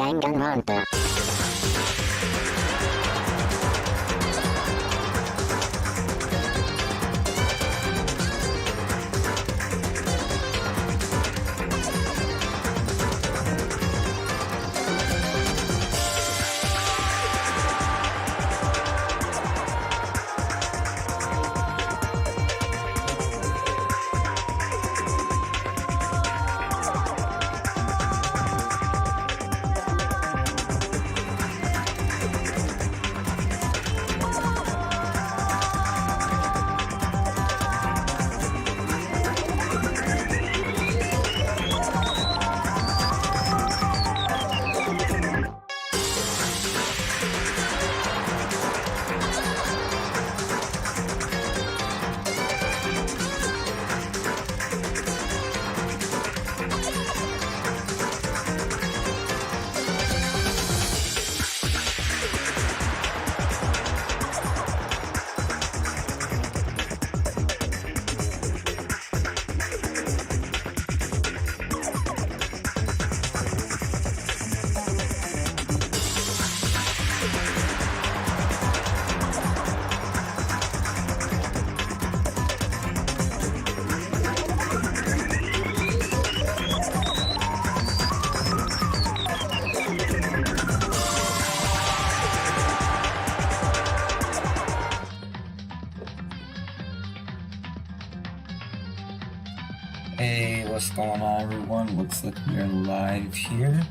Danganronpa. Hey, what's going on everyone? Looks like we're live here.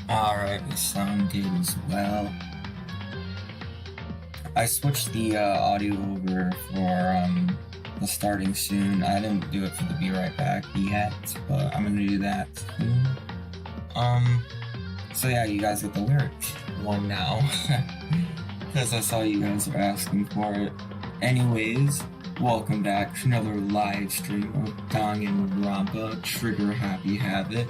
Alright, we sound good as well. I switched the audio over for the starting soon. I didn't do it for the Be Right Back yet, but I'm gonna do that soon. So yeah, you guys get the lyric one now. Because I saw you guys were asking for it. Anyways, welcome back to another live stream of Danganronpa Trigger Happy Havoc.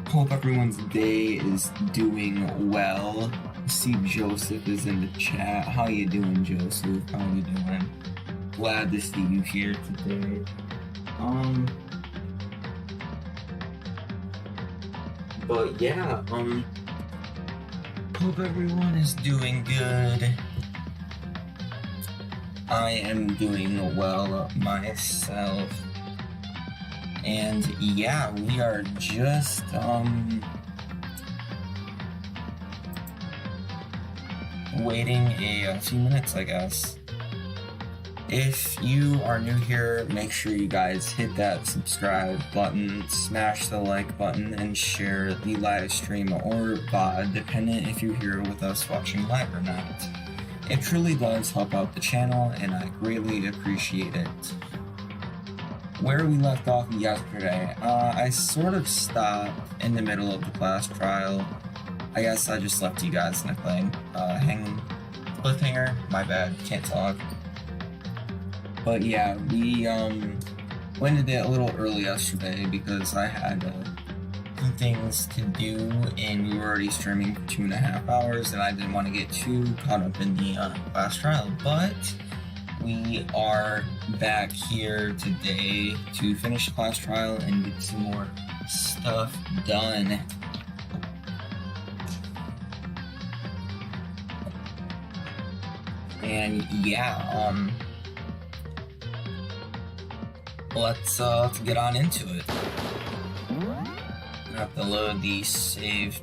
Hope everyone's day is doing well. I see Joseph is in the chat. How you doing, Joseph? How you doing? Glad to see you here today. But yeah, hope everyone is doing good. I am doing well myself, and yeah, we are just waiting a few minutes, I guess. If you are new here, make sure you guys hit that subscribe button, smash the like button, and share the live stream or VOD, depending if you're here with us watching live or not. It truly does help out the channel, and I greatly appreciate it. Where we left off yesterday, I sort of stopped in the middle of the class trial. I guess I just left you guys in a cliffhanger. My bad, can't talk. But yeah, we ended it a little early yesterday because I had some things to do, and we were already streaming for 2.5 hours, and I didn't want to get too caught up in the class trial. But we are back here today to finish the class trial and get some more stuff done. And yeah, let's get on into it. I have to load the save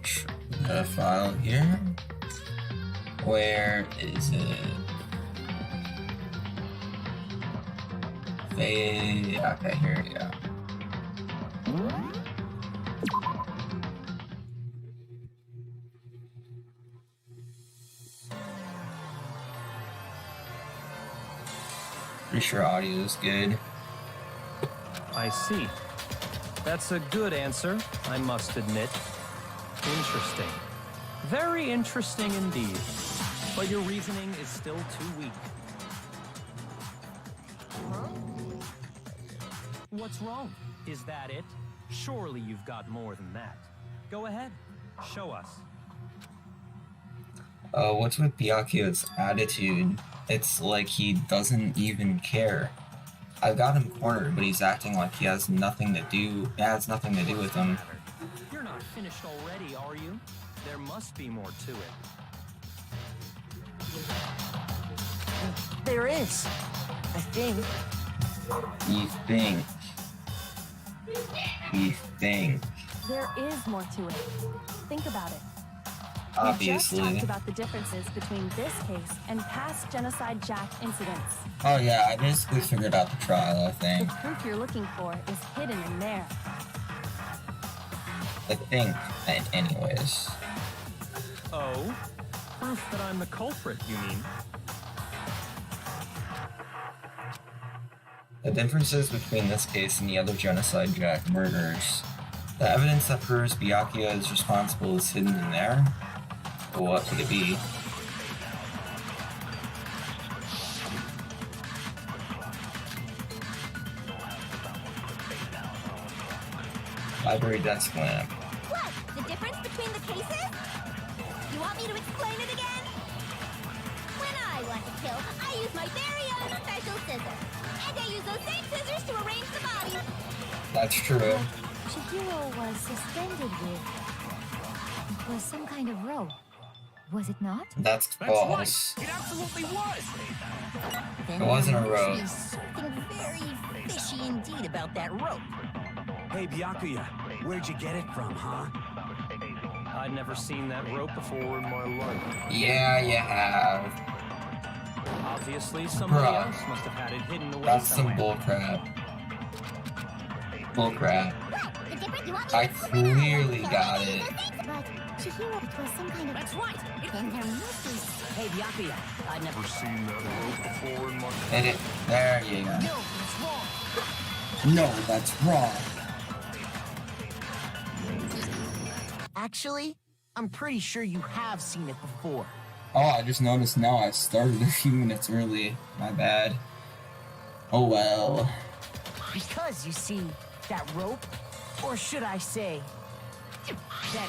file here. Where is it? Okay, here we go. Pretty sure audio is good. I see. That's a good answer, I must admit. Interesting. Very interesting indeed. But your reasoning is still too weak. What's wrong? Is that it? Surely you've got more than that. Go ahead, show us. What's with Byakuyo's attitude? It's like he doesn't even care. I've got him cornered, but he's acting like he has nothing to do. It has nothing to do with him. You're not must be more to it. There is. I think. You think. You think. There is more to it. Think about it. We just Obviously. talked about the differences between this case and past Genocide Jack incidents. Oh yeah, I basically figured out the trial, I The think. proof you're looking for is hidden in there. I think, anyways. Oh? Proof that I'm the culprit, you mean? The differences between this case and the other Genocide Jack murders. The evidence that proves Byakuya is responsible is hidden in there. But what could it be? Library desk lamp. What? The difference between the cases? You want me to explain it again? When I want to kill, I use my very own special scissors. And I use those same scissors to arrange the body. That's true. Chihiro was suspended with... It was some kind of rope. Was it not? That's false. It absolutely was! Then It wasn't a there rope. must be something very fishy indeed about that rope. Hey, Byakuya, where'd you get it from, huh? I'd never seen that rope before in my life. Yeah, you have. Obviously, somebody Bruh. else must have had it hidden away That's some somewhere. bullcrap. Bullcrap. What? The difference? You want me I to explain it? clearly got it. But Chihiro, it was some kind of... That's right! Then there must be... Hey, Byakuya, I've never Seen that rope before in my Hit it. There you go. No, it's wrong. No, that's wrong. Actually, I'm pretty sure you have seen it before. Oh, I just noticed now I started a few minutes early. My bad. Oh well. Because, you see, that rope, or should I say,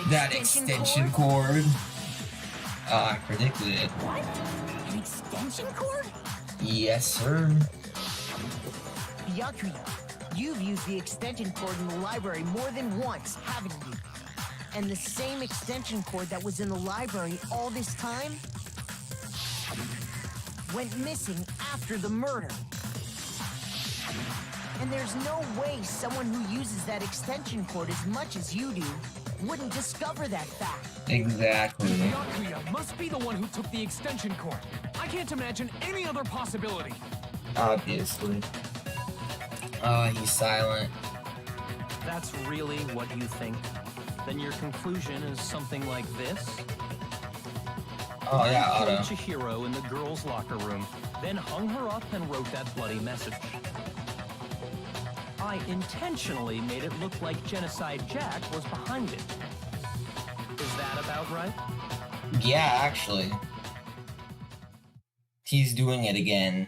That extension cord. I predicted it. What? An extension cord? Yes, sir. Byakuya, you've used the extension cord in the library more than once, haven't you? And the same extension cord that was in the library all this time went missing after the murder. And there's no way someone who uses that extension cord as much as you do wouldn't discover that fact. Exactly. Byakuya must be the one who took the extension cord. I can't imagine any other possibility. Obviously. He's silent. That's really what you think? Then your conclusion is something like this? Oh yeah, I killed Otto. Chihiro in the girls' locker room, then hung her up and wrote that bloody message. I intentionally made it look like Genocide Jack was behind it. Is that about right? Yeah, actually. He's doing it again.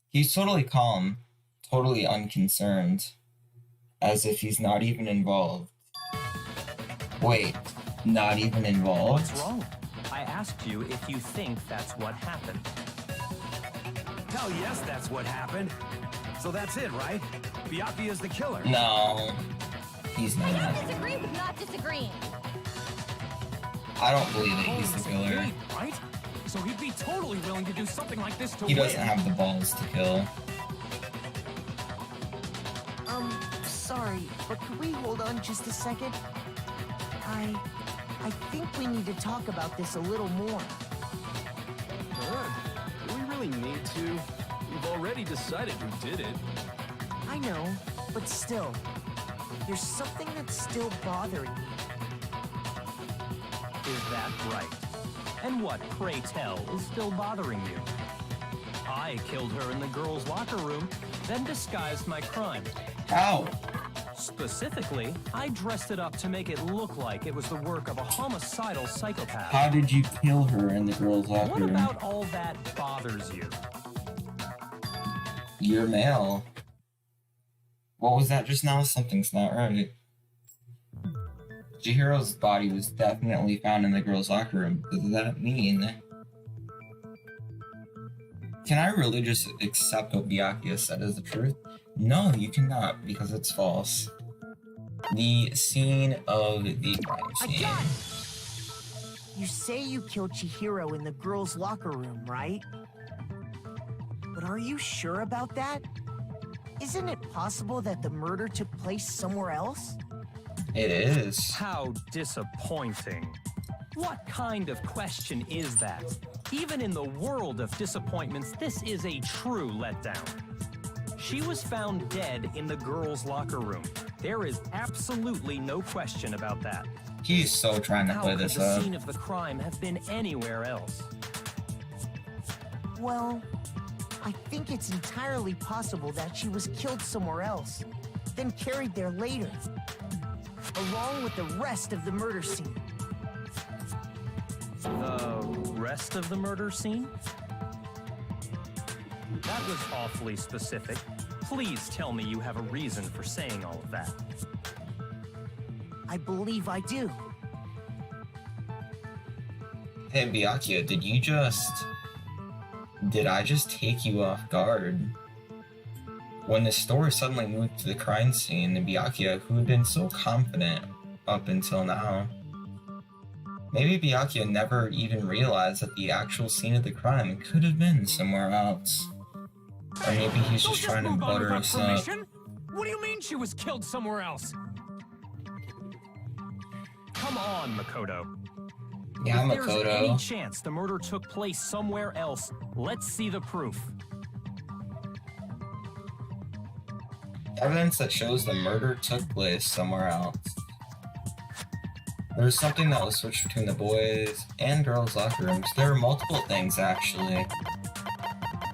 He's totally calm, totally unconcerned, as if he's not even involved. Wait, not even involved? What's wrong? I asked you if you think that's what happened. Hell yes, that's what happened. So that's it, right? Byakuya's the killer. No, he's I not. don't disagree with not disagreeing. I don't believe that he's the killer. Great, right? So he'd be totally willing to do something like this to He win. doesn't have the balls to kill. Sorry, but could we hold on just a second? I think we need to talk about this a little more. Do we really need to? We've already decided who did it. I know, but still, there's something that's still bothering me. Is that right? And what, pray tell, is still bothering you? I killed her in the girls' locker room, then disguised my crime. How? Specifically, I dressed it up to make it look like it was the work of a homicidal psychopath. How did you kill her in the girls' locker What room? about all that bothers you? You're male. What was that just now? Something's not right. Chihiro's body was definitely found in the girls' locker room. Does that mean... Can I really just accept what Byakuya said as the truth? No, you cannot, because it's false. The scene of the crime I scene. got it! You say you killed Chihiro in the girls' locker room, right? But are you sure about that? Isn't it possible that the murder took place somewhere else? It is. How disappointing. What kind of question is that? Even in the world of disappointments, this is a true letdown. She was found dead in the girls' locker room. There is absolutely no question about that. He's so trying to How play could this the up. scene of the crime have been anywhere else? Well, I think it's entirely possible that she was killed somewhere else, then carried there later, along with the rest of the murder scene. The rest of the murder scene? That was awfully specific. Please tell me you have a reason for saying all of that. I believe I do. Hey, Byakuya, did I just take you off guard? When the story suddenly moved to the crime scene, Byakuya, who had been so confident up until now, maybe Byakuya never even realized that the actual scene of the crime could have been somewhere else. Or maybe he's Don't just trying to move on butter without us up. permission. What do you mean she was killed somewhere else? Come on, Makoto. Yeah, If there's any Makoto. chance the murder took place somewhere else, let's see the proof. Evidence that shows the murder took place somewhere else. There was something that was switched between the boys and girls' locker rooms. There were multiple things, actually.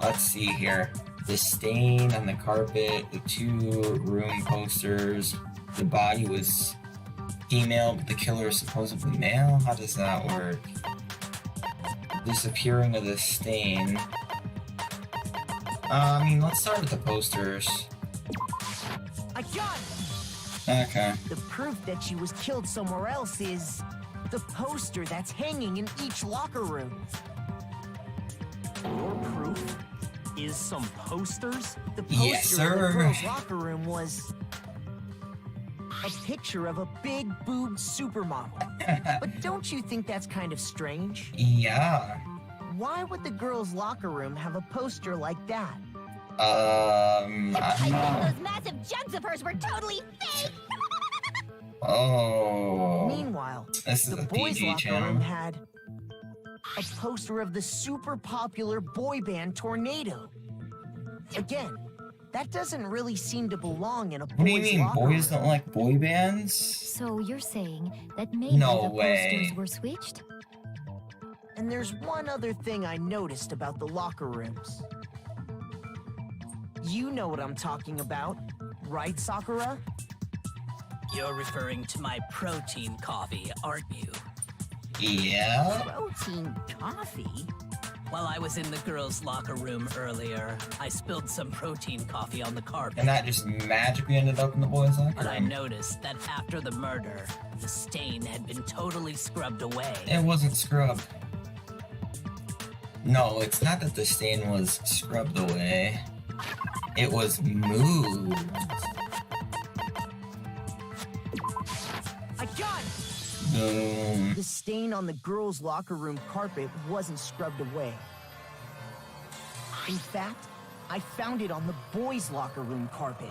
Let's see here. The stain on the carpet, the 2 room posters, the body was female, but the killer is supposedly male? How does that work? Disappearing of the stain. Let's start with the posters. I got it! Okay. The proof that she was killed somewhere else is the poster that's hanging in each locker room. Your proof is some posters? The poster Yes, in sir. the girls' locker room was a picture of a big boobed supermodel. But don't you think that's kind of strange? Yeah. Why would the girls' locker room have a poster like that? I don't I think know. those massive jugs of hers were totally fake! Oh. Meanwhile, This is the a boys' PG locker channel. room had a poster of the super popular boy band Tornado. Again, that doesn't really seem to belong in a boys' What do you mean, locker boys room. don't like boy bands? So you're saying that maybe No the way. posters were switched? And there's one other thing I noticed about the locker rooms. You know what I'm talking about, right, Sakura? You're referring to my protein coffee, aren't you? Yeah. Protein coffee? While I was in the girls' locker room earlier, I spilled some protein coffee on the carpet. And that just magically ended up in the boys' locker But I room. noticed that after the murder, the stain had been totally scrubbed away. It wasn't scrubbed. No, it's not that the stain was scrubbed away. It was moved. I got it! Boom. The stain on the girls' locker room carpet wasn't scrubbed away. In fact, I found it on the boys' locker room carpet.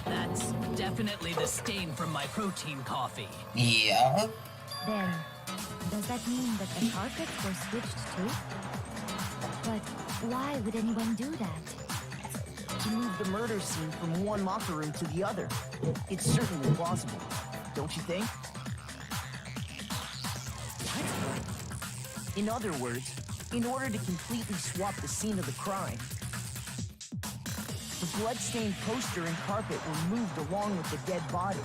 That's definitely the stain from my protein coffee. Yeah. Then, does that mean that the carpets were switched too? But why would anyone do that? To move the murder scene from one locker room to the other. It's certainly plausible, don't you think? In other words, in order to completely swap the scene of the crime, the blood-stained poster and carpet were moved along with the dead body.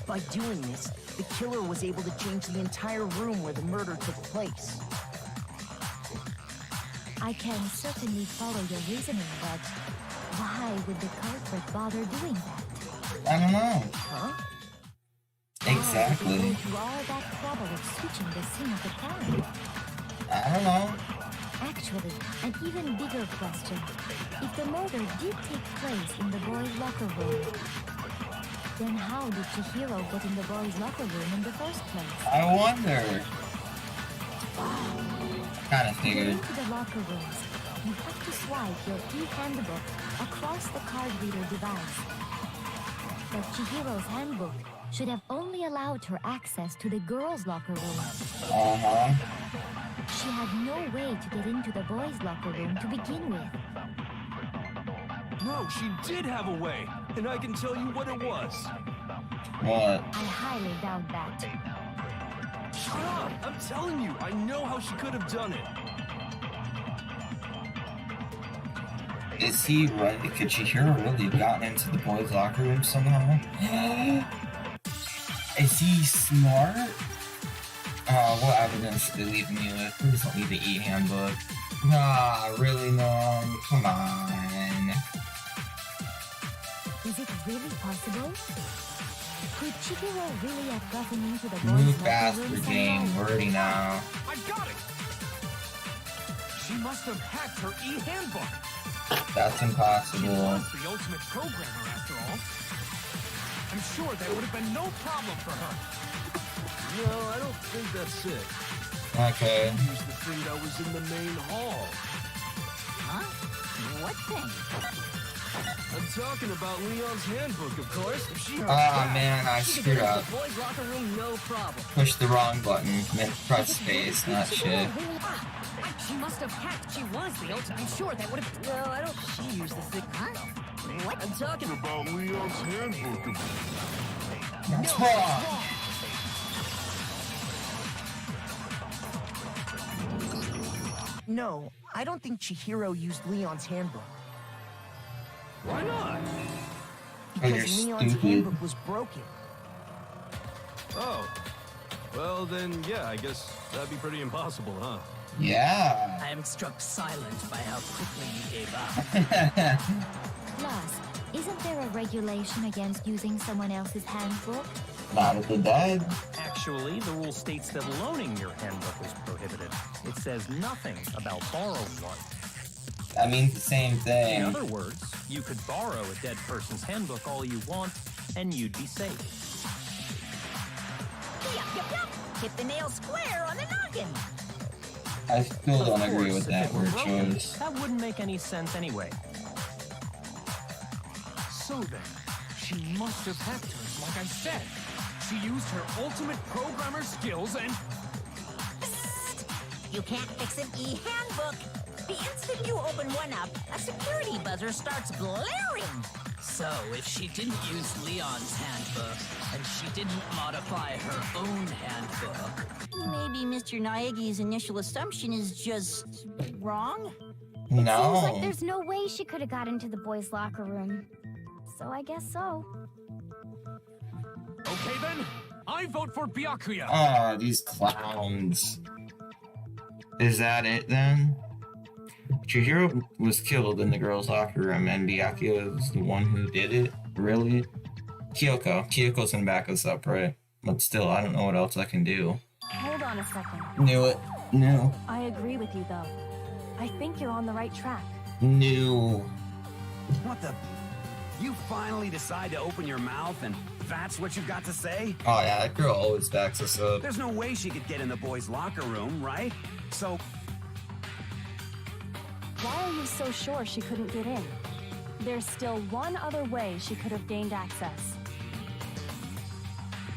By doing this, the killer was able to change the entire room where the murder took place. I can certainly follow your reasoning, but why would the culprit bother doing that? I don't know. Huh? Why would Exactly. they go through all that trouble of switching the scene of the crime? I don't know. Actually, an even bigger question. If the murder did take place in the boys' locker room, Then how did Chihiro get in the boys' locker room in the first place? I wonder. Kinda figured. Into the locker rooms, you have to swipe your e-handbook across the card reader device. But Chihiro's handbook should have only allowed her access to the girls' locker room. Uh-huh. She had no way to get into the boys' locker room to begin with. No, she did have a way, and I can tell you what it was. What? I highly doubt that. Shut up! I'm telling you, I know how she could have done it. Is he right? Could Chihiro really have gotten into the boys' locker room somehow? Is he smart? What evidence did they leave me with? Please don't leave the e-handbook. Nah, really, no. Come on. Is it really possible? Could Chihiro really have gotten into the boys' Move locker faster, room game. somehow? Wordy now. I got it! She must have hacked her e-handbook. That's She impossible. was the ultimate programmer, after all. I'm sure that would have been no problem for her. No, I don't think that's it. Okay. She used the thing that was in the main hall. Huh? What thing? I'm talking about Leon's handbook, of course. If she Oh man, I screwed up. boys' locker room, no problem. Pushed the wrong button. Meant to press space, not shit. She must have hacked. She was the ultimate. I'm sure that would have. No, I don't. She used the thing. Huh? What? I'm talking about Leon's handbook. That's wrong. No, I don't think Chihiro used Leon's handbook. Why not? you're Because Leon's stupid. handbook was broken. Oh. Well, then, yeah, I guess that'd be pretty impossible, huh? Yeah. I am struck silent by how quickly you gave up. Plus, isn't there a regulation against using someone else's handbook? Not if they're dead. Actually, the rule states that loaning your handbook is prohibited. It says nothing about borrowing one. That means the same In thing. other words, you could borrow a dead person's handbook all you want, and you'd be safe. Yup, yup, yup. Hit the nail square on the noggin. I still don't Of agree course, with if that it were word broken, choice. that wouldn't make any sense anyway. So then, she must have hacked hers, like I said. She used her ultimate programmer skills and... You can't fix an e-handbook. The instant you open one up, a security buzzer starts blaring. So, if she didn't use Leon's handbook, and she didn't modify her own handbook, Maybe Mr. Naegi's initial assumption is just wrong? Seems like No. there's no way she could have got into the boys' locker room. So I guess so. Okay then, I vote for Byakuya. Oh, these clowns. Is that it then? Chihiro was killed in the girls' locker room, and Byakuya was the one who did it? Really? Kyoko's gonna back us up, right? But still, I don't know what else I can do. Hold on a second. Knew it. No. I agree with you, though. I think you're on the right track. Knew. What the? You finally decide to open your mouth and that's what you've got to say? Oh yeah, that girl always backs us up. There's no way she could get in the boys' locker room, right? So, Why are you so sure she couldn't get in? There's still one other way she could have gained access.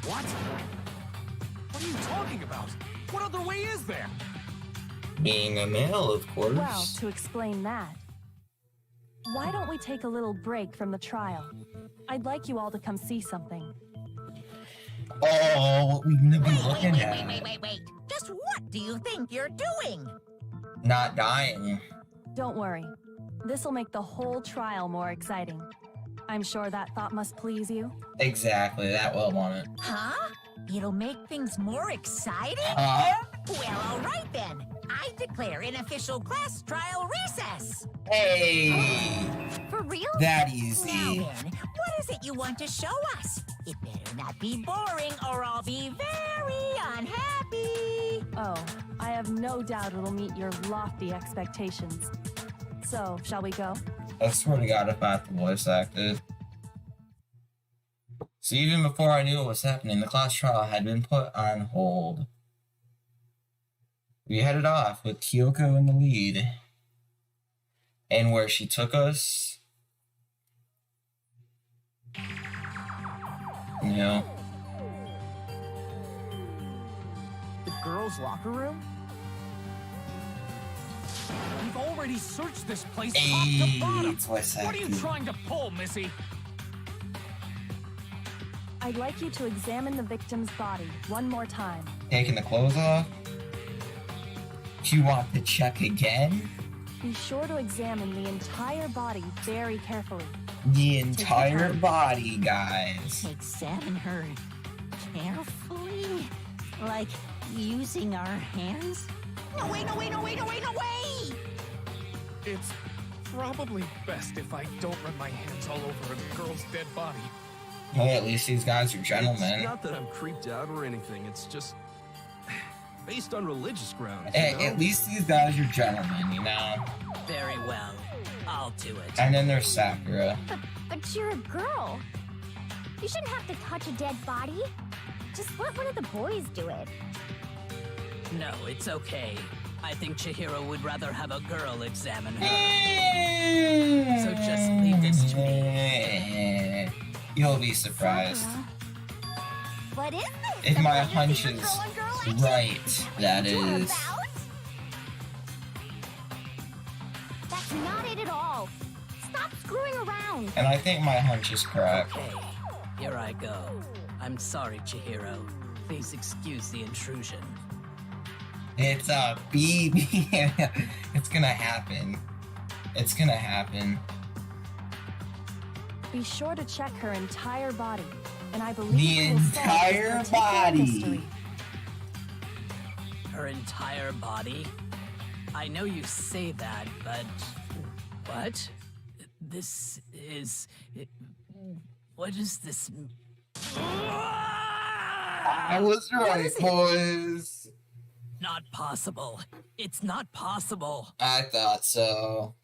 what? What are you talking about? What other way is there? Being a male, of course. Well, to explain that, why don't we take a little break from the trial? I'd like you all to come see something. Oh, what we've been looking at. Wait. Just what do you think you're doing? Not dying. Don't worry. This'll make the whole trial more exciting. I'm sure that thought must please you. Exactly, that will want it. Huh? It'll make things more exciting? Huh? Well, all right then. I declare an official class trial recess. Hey! For real? That Now easy. then, what is it you want to show us? It better not be boring or I'll be very unhappy. Oh, I have no doubt it'll meet your lofty expectations. So, shall we go? I swear to God, if I have to voice act it. So even before I knew what was happening, the class trial had been put on hold. We headed off with Kyoko in the lead. And where she took us, you know, The girls' locker room? We've already searched this place top Hey, to bottom. voice What are you acting. trying to pull, Missy? I'd like you to examine the victim's body one more time. Taking the clothes off. You want to check again? Be sure to examine the entire body very carefully. The entire body, guys. Examine her carefully? Like using our hands? No way, no way, no way, no way, no way! It's probably best if I don't run my hands all over a girl's dead body. Hey, at least these guys are It's gentlemen. not that I'm creeped out or anything, it's just based on religious grounds. At least these guys are gentlemen, you know? Very well. I'll do it. And then there's Sakura. But you're a girl. You shouldn't have to touch a dead body. Just let one of the boys do it. No, it's okay. I think Chihiro would rather have a girl examine her. So just leave this to me. You'll be surprised. What is this? If my Some kind of hunch secret is girl on girl action? right, that is. About? That's not it at all. Stop screwing around. And I think my hunch is correct. Okay, here I go. I'm sorry, Chihiro. Please excuse the intrusion. It's a beeeee. It's gonna happen. It's gonna happen. Be sure to check her entire body, and I believe The it will solve this entire particular body. mystery. Her entire body? I know you say that, but... What? This is... What is this... I was right, boys. Not possible. It's not possible. I thought so.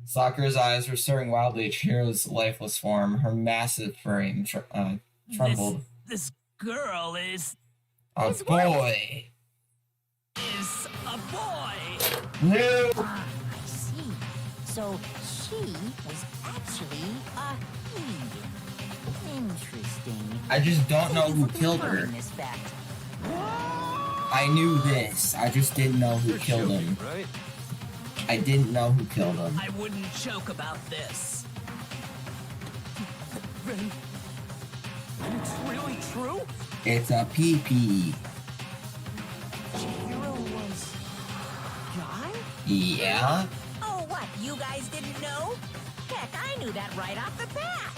Sakura's eyes were staring wildly at Chihiro's lifeless form. Her massive frame trembled. This girl is A boy. a boy. No. I see. So she was actually a he. Interesting. I just don't know Thank you who for killed her. confirming this fact. I knew this. I just didn't know who You're killed joking, him. right? I didn't know who killed him. I wouldn't joke about this. Then it's really true? It's a pee-pee. Chihiro was... Guy? Yeah? Oh, what? You guys didn't know? Heck, I knew that right off the bat.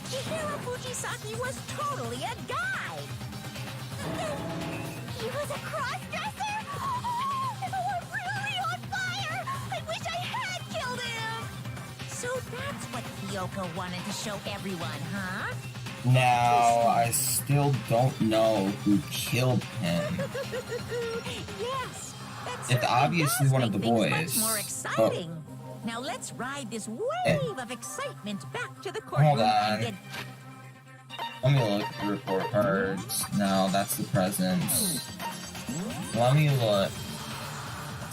Chihiro Fujisaki was totally a guy. He was a cross-dresser? Oh, I'm really on fire! I wish I had killed him! So that's what Kyoko wanted to show everyone, huh? Now, I still don't know who killed him. Yes, that's It's obviously one of the boys. Much more exciting. Now let's ride this wave of excitement back to the courtroom Hold on. and get Let me look at the report cards. No, that's the presents. Let me look.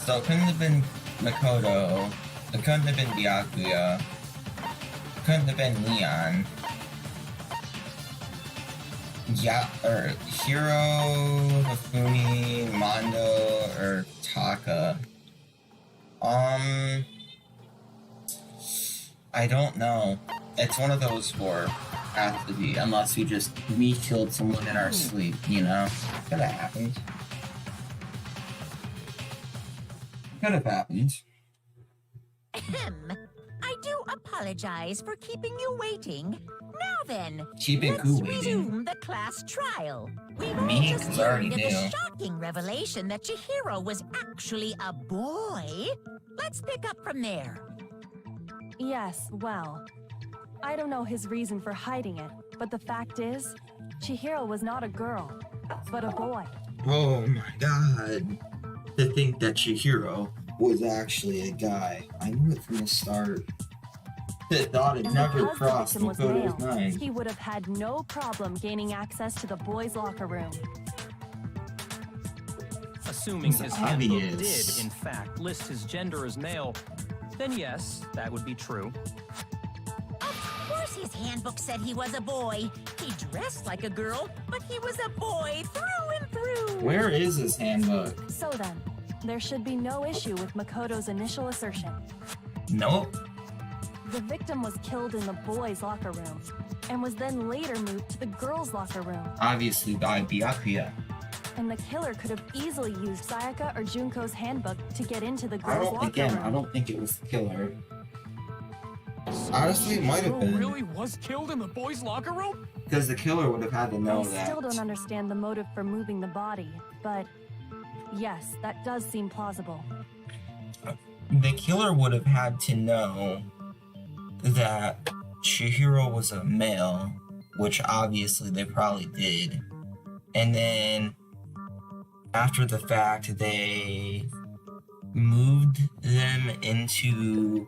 So it couldn't have been Makoto. It couldn't have been Byakuya. It couldn't have been Leon. Yeah, or Hiro, Hifumi, Mondo, or Taka. I don't know. It's one of those four. Have to be, unless we killed someone in our sleep, you know? Could have happened. Could have happened. I do apologize for keeping you waiting. Now then, Keeping let's who waiting? resume the class trial. We've Me, all just 'cause I already learned of the knew. shocking revelation that Chihiro was actually a boy. Let's pick up from there. Yes, well, I don't know his reason for hiding it, but the fact is, Chihiro was not a girl, but a boy. Oh my god. To think that Chihiro was actually a guy. I knew it from the start. The thought had And never because the crossed victim was Makoto's male, mind. he would have had no problem gaining access to the boys' locker room. Assuming It's his handbook obvious. did, in fact, list his gender as male, then yes, that would be true. Of course his handbook said he was a boy. He dressed like a girl, but he was a boy through and through. Where is his handbook? So then, there should be no issue with Makoto's initial assertion. Nope. The victim was killed in the boys' locker room, and was then later moved to the girls' locker room. Obviously by Byakuya. And the killer could have easily used Sayaka or Junko's handbook to get into the I girls' locker room. I don't think it was the killer. Honestly, it might have Chihiro been. really was killed in the boys' locker room? Because the killer would have had to know I that. still don't understand the motive for moving the body, but yes, that does seem plausible. The killer would have had to know that Chihiro was a male, which obviously they probably did. And then, after the fact, they moved them into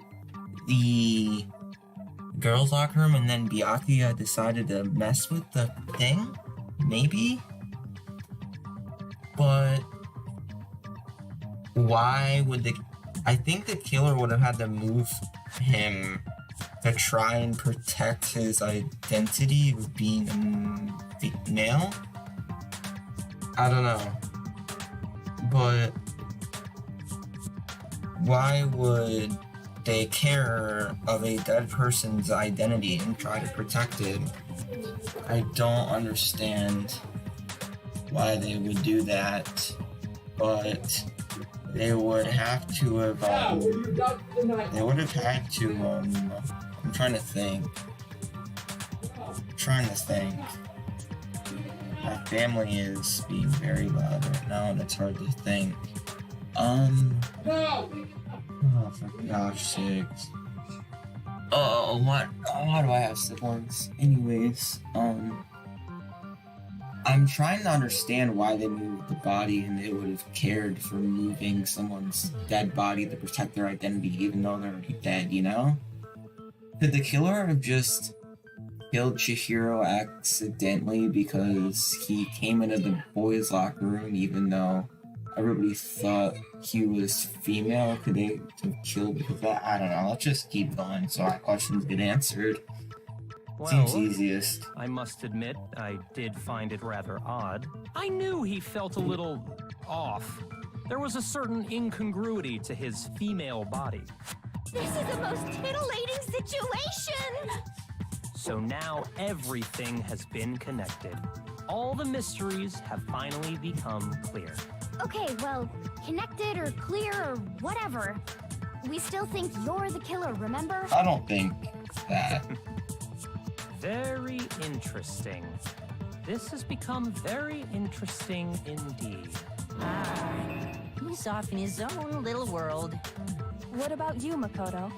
the girls' locker room, and then Byakuya decided to mess with the thing? Maybe? But why would I think the killer would have had to move him to try and protect his identity of being a male? I don't know. But why would they care of a dead person's identity and try to protect it? I don't understand why they would do that, but they would have to have, they would have had to, I'm trying to think. My family is being very loud right now and it's hard to think. Oh, for gosh sakes. Why do I have siblings? Anyways, I'm trying to understand why they moved the body and they would have cared for moving someone's dead body to protect their identity even though they're already dead, you know? Could the killer have just killed Chihiro accidentally because he came into the boys' locker room even though everybody thought he was female? Could they have killed because of that? I don't know. Let's just keep going so our questions get answered. Well, Seems easiest. I must admit, I did find it rather odd. I knew he felt a little off. There was a certain incongruity to his female body. This is the most titillating situation! So now everything has been connected. All the mysteries have finally become clear. Okay, well, connected or clear or whatever. We still think you're the killer, remember? I don't think that. Very interesting. This has become very interesting indeed. He's off in his own little world. What about you, Makoto?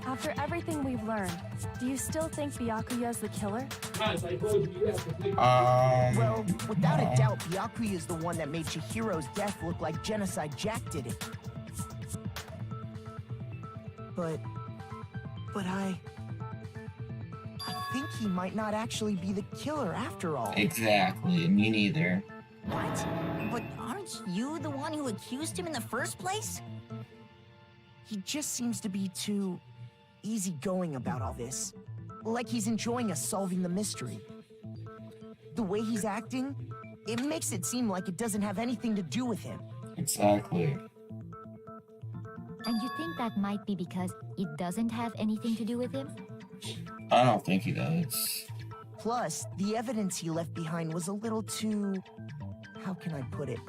After everything we've learned, do you still think Byakuya's the killer? Well, without a doubt, Byakuya is the one that made Chihiro's death look like Genocide Jack did it. But I think he might not actually be the killer after all. Exactly, me neither. What? But aren't you the one who accused him in the first place? He just seems to be too easygoing about all this. Like he's enjoying us solving the mystery. The way he's acting, it makes it seem like it doesn't have anything to do with him. Exactly. And you think that might be because it doesn't have anything to do with him? I don't think he does. Plus, the evidence he left behind was a little too... how can I put it?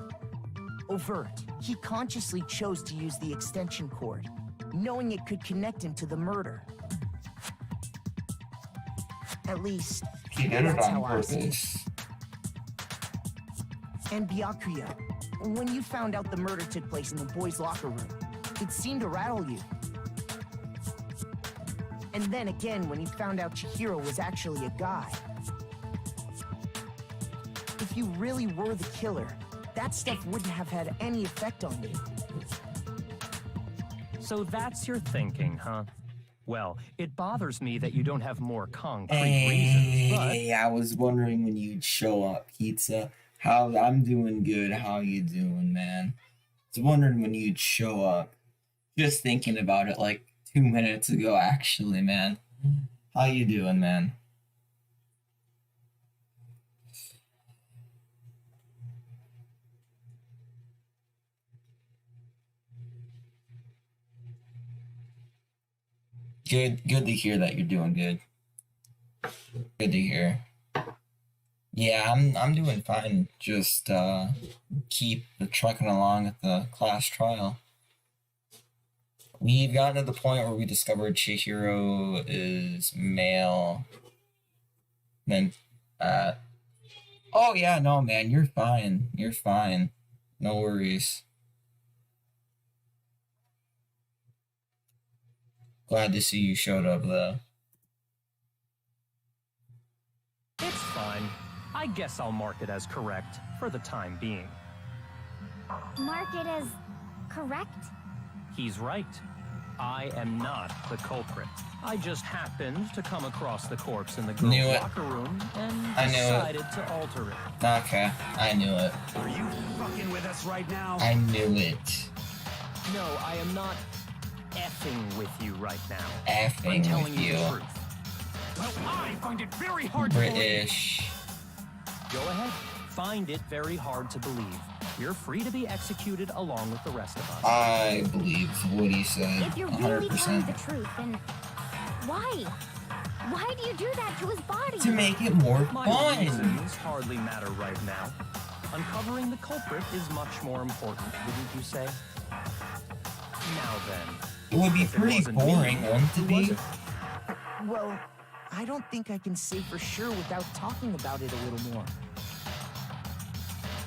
Overt. He consciously chose to use the extension cord, knowing it could connect him to the murder. At least, He did it that's on how I see it. purpose. And Byakuya, when you found out the murder took place in the boys' locker room, it seemed to rattle you. And then again, when you found out Chihiro was actually a guy. If you really were the killer, that stuff wouldn't have had any effect on you. So that's your thinking, huh? Well, it bothers me that you don't have more concrete reasons, but... Hey, I was wondering when you'd show up, Pizza. I'm doing good. How you doing, man? I was wondering when you'd show up. Just thinking about it like 2 minutes ago, actually, man. How you doing, man? Good to hear that you're doing good. Good to hear. Yeah, I'm doing fine. Just keep trucking along at the class trial. We've gotten to the point where we discovered Chihiro is male. Then oh yeah, no man, you're fine. You're fine. No worries. Glad to see you showed up, though. It's fine. I guess I'll mark it as correct for the time being. Mark it as correct? He's right. I am not the culprit. I just happened to come across the corpse in the girls' locker room and decided to alter it. Okay, I knew it. Are you fucking with us right now? I knew it. No, I am not effing with you right now. Effing I'm telling with you. The truth. Well, I find it very hard British. Go ahead. Find it very hard to believe. You're free to be executed along with the rest of us. I believe what he said. If you're 100%. really telling the truth, then why? Why do you do that to his body? To make it more My fun. reasons hardly matter right now. Uncovering the culprit is much more important, wouldn't you say? Now then. It would be pretty boring, wouldn't it be? Well, I don't think I can say for sure without talking about it a little more.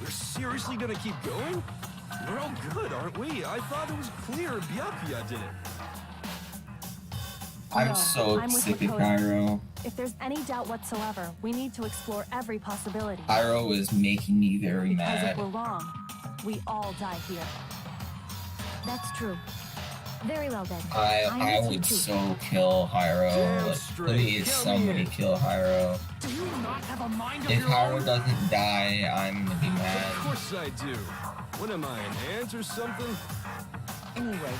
We're seriously gonna keep going? We're all good, aren't we? I thought it was clear beeeee did it. I'm No, so I'm with sick of Makoto. Cairo. If there's any doubt whatsoever, we need to explore every possibility. Cairo is making me very Because if mad. we're wrong, we all die here. That's true. Very well then. I I'm with you would too. so kill Hyro. Damn Like, straight. please, Kill somebody me. kill Hyro. Do you not have a mind of If your Hyro own? doesn't die, I'm gonna be Of mad. course I do. What am I, an ant or something? Anyway,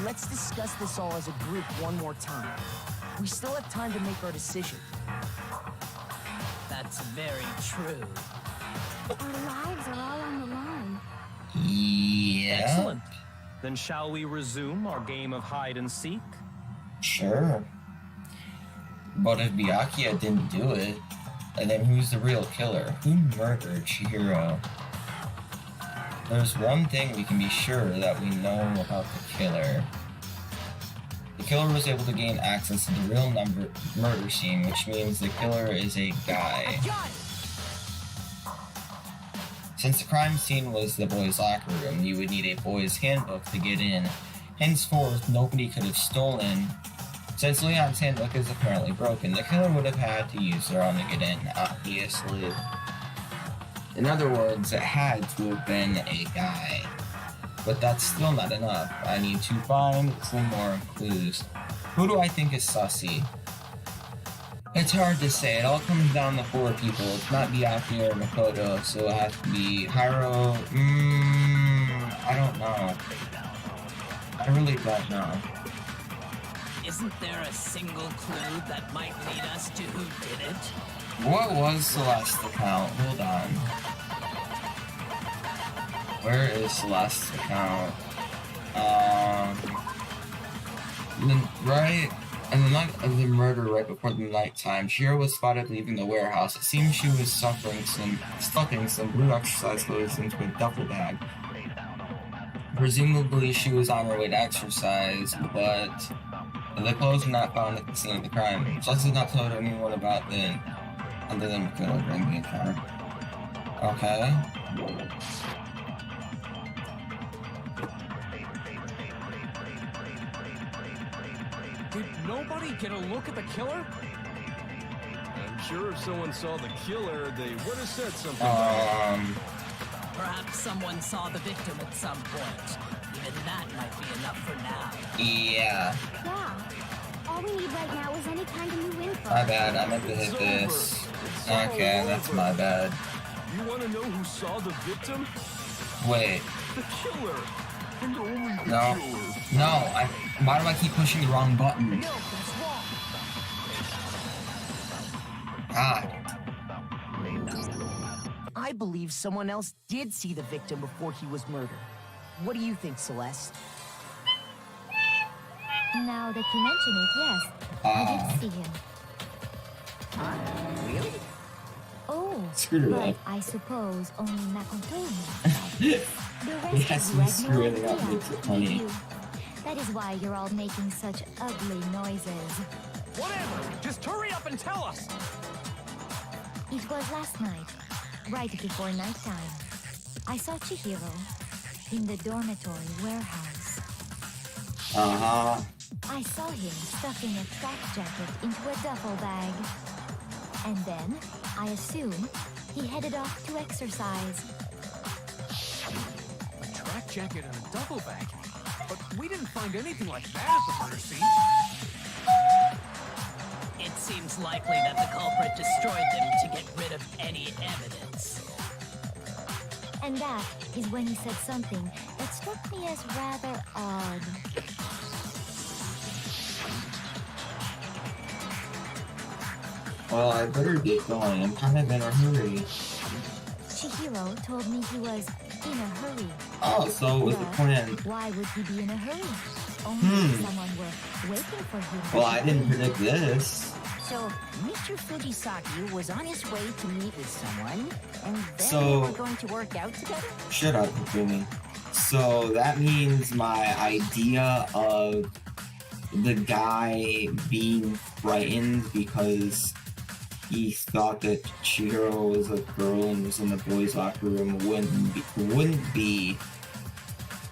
let's discuss this all as a group one more time. We still have time to make our decision. That's very true. Our lives are all on the line. Yeah. Excellent. Then shall we resume our game of hide and seek? Sure. But if Byakuya didn't do it, and then who's the real killer? Who murdered Chihiro? There's one thing we can be sure that we know about the killer. The killer was able to gain access to the real murder scene, which means the killer is a guy. Since the crime scene was the boys' locker room, you would need a boys' handbook to get in. Henceforth, nobody could have stolen. Since Leon's handbook is apparently broken, the killer would have had to use their own to get in, obviously. In other words, it had to have been a guy. But that's still not enough. I need to find some more clues. Who do I think is sussy? It's hard to say. It all comes down to 4 people. It's not Byakuya or Makoto, so it has to be Hyro. I don't know. I really don't know. Isn't there a single clue that might lead us to who did it? What was Celeste's account? Hold on. Where is Celeste's account? Right in the night of the murder, right before the nighttime, Shiro was spotted leaving the warehouse. It seems she was stuffing some blue exercise clothes into a duffel bag. Presumably, she was on her way to exercise, but the clothes were not found at the scene of the crime. Celeste has not told anyone about it, other than Makoto during the encounter. Okay. Did nobody get a look at the killer? I'm sure if someone saw the killer, they would have said something. Perhaps someone saw the victim at some point. Even that might be enough for now. Yeah. Yeah. we need right now is any kind of new info. My bad, I meant to hit this. Okay, that's my bad. You want to know who saw the victim? Wait. The killer. And only the No. killer. No, why do I keep pushing the wrong button? God. I believe someone else did see the victim before he was murdered. What do you think, Celeste? Now that you mention it, yes. I did see him. Really? Oh, Screw but it. I suppose only Mako told me. The rest Yes, of you we had no screw it up, idea, makes it did funny. you? That is why you're all making such ugly noises. Whatever! Just hurry up and tell us! It was last night, right before nighttime. I saw Chihiro in the dormitory warehouse. Uh-huh. I saw him stuffing a track jacket into a duffel bag. And then, I assume, he headed off to exercise. A track jacket and a duffel bag? But we didn't find anything like that at the murder scene. It seems likely that the culprit destroyed them to get rid of any evidence. And that is when he said something that struck me as rather odd. Well, I better get going. I'm kind of in a hurry. Chihiro told me he was in a hurry. Oh, so it was the But plan. why would he be in a hurry? Only if someone were waiting for him. Well, I didn't predict this. So, Mr. Fujisaki was on his way to meet with someone, and then So- they were going to work out together? Shut up, Kumi. So that means my idea of the guy being frightened because he thought that Chihiro was a girl and was in the boys' locker room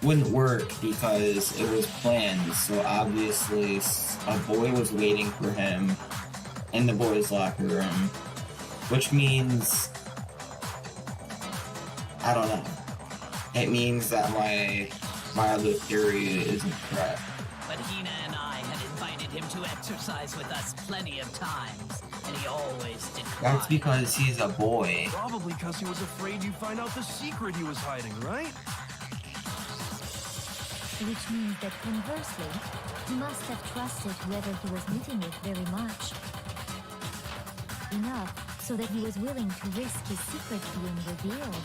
wouldn't work because it was planned. So obviously a boy was waiting for him in the boys' locker room, which means I don't know. It means that my other theory isn't correct. But Hina and I had invited him to exercise with us plenty of times, and he always declined. That's because he's a boy. Probably because he was afraid you'd find out the secret he was hiding, right? Which means that conversely, he must have trusted whoever he was meeting with very much. Enough so that he was willing to risk his secret being revealed.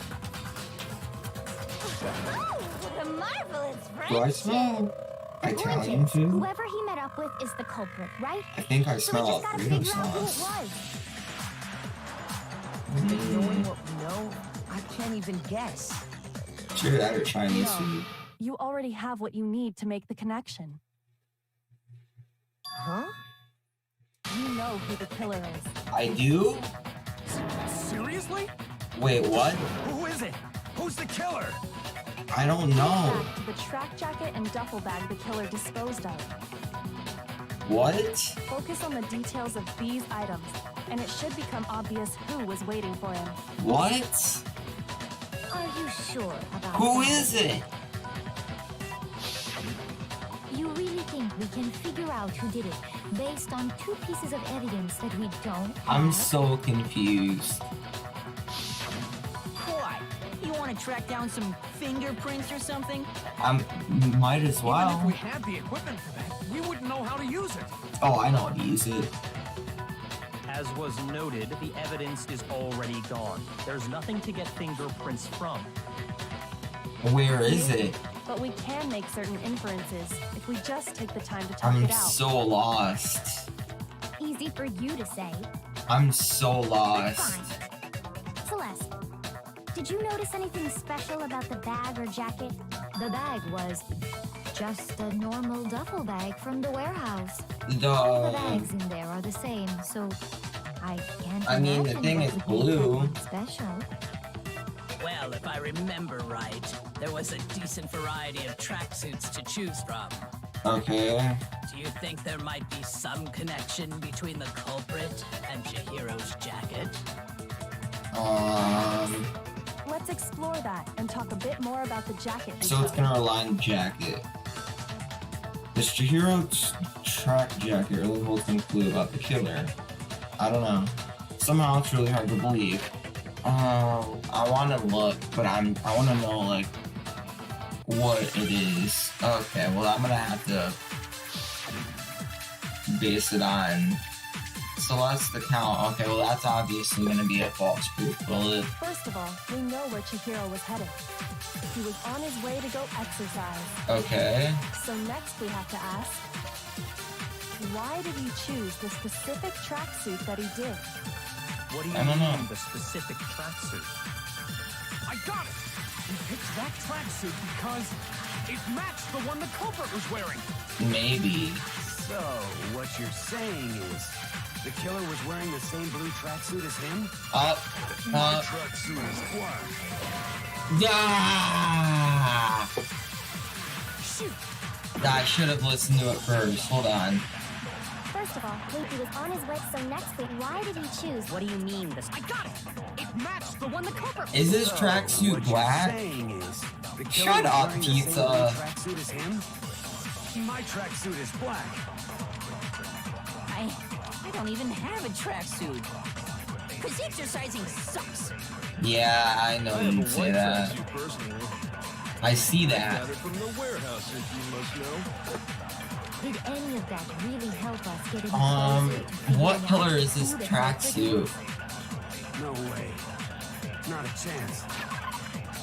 Oh, what a marvelous Do I friendship! smell The point Italian is, too? whoever he met up with is the culprit, right? I think I So we smell just gotta Alfredo figure out who it sauce. was. But knowing what we know, I can't even guess. Sure, that or Chinese No. food. You already have what you need to make the connection. Huh? You know who the killer is. I do? Seriously? Wait, what? Who is it? Who's the killer? I don't know. Back to the track jacket and duffel bag the killer disposed of. What? Focus on the details of these items, and it should become obvious who was waiting for him. What? Are you sure about Who that? is it? You really think we can figure out who did it based on two pieces of evidence that we don't have? I'm so confused. What? You want to track down some fingerprints or something? Might as Even if well. we had the equipment for that, we wouldn't know how to use it. Oh, I know how to use it. As was noted, the evidence is already gone. There's nothing to get fingerprints from. Where is it? But we can make certain inferences if we just take the time to talk I'm it out. so lost. Easy for you to say. I'm so lost. Celeste, did you notice anything special about the bag or jacket? The bag was just a normal duffel bag from the warehouse. All the bags in there are the same, so I can't I mean, the imagine thing what is would make blue. that one special. Well, if I remember right, there was a decent variety of tracksuits to choose from. Okay. Do you think there might be some connection between the culprit and Chihiro's jacket? Let's explore that and talk a bit more about the jacket. So it's gonna rely on the jacket. Does Chihiro track jacket really holds some clue about the killer. I don't know. Somehow it's really hard to believe. I want to look, but I want to know, like, what it is. Okay, well, I'm gonna have to base it on Celeste account. Okay, well, that's obviously gonna be a false proof bullet. First of all, we know where Chihiro was headed. He was on his way to go exercise. Okay. So next we have to ask, why did he choose the specific tracksuit that he did? What do you I don't know. mean, the specific tracksuit? I got it! He picked that tracksuit because it matched the one the culprit was wearing. Maybe. So, what you're saying is, the killer was wearing the same blue tracksuit as him? My tracksuit is black. Yeah! Shoot! I should have listened to it first. Hold on. First of all, he was on his way, so next week, why did he choose? What do you mean, this? I got it! It matched the one the culprit Is this So, tracksuit what black? you're saying is, the killer Shut was up, wearing the same pizza. blue tracksuit as him? My tracksuit is black. I don't even have a tracksuit. Because exercising sucks. Yeah, I know I have a you'd say white that. tracksuit personally. I see that. Got it from the warehouse, if you must know. Did any of that really help us get any closer to What figuring color out is this who the culprit tracksuit? No way. Not a chance.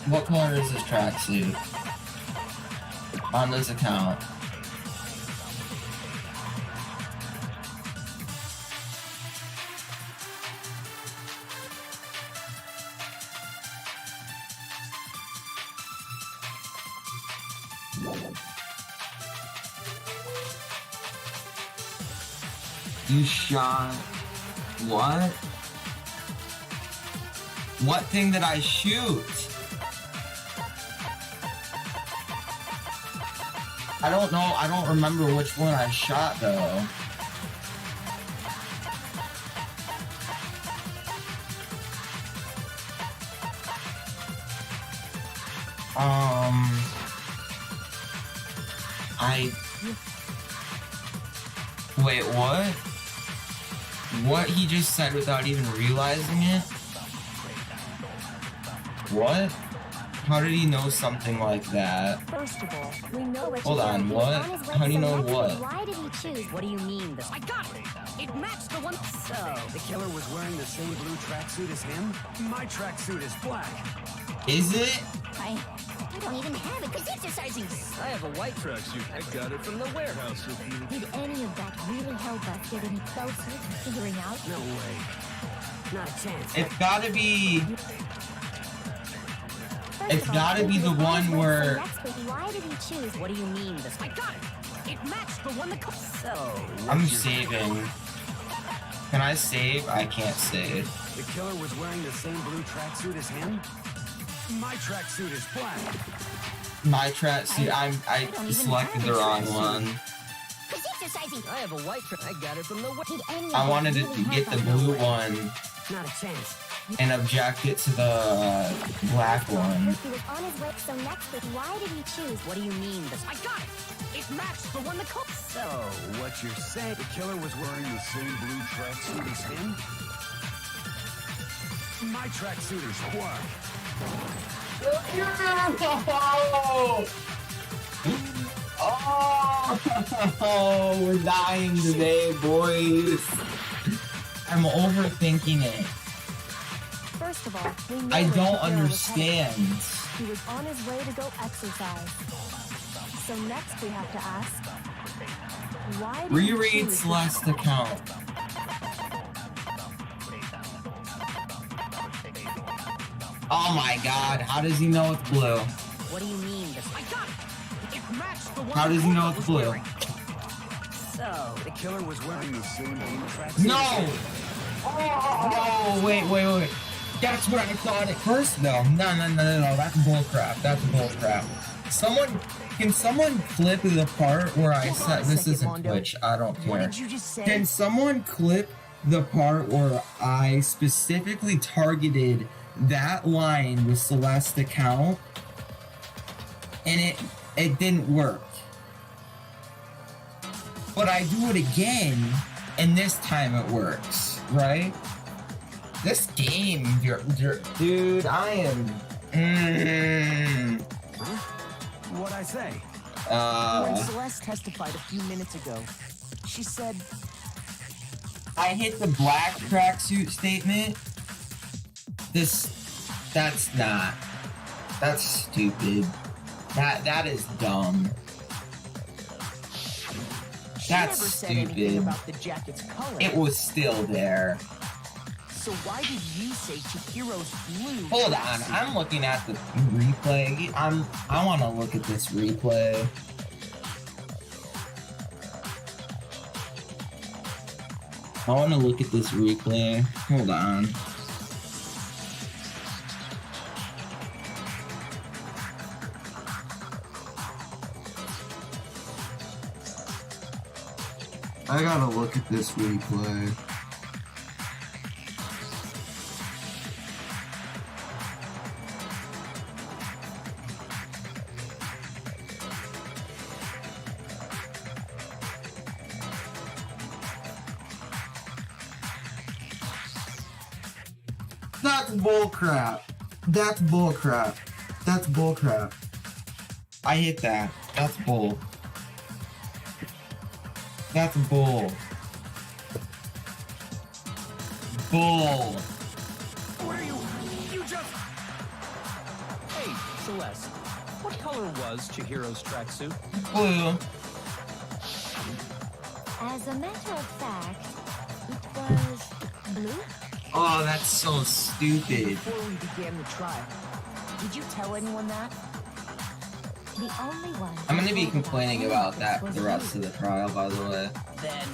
What color is this tracksuit? On this account. You shot... What? What thing did I shoot? I don't know, I don't remember which one I shot though. Wait, what? What he just said without even realizing it? What? How did he know something like that? First of all, we know where Hold on, He was what? on his way, How do you so know next week, what? Why did he choose? What do you mean, this? I got it! It matched the one. So, the killer was wearing the same blue tracksuit as him? My tracksuit is black. Is it? I don't even have it because exercising sucks. I have a white tracksuit. I got it from the warehouse, if you... Did any of that really help us get any closer to figuring out? No way. Not a chance. It's gotta be... First It's of all, gotta be he the was on one his way, so where- next week, why did he choose? What do you mean, this? I got it! It matched the one the culprit. So, I'm what's your- saving. Can I save? I can't save. The killer was wearing the same blue tracksuit as him? My tracksuit is black. My tracksuit, I even selected have the a wrong tracksuit. one. Because exercising I have a white I got it from the Did any of I that wanted to really get help the us? blue one Not a chance. and object it to the black one. He was on his way, so next week, why did he choose? What do you mean, this? I got it! It matched the one the culprit. So, what you're saying, the killer was wearing the same blue tracksuit as him? My tracksuit is black. Oh, we're dying today, boys. I'm overthinking it. First of all, we know I where don't Chihiro was headed. understand. He was on his way to go exercise. So next we have to ask, why did he Reread choose Celeste's account. Oh my god, how does he know it's blue? What do you mean, this? I got it! It matched the one How the does he know culprit it's was blue? wearing. So, the killer was wearing the same blue tracksuit No! as him? Oh, wait. That's what I thought at first, though. No. That's bullcrap. That's bullcrap. Can someone clip the part where I Hold on said a this second, isn't Mondo. Twitch? I don't What care. did you just say? Can someone clip the part where I specifically targeted that line with Celeste's account and it didn't work? but I do it again, and this time it works, right? This game, dude, I am. What'd I say? When Celeste testified a few minutes ago, she said, I hit the black tracksuit statement. That's stupid. That is dumb. she That's never said anything stupid. about the jacket's color. It was still there. So why did you say Chihiro's blue? Hold on, I'm looking at the replay. I want to look at this replay. I want to look at this replay. Hold on. I gotta look at this replay. That's bullcrap. That's bullcrap. That's bullcrap. I hit that. That's bull. That's bull. Bull. Where you just... Hey, Celeste, what color was Chihiro's tracksuit? Blue. As a matter of fact, it was blue. Oh, that's so stupid. Before we began the trial, did you tell anyone that? The only one. I'm gonna be who told complaining anyone about that was the rest blue. of the trial, by the way. Then,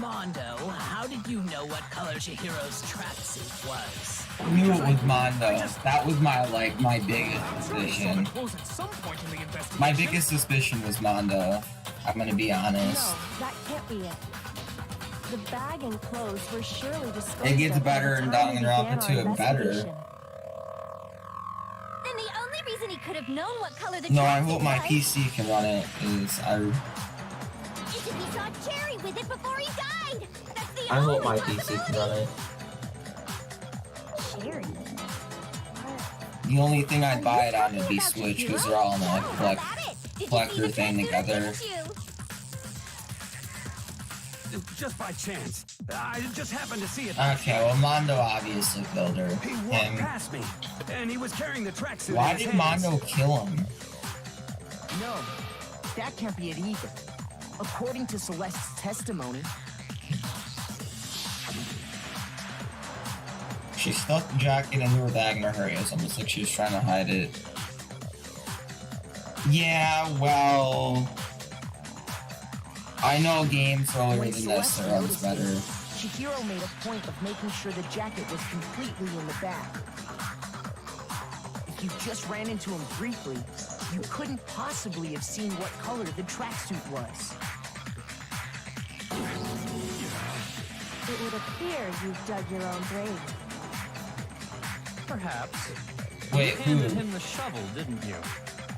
Mondo, how did you know what color Chihiro's tracksuit was? I knew it was Mondo. That was my biggest suspicion. Close at some point in the investigation. My biggest suspicion was Mondo. I'm gonna be honest. No, that can't be it. The bag and clothes were surely disposed It gets of by better the in time we Danganronpa began our 2, better. investigation. Then the only reason he could have known what color the No, I tracksuit hope my was PC can run it. is if he saw Cherry with it before he died. That's the I only hope my PC can run it. Cherry. The only thing I'd buy it on would be Switch because they're all in a collector thing together. Just by chance. I just happened to see it. Okay, well Mondo obviously killed her. He walked Him. past me, and he was carrying the tracksuit. Why in his did hands. Mondo kill him? No, that can't be it either. According to Celeste's testimony, She stuck the jacket into her bag in a hurry. It was almost like she was trying to hide it. Yeah, well... I know games earlier when than this, Celeste they're always noticed better. this, Chihiro made a point of making sure the jacket was completely in the bag. If you just ran into him briefly, you couldn't possibly have seen what color the tracksuit was. It would appear you've dug your own grave. Perhaps. Wait, You handed who? him the shovel, didn't you?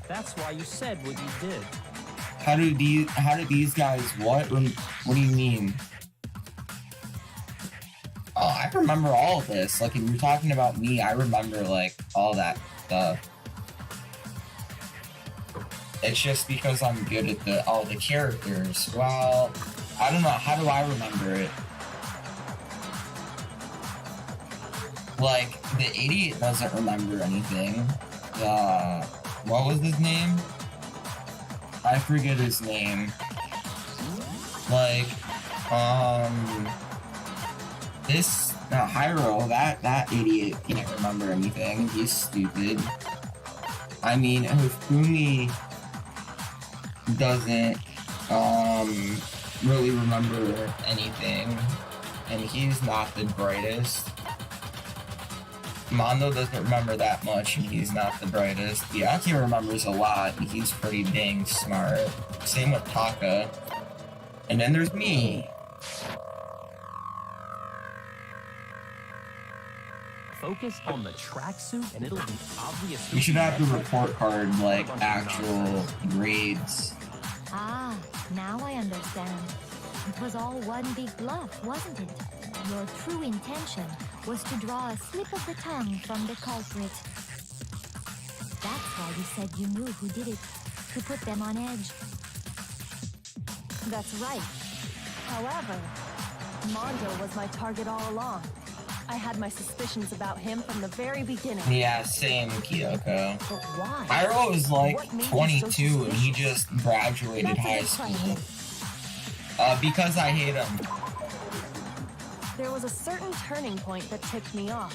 That's why you said what you did. How do these guys what? What do you mean? Oh, I remember all of this. Like, if you're talking about me, I remember, like, all that stuff. It's just because I'm good at all the characters. Well, I don't know. How do I remember it? Like, the idiot doesn't remember anything. What was his name? I forget his name. Like, Hyro, that idiot can't remember anything. He's stupid. I mean, Hifumi doesn't, really remember anything. And he's not the brightest. Mondo doesn't remember that much, and he's not the brightest. Byakuya remembers a lot, and he's pretty dang smart. Same with Taka. And then there's me. Focus on the tracksuit and it'll be obvious. We should have the report card, like, actual grades. Ah, Now I understand. It was all one big bluff, wasn't it? Your true intention was to draw a slip of the tongue from the culprit. That's why you said you knew who did it, to put them on edge. That's right. However, Mondo was my target all along. I had my suspicions about him from the very beginning. Yeah, same, Kyoko. But why? Iroh was like What made you so 22 and he suspicious? just graduated That's a high good school. question. Because I hate him. There was a certain turning point that tipped me off.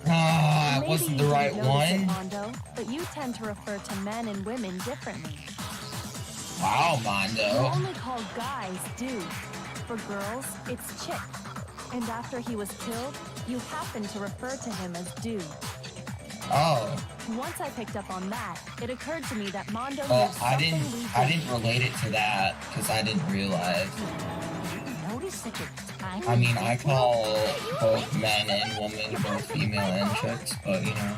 Ah, it Maybe wasn't you the didn't right notice it, one. Mondo, but you tend to refer to men and women differently. Wow, You Mondo. only call guys dude. For girls, it's chick. And after he was killed, you happened to refer to him as dude. Oh. Once I picked up on that, it occurred to me that Mondo knew Well, something we I didn't. didn't relate it to that because I didn't realize. Notice such a tiny I mean, I detail? call both men and women, both female and chicks, but you know.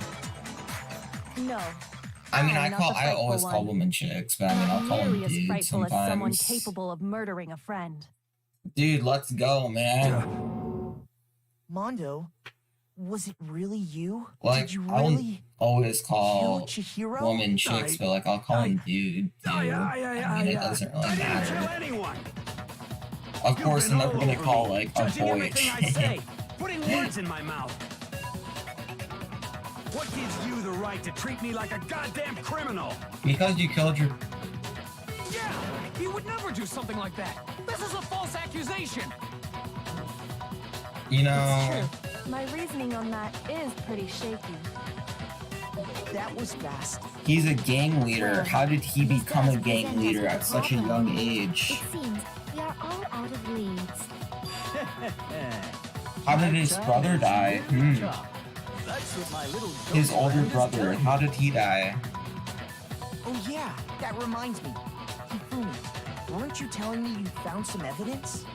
No. I mean, I'm not the I frightful always call one. women chicks, but I mean, I'll Not call them nearly as dudes frightful as someone sometimes. capable of murdering a friend. Dude, let's go, man. Mondo, was it really you? Like, Did you I won't really always call kill Chihiro? women chicks, but like, I'll call them dude, too. I mean, it doesn't really I didn't kill matter. anyone. Of course, You've I'm been never all gonna over call, me, like, a judging boy everything I chick. say, putting words in my mouth. What gives you the right to treat me like a goddamn criminal? Because you killed your... Yeah, he would never do something like that. This is a false accusation. You It's know... true. My reasoning on that is pretty shaky. That was fast. He's a gang leader. How did he become a gang leader at such a young age? It seems we are all out of leads. How did his brother die? That's what my little His ghost older friend is brother. telling How me. did he die? Oh yeah, that reminds me. Hifumi, weren't you telling me you found some evidence?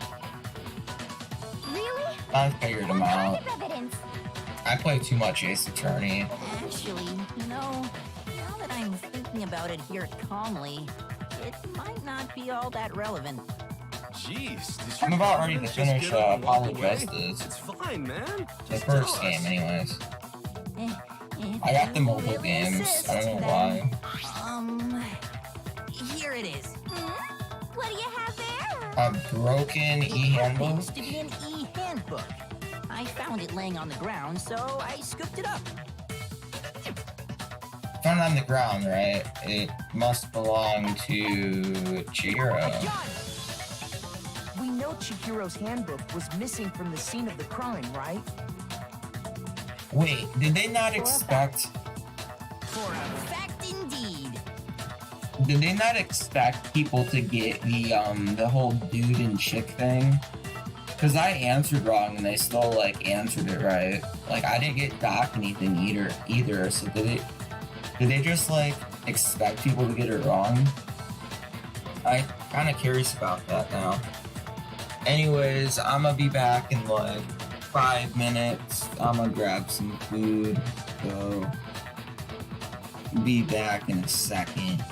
Really? I figured him What kind out. of evidence? I play too much Ace Attorney. Actually, you know, now that I'm thinking about it here calmly, it might not be all that relevant. Jeez, did I'm your about ready to confidence just finish get up and walk Poly away? Justice. It's fine, man. The Just first tell game, us. anyways. If I got the you mobile really games. insist, I don't know then, why. Here it is. What do you have there? A broken It e-handbook? happens to be an e-handbook. I found it laying on the ground, so I scooped it up. Found it on the ground, right? It must belong to Chihiro. We know Chihiro's handbook was missing from the scene of the crime, right? Wait, did they not expect... For a fact indeed. Did they not expect people to get the whole dude and chick thing? Because I answered wrong and they still, like, answered it right. Like, I didn't get docked anything either, so did they just, like, expect people to get it wrong? I'm kind of curious about that now. Anyways, I'm gonna be back in, like, 5 minutes. I'm gonna grab some food, so... Be back in a second.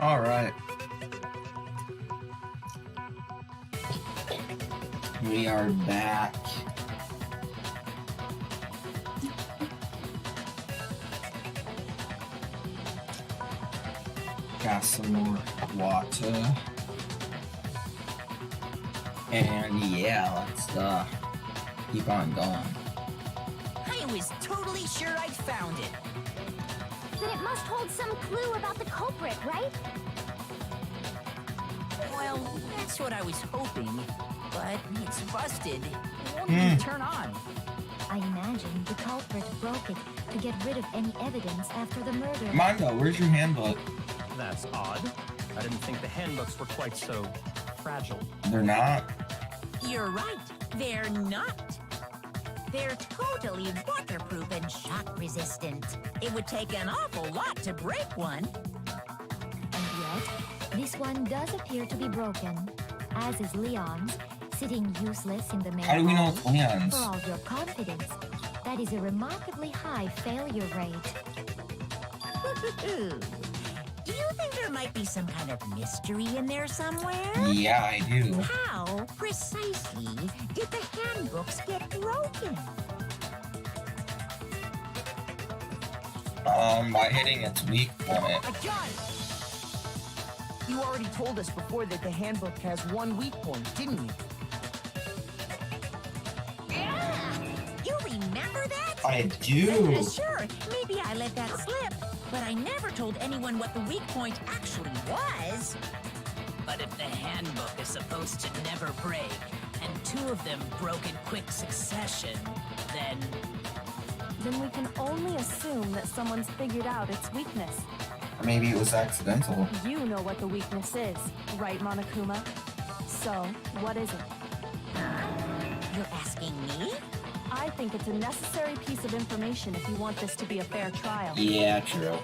Alright. We are back. Got some more water. And yeah, let's keep on going. I was totally sure I'd found it. Then it must hold some clue about the culprit, right? Well, that's what I was hoping. But it's busted. It won't even turn on. I imagine the culprit broke it to get rid of any evidence after the murder. Mondo, where's your handbook? That's odd. I didn't think the handbooks were quite so fragile. They're not. You're right. They're not. They're totally waterproof and shock resistant. It would take an awful lot to break one. And yet, this one does appear to be broken, as is Leon's, sitting useless in the main How do we know hall. it's Leon's? For all your confidence, that is a remarkably high failure rate. Do you think there might be some kind of mystery in there somewhere? Yeah, I do. How precisely did the handbooks get broken? By hitting its weak point. I got it! You already told us before that the handbook has one weak point, didn't you? You remember that? I do. Sure, maybe I let that slip, but I never told anyone what the weak point actually was. But if the handbook is supposed to never break, and two of them broke in quick succession, then we can only assume that someone's figured out its weakness. Maybe it was accidental. You know what the weakness is, right, Monokuma? So, what is it? You're asking me? I think it's a necessary piece of information if you want this to be a fair trial. Yeah, true.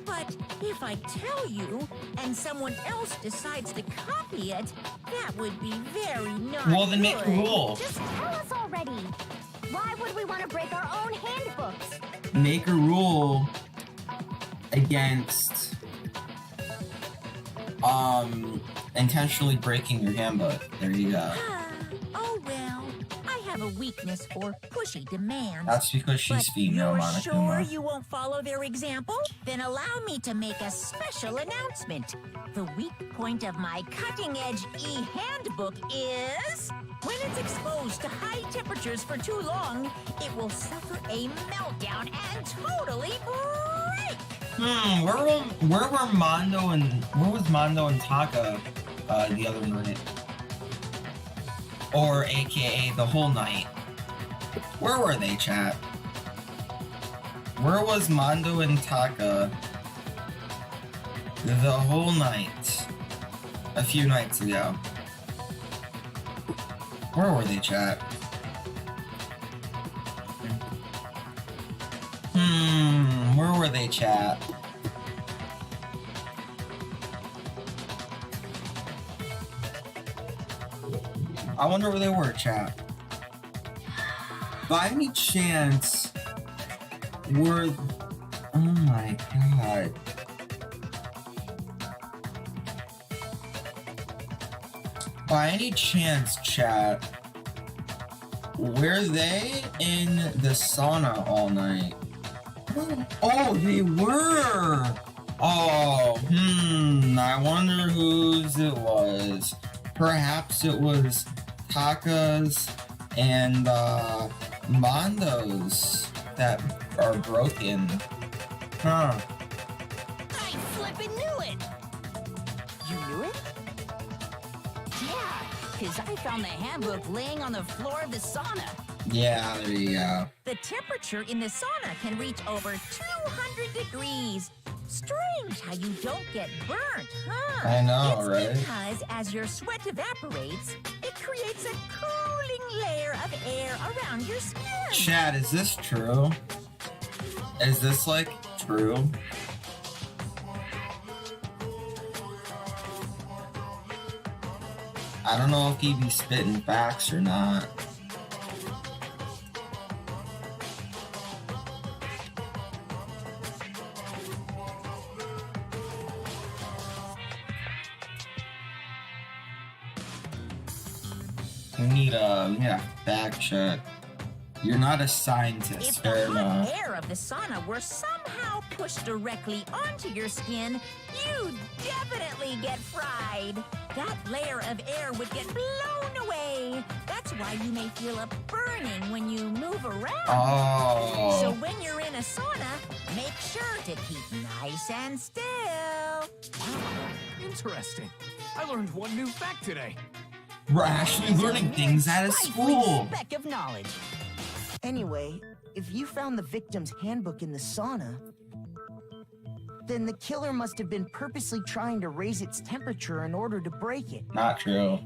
But if I tell you, and someone else decides to copy it, that would be very not Well, then make a good. rule. Just tell us already. Why would we want to break our own handbooks? Make a rule against intentionally breaking your handbook. There you go. Oh well, I have a weakness for pushy demands. That's because she's But female, you're Monokuma. sure you won't follow their example? Then allow me to make a special announcement. The weak point of my cutting-edge e-handbook is... when it's exposed to high temperatures for too long, it will suffer a meltdown and totally break! Where was Mondo and Taka the other night? Or AKA the whole night? Where were they, chat? Where was Mondo and Taka the whole night? A few nights ago. Where were they, chat? Where were they, chat? I wonder where they were, chat. By any chance, were... Oh my god. By any chance, chat, were they in the sauna all night? Oh, they were! Oh, I wonder whose it was. Perhaps it was Taka's and Mondo's that are broken. Huh. I flippin' knew it! You knew it? Yeah, because I found the handbook laying on the floor of the sauna. Yeah, there you go. The temperature in the sauna can reach over 200 degrees. Strange how you don't get burnt, huh? I know, it's right? Because as your sweat evaporates, it creates a cooling layer of air around your skin. Chad, is this true? Is this, like, true? I don't know if he be spitting facts or not. We need a fact check. You're not a If scientist, the fair hot enough. air of the sauna were somehow pushed directly onto your skin, you'd definitely get fried. That layer of air would get blown away. That's why you may feel a burning when you move around. Oh. So when you're in a sauna, make sure to keep nice and still. Interesting. I learned one new fact today. We're actually learning things out of school. Speck of knowledge. Anyway, if you found the victim's handbook in the sauna, then the killer must have been purposely trying to raise its temperature in order to break it. Not true.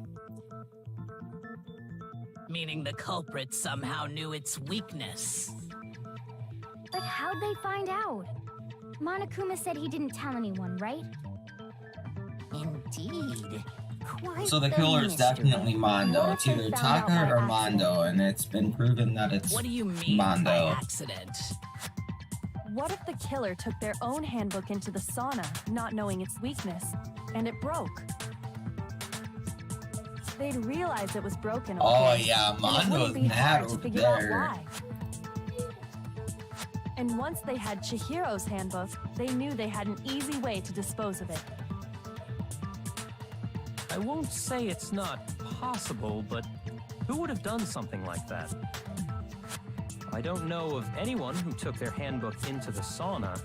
Meaning the culprit somehow knew its weakness. But how'd they find out? Monokuma said he didn't tell anyone, right? Indeed. Quite So the killer is mystery. definitely Mondo. What It's if they either found out Taka by or accident? Mondo, and it's been proven that it's What do you mean Mondo. by accident? What if the killer took their own handbook into the sauna, not knowing its weakness, and it broke? They'd realize it was broken. Oh okay? yeah, And it Mondo's wouldn't be mad hard to over figure out there. why. And once they had Chihiro's handbook, they knew they had an easy way to dispose of it. I won't say it's not possible, but who would have done something like that? I don't know of anyone who took their handbook into the sauna.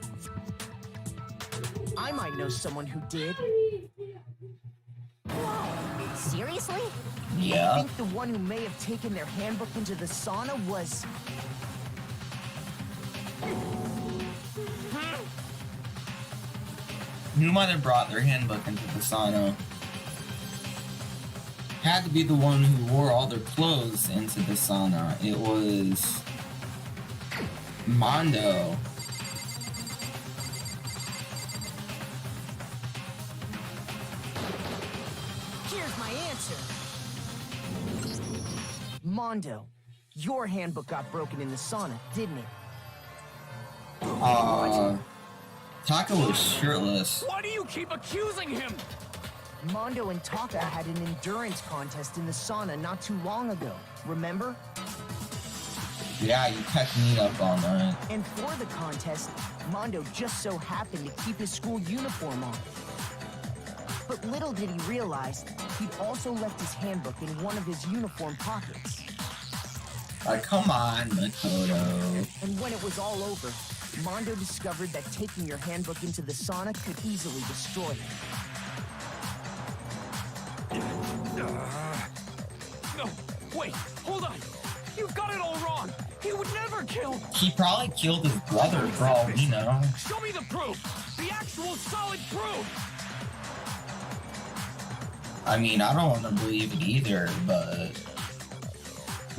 I might know someone who did. Seriously? I Yeah. think the one who may have taken their handbook into the sauna was... Who might have brought their handbook into the sauna? Had to be the one who wore all their clothes into the sauna. It was Mondo. Here's my answer. Mondo, your handbook got broken in the sauna, didn't it? Taka was shirtless. Why do you keep accusing him? Mondo and Taka had an endurance contest in the sauna not too long ago, remember? Yeah, you kept me up all night. And for the contest, Mondo just so happened to keep his school uniform on. But little did he realize, he'd also left his handbook in one of his uniform pockets. Like, come on, Makoto. And when it was all over, Mondo discovered that taking your handbook into the sauna could easily destroy it. No, wait, hold on. You've got it all wrong. He would never kill. He probably killed his brother for all we know. Show me the proof. The actual solid proof. I mean, I don't want to believe it either, but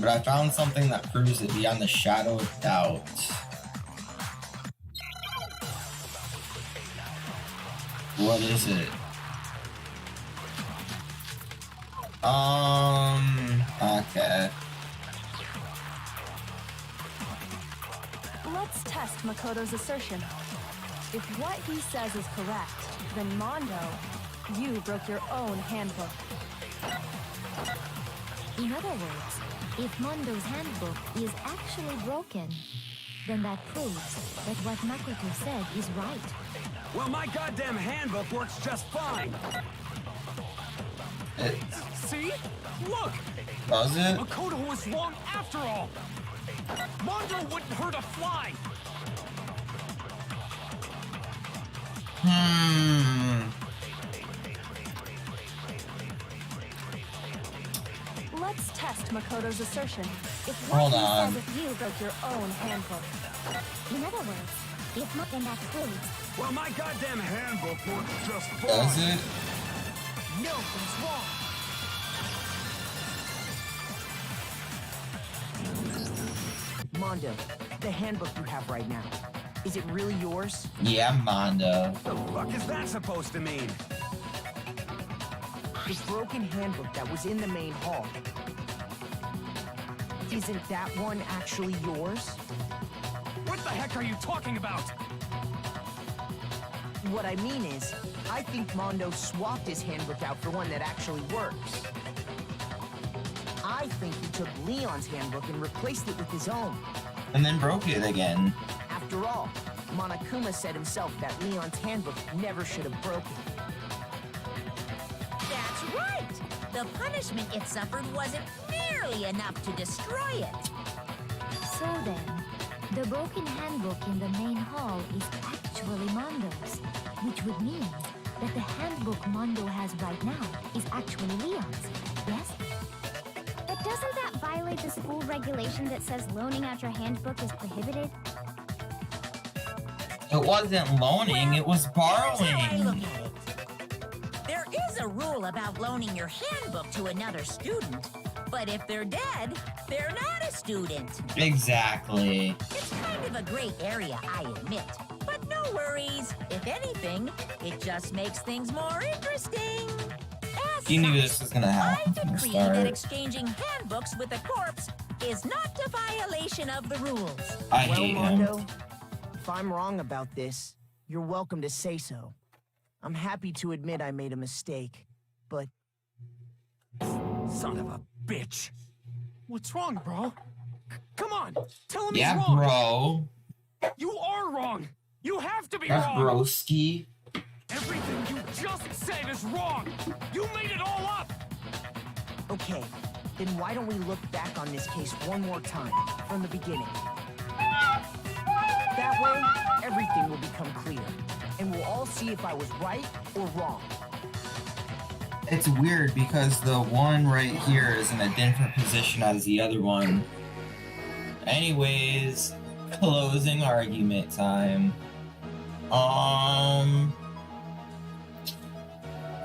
I found something that proves it beyond the shadow of doubt. What is it? Okay. Let's test Makoto's assertion. If what he says is correct, then Mondo, you broke your own handbook. In other words, if Mondo's handbook is actually broken, then that proves that what Makoto said is right. Well, my goddamn handbook works just fine. See? Look! Was it? Makoto was wrong after all! Mondo wouldn't hurt a fly! Let's test Makoto's assertion. If Hold what he on. says if you broke your own handbook. In other words, if not, then that proves Well, my goddamn handbook works just fine. Does it? Nothing's wrong. Mondo, the handbook you have right now, is it really yours? Yeah, Mondo. The fuck is that supposed to mean? The broken handbook that was in the main hall. Isn't that one actually yours? What the heck are you talking about? What I mean is, I think Mondo swapped his handbook out for one that actually works. I I think he took Leon's handbook and replaced it with his own. And then broke it again. After all, Monokuma said himself that Leon's handbook never should have broken. That's right! The punishment it suffered wasn't nearly enough to destroy it. So then, the broken handbook in the main hall is actually Mondo's, which would mean that the handbook Mondo has right now is actually Leon's, yes? But doesn't that violate the school regulation that says loaning out your handbook is prohibited? It wasn't loaning, it was Here's how I look borrowing. at it. There is a rule about loaning your handbook to another student, but if they're dead, they're not a student. Exactly. It's kind of a gray area, I admit. But no worries. If anything, it just makes things more interesting. As You knew such, this was gonna I happen from the decree that start. exchanging handbooks with a corpse is not a violation of the rules. I Well, hate him. Mondo, if I'm wrong about this, you're welcome to say so. I'm happy to admit I made a mistake, but Son of a bitch. What's wrong, bro? Come on, tell him Yeah, he's wrong. bro. You are wrong. You have to be That's wrong. broski. Everything you just said is wrong. You made it all up. okay. Then why don't we look back on this case one more time, from the beginning? That way, everything will become clear, and we'll all see if I was right or wrong. It's weird because the one right here is in a different position as the other one. Anyways, closing argument time.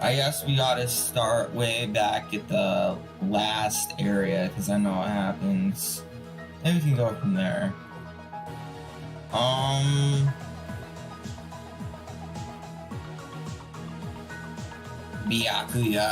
I guess we gotta start way back at the last area because I know what happens. Then we can go from there. Byakuya.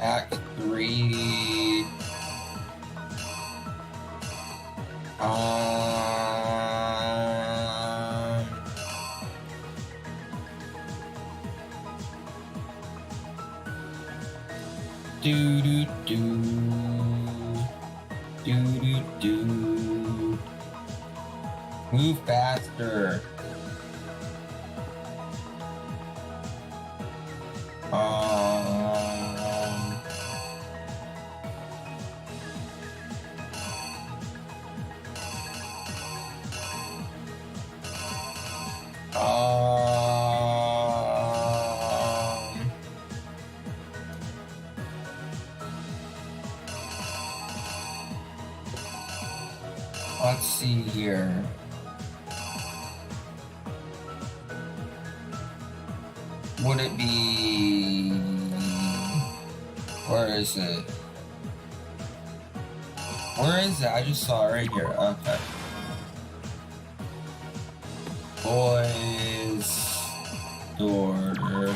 Act 3. Do do do. Do do do. Move faster. Let's see here. Would it be... Where is it? Where is it? I just saw it right here. Okay. Boys... Door...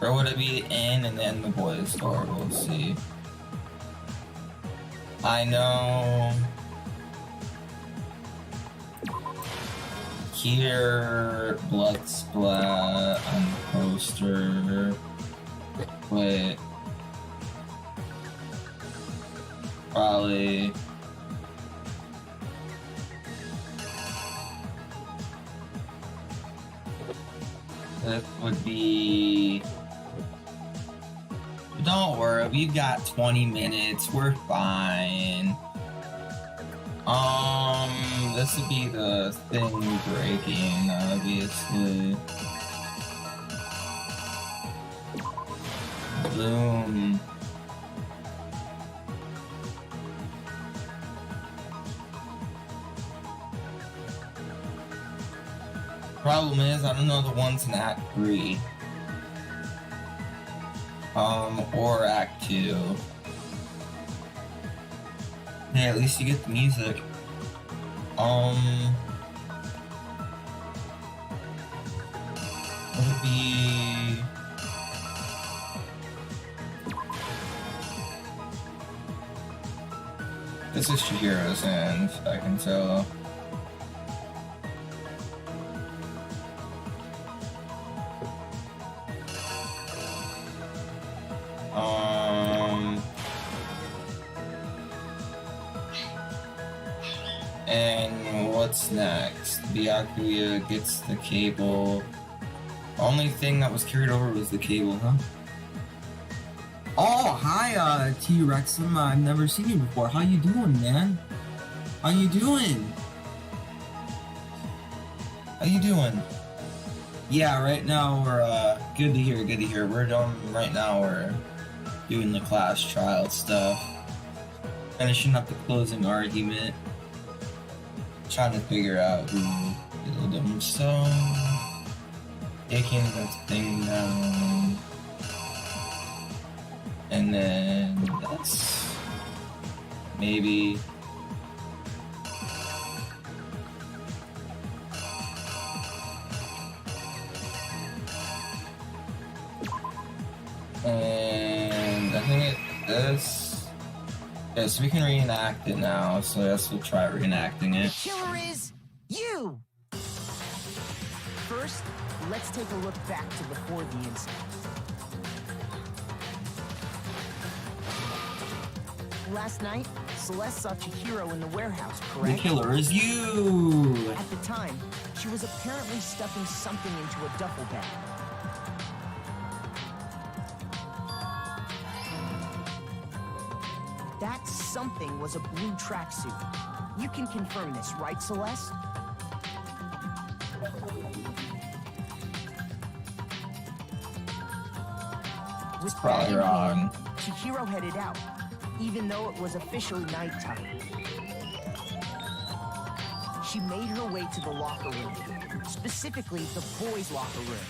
Or would it be in and then the boys' door? We'll see. I know... Here, blood splat on the poster. Wait. Probably. This would be... Don't worry, we've got 20 minutes. We're fine. This would be the thing breaking, obviously. Boom. Problem is, I don't know the ones in Act 3. Or Act 2. Yeah, at least you get the music. Would it be... This is Chihiro's hand, I can tell. And what's next? Byakuya gets the cable. Only thing that was carried over was the cable, huh? Oh, hi, T-Rexum. I've never seen you before. How you doing, man? How you doing? How you doing? Yeah, right now we're, good to hear, good to hear. We're done, right now we're doing the class trial stuff. Finishing up the closing argument. Trying to figure out who killed him, so... Taking that thing down. And then that's maybe and I think this. Yeah, so we can reenact it now. So I guess we'll try reenacting it. The killer is you. First, let's take a look back to before the incident. Last night, Celeste saw Chihiro in the warehouse, correct? The killer is you! At the time, she was apparently stuffing something into a duffel bag. That something was a blue tracksuit. You can confirm this, right, Celeste? With Probably that in wrong. hand, Chihiro headed out, even though it was officially nighttime. She made her way to the locker room, specifically the boys' locker room.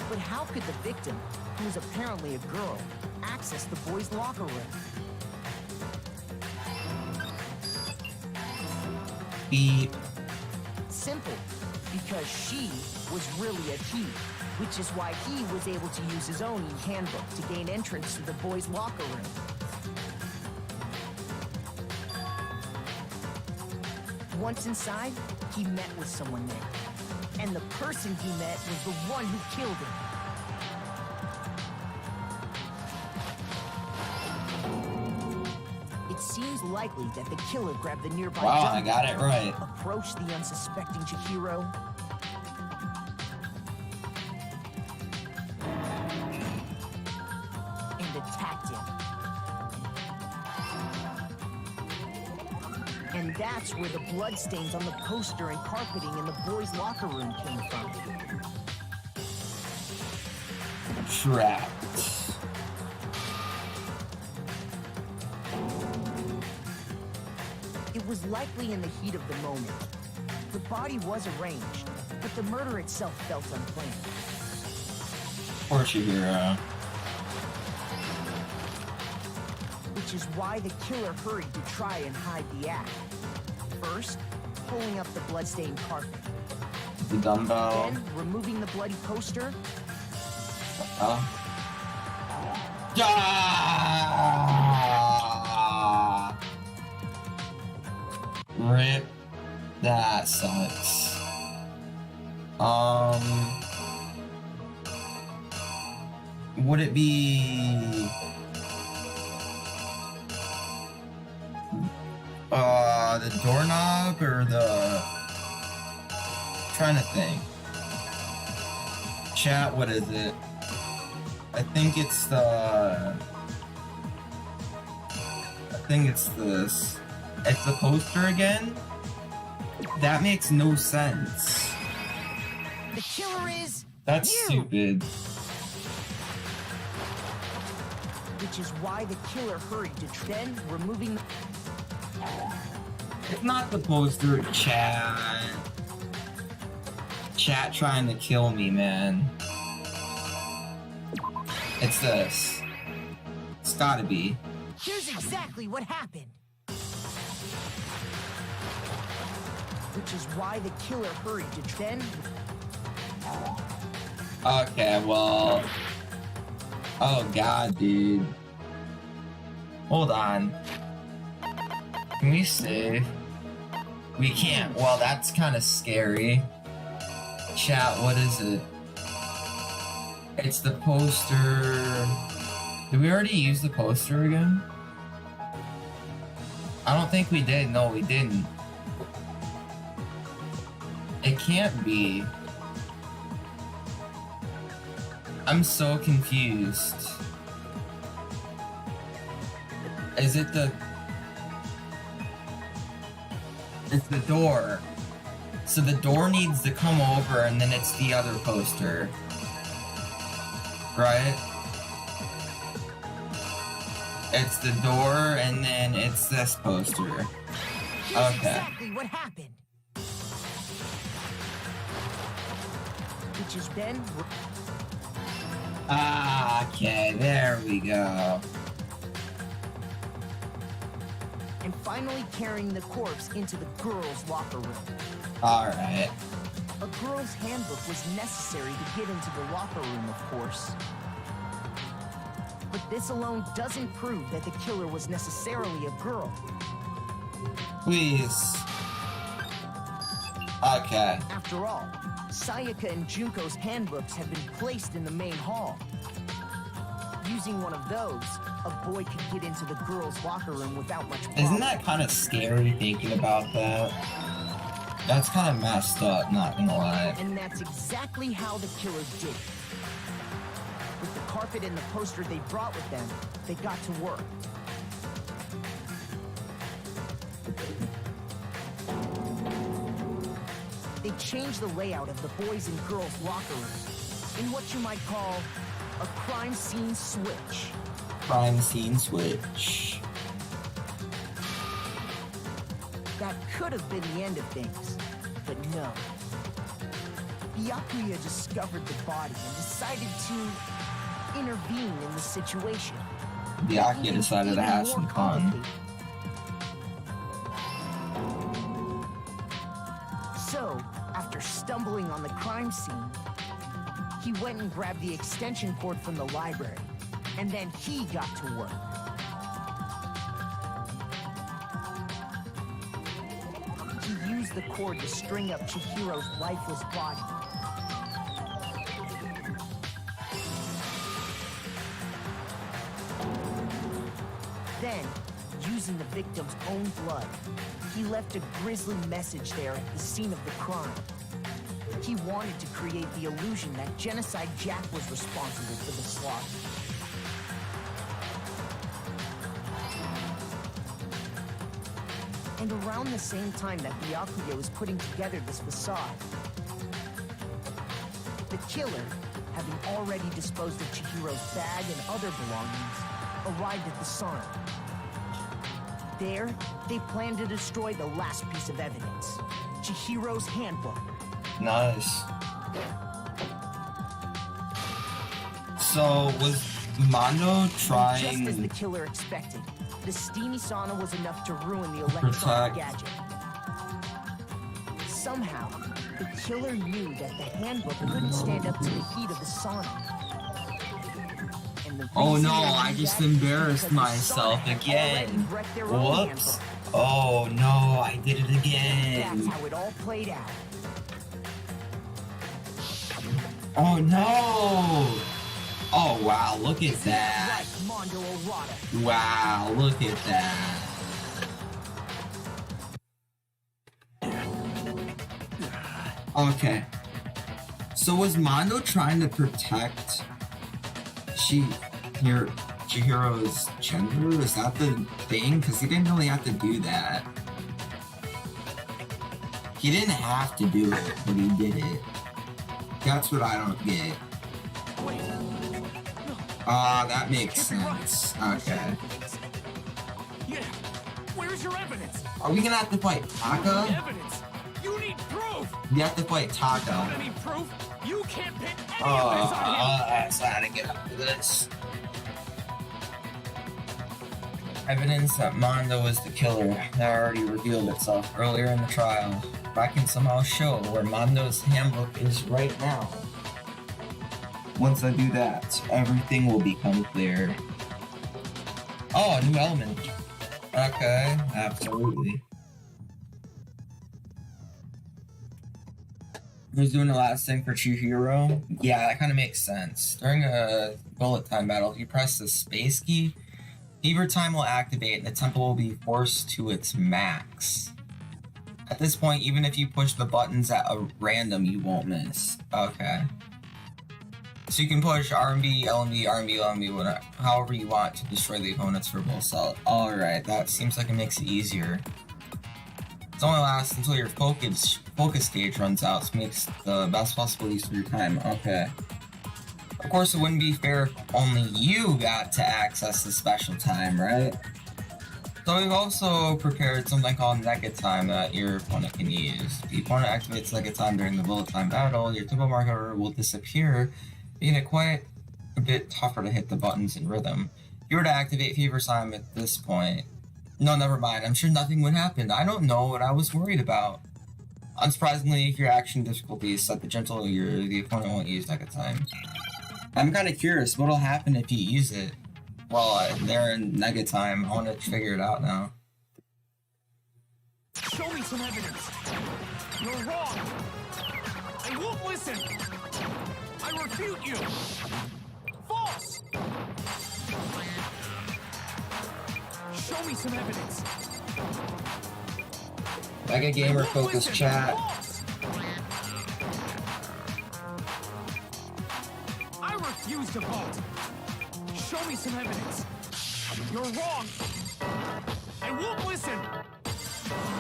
But how could the victim, who was apparently a girl, access the boys' locker room? Beep. Simple, because she was really a he, which is why he was able to use his own e-handbook to gain entrance to the boys' locker room. Once inside, he met with someone there. And the person he met was the one who killed him. It seems likely that the killer grabbed the nearby Wow, I dump, got it right. approached the unsuspecting Chihiro, and attacked him. And that's where the bloodstains on the poster and carpeting in the boys' locker room came from. Trapped. It was likely in the heat of the moment. The body was arranged, but the murder itself felt unplanned. Poor Chihiro. Which is why the killer hurried to try and hide the act. First, pulling up the bloodstained carpet. The dumbbell. Then, removing the bloody poster. Ah! Rip. That sucks. Would it be... the doorknob or the... trying to think. Chat, what is it? I think it's the... I think it's this. It's the poster again? That makes no sense. The killer is That's you! stupid. Which is why the killer hurried to then removing the... It's not the poster, chat. Chat trying to kill me, man. It's this. It's gotta be. Here's exactly what happened. Which is why the killer hurried to then... Okay, well... Oh god, dude. Hold on. Can we save? We can't. Well, that's kind of scary. Chat, what is it? It's the poster. Did we already use the poster again? I don't think we did. No, we didn't. It can't be. I'm so confused. Is it the... It's the door. So the door needs to come over and then it's the other poster. Right? It's the door and then it's this poster. Here's Okay. exactly what happened. Which has been... Ah, okay, there we go. And finally carrying the corpse into the girls' locker room. Alright. A girl's handbook was necessary to get into the locker room, of course. But this alone doesn't prove that the killer was necessarily a girl. Please. Okay. After all, Sayaka and Junko's handbooks have been placed in the main hall. Using one of those, a boy could get into the girls' locker room without much problem. Isn't that kind of scary thinking about that? That's kind of messed up, not gonna lie. And that's exactly how the killer did it. With the carpet and the poster they brought with them, they got to work. They changed the layout of the boys' and girls' locker rooms in what you might call a crime scene switch. Crime scene switch. That could have been the end of things, but no. Byakuya discovered the body and decided to intervene in the situation. Byakuya decided to have some fun. So, after stumbling on the crime scene, he went and grabbed the extension cord from the library, and then he got to work. He used the cord to string up Chihiro's lifeless body. Then, using the victim's own blood, he left a grisly message there at the scene of the crime. He wanted to create the illusion that Genocide Jack was responsible for the slaughter. And around the same time that Byakuya was putting together this facade, the killer, having already disposed of Chihiro's bag and other belongings, arrived at the sauna. There, they planned to destroy the last piece of evidence, Chihiro's handbook. Nice. So, was Mondo trying... Just as the killer expected, the steamy sauna was enough to ruin the electronic gadget. Somehow, the killer knew that the handbook couldn't stand up to the heat of the sauna. And the Oh no, reason I they did just that is embarrassed because the myself sauna had again. already wrecked their own Whoops. handbook. Oh no, I did it again. That's how it all played out. Oh no! Oh wow, look at that. Right, Mondo Orada. Wow, look at that. Okay. So was Mondo trying to protect Chihiro's gender? Is that the thing? Because he didn't really have to do that. He didn't have to do it, but he did it. That's what I don't get. Ah, that makes sense. Okay. Yeah. Where's your evidence? Are we gonna have to fight Taka? Evidence. You need proof. We have to fight Without Taka. any proof, you can't pin any of this on him. That's how to get up to this. Evidence that Mondo was the killer that already revealed itself earlier in the trial. If I can somehow show where Mondo's handbook is right now. Once I do that, everything will become clear. Oh, a new element. Okay, absolutely. Who's doing the last thing for Chihiro? Yeah, that kind of makes sense. During a bullet time battle, if you press the space key, fever time will activate and the tempo will be forced to its max. At this point, even if you push the buttons at a random, you won't miss. Okay. So you can push RMB, LMB, RMB, LMB, whatever, however you want to destroy the opponents for both solid. Alright, that seems like it makes it easier. It only lasts until your focus gauge runs out, so it makes the best possible use of your time. Okay. Of course, it wouldn't be fair if only you got to access the special time, right? So we've also prepared something called Nega Time that your opponent can use. If the opponent activates Nega Time during the bullet time battle, your tempo marker will disappear, making it quite a bit tougher to hit the buttons in rhythm. If you were to activate Fever Time at this point... No, never mind. I'm sure nothing would happen. I don't know what I was worried about. Unsurprisingly, if your action difficulty is set to gentle, the opponent won't use Nega Time. I'm kind of curious, what'll happen if you use it while they're in Nega Time? I want to figure it out now. Show me some evidence. You're wrong. I won't listen. I refute you. False. Show me some evidence. Mega Gamer Focus Chat. I refuse to vote. Show me some evidence. You're wrong. I won't listen.